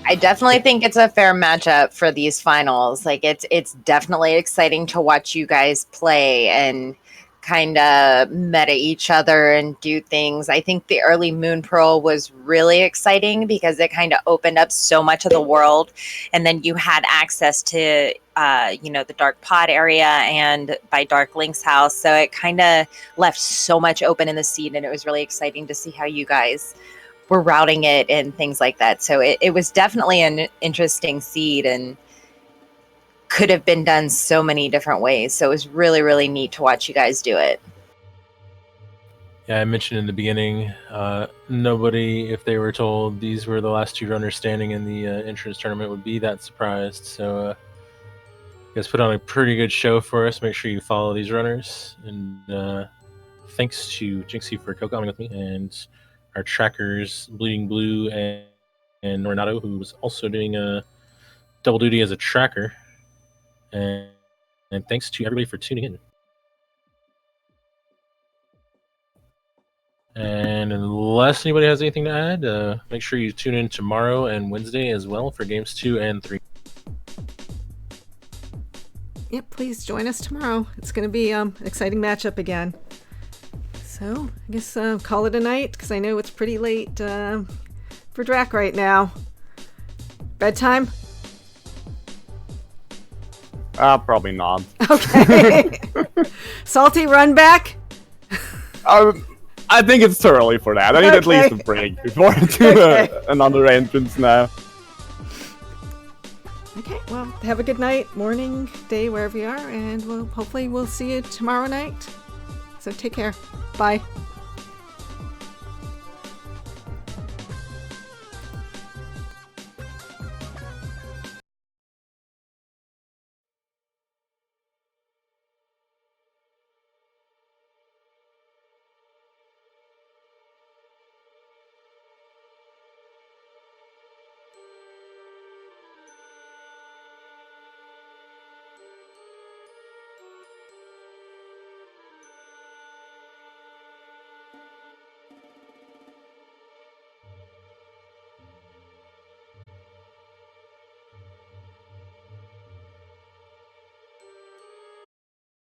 I I definitely think it's a fair matchup for these finals. Like it's definitely exciting to watch you guys play and kind of meta each other and do things. I think the early Moon Pearl was really exciting because it kind of opened up so much of the world, and then you had access to the Dark Pod area and by Dark Link's house, so it kind of left so much open in the seed, and it was really exciting to see how you guys were routing it and things like that. So it was definitely an interesting seed and could have been done so many different ways. So it was really, really neat to watch you guys do it. Yeah, I mentioned in the beginning, nobody, if they were told these were the last 2 runners standing in the entrance tournament, would be that surprised. So you guys put on a pretty good show for us. Make sure you follow these runners. And thanks to Jinxie for co-commenting with me, and our trackers, Bleeding Blue and Nornato, who was also doing a double duty as a tracker. And thanks to everybody for tuning in. And unless anybody has anything to add, make sure you tune in tomorrow and Wednesday as well for games 2 and 3. Yep, please join us tomorrow. It's going to be an exciting matchup again. So I guess call it a night, because I know it's pretty late for Drac right now. Bedtime? Probably not. Okay. Salty, run back? I think it's too early for that. I need at least a break before I do another entrance now. Okay, well, have a good night, morning, day, wherever you are, and hopefully we'll see you tomorrow night. So take care. Bye.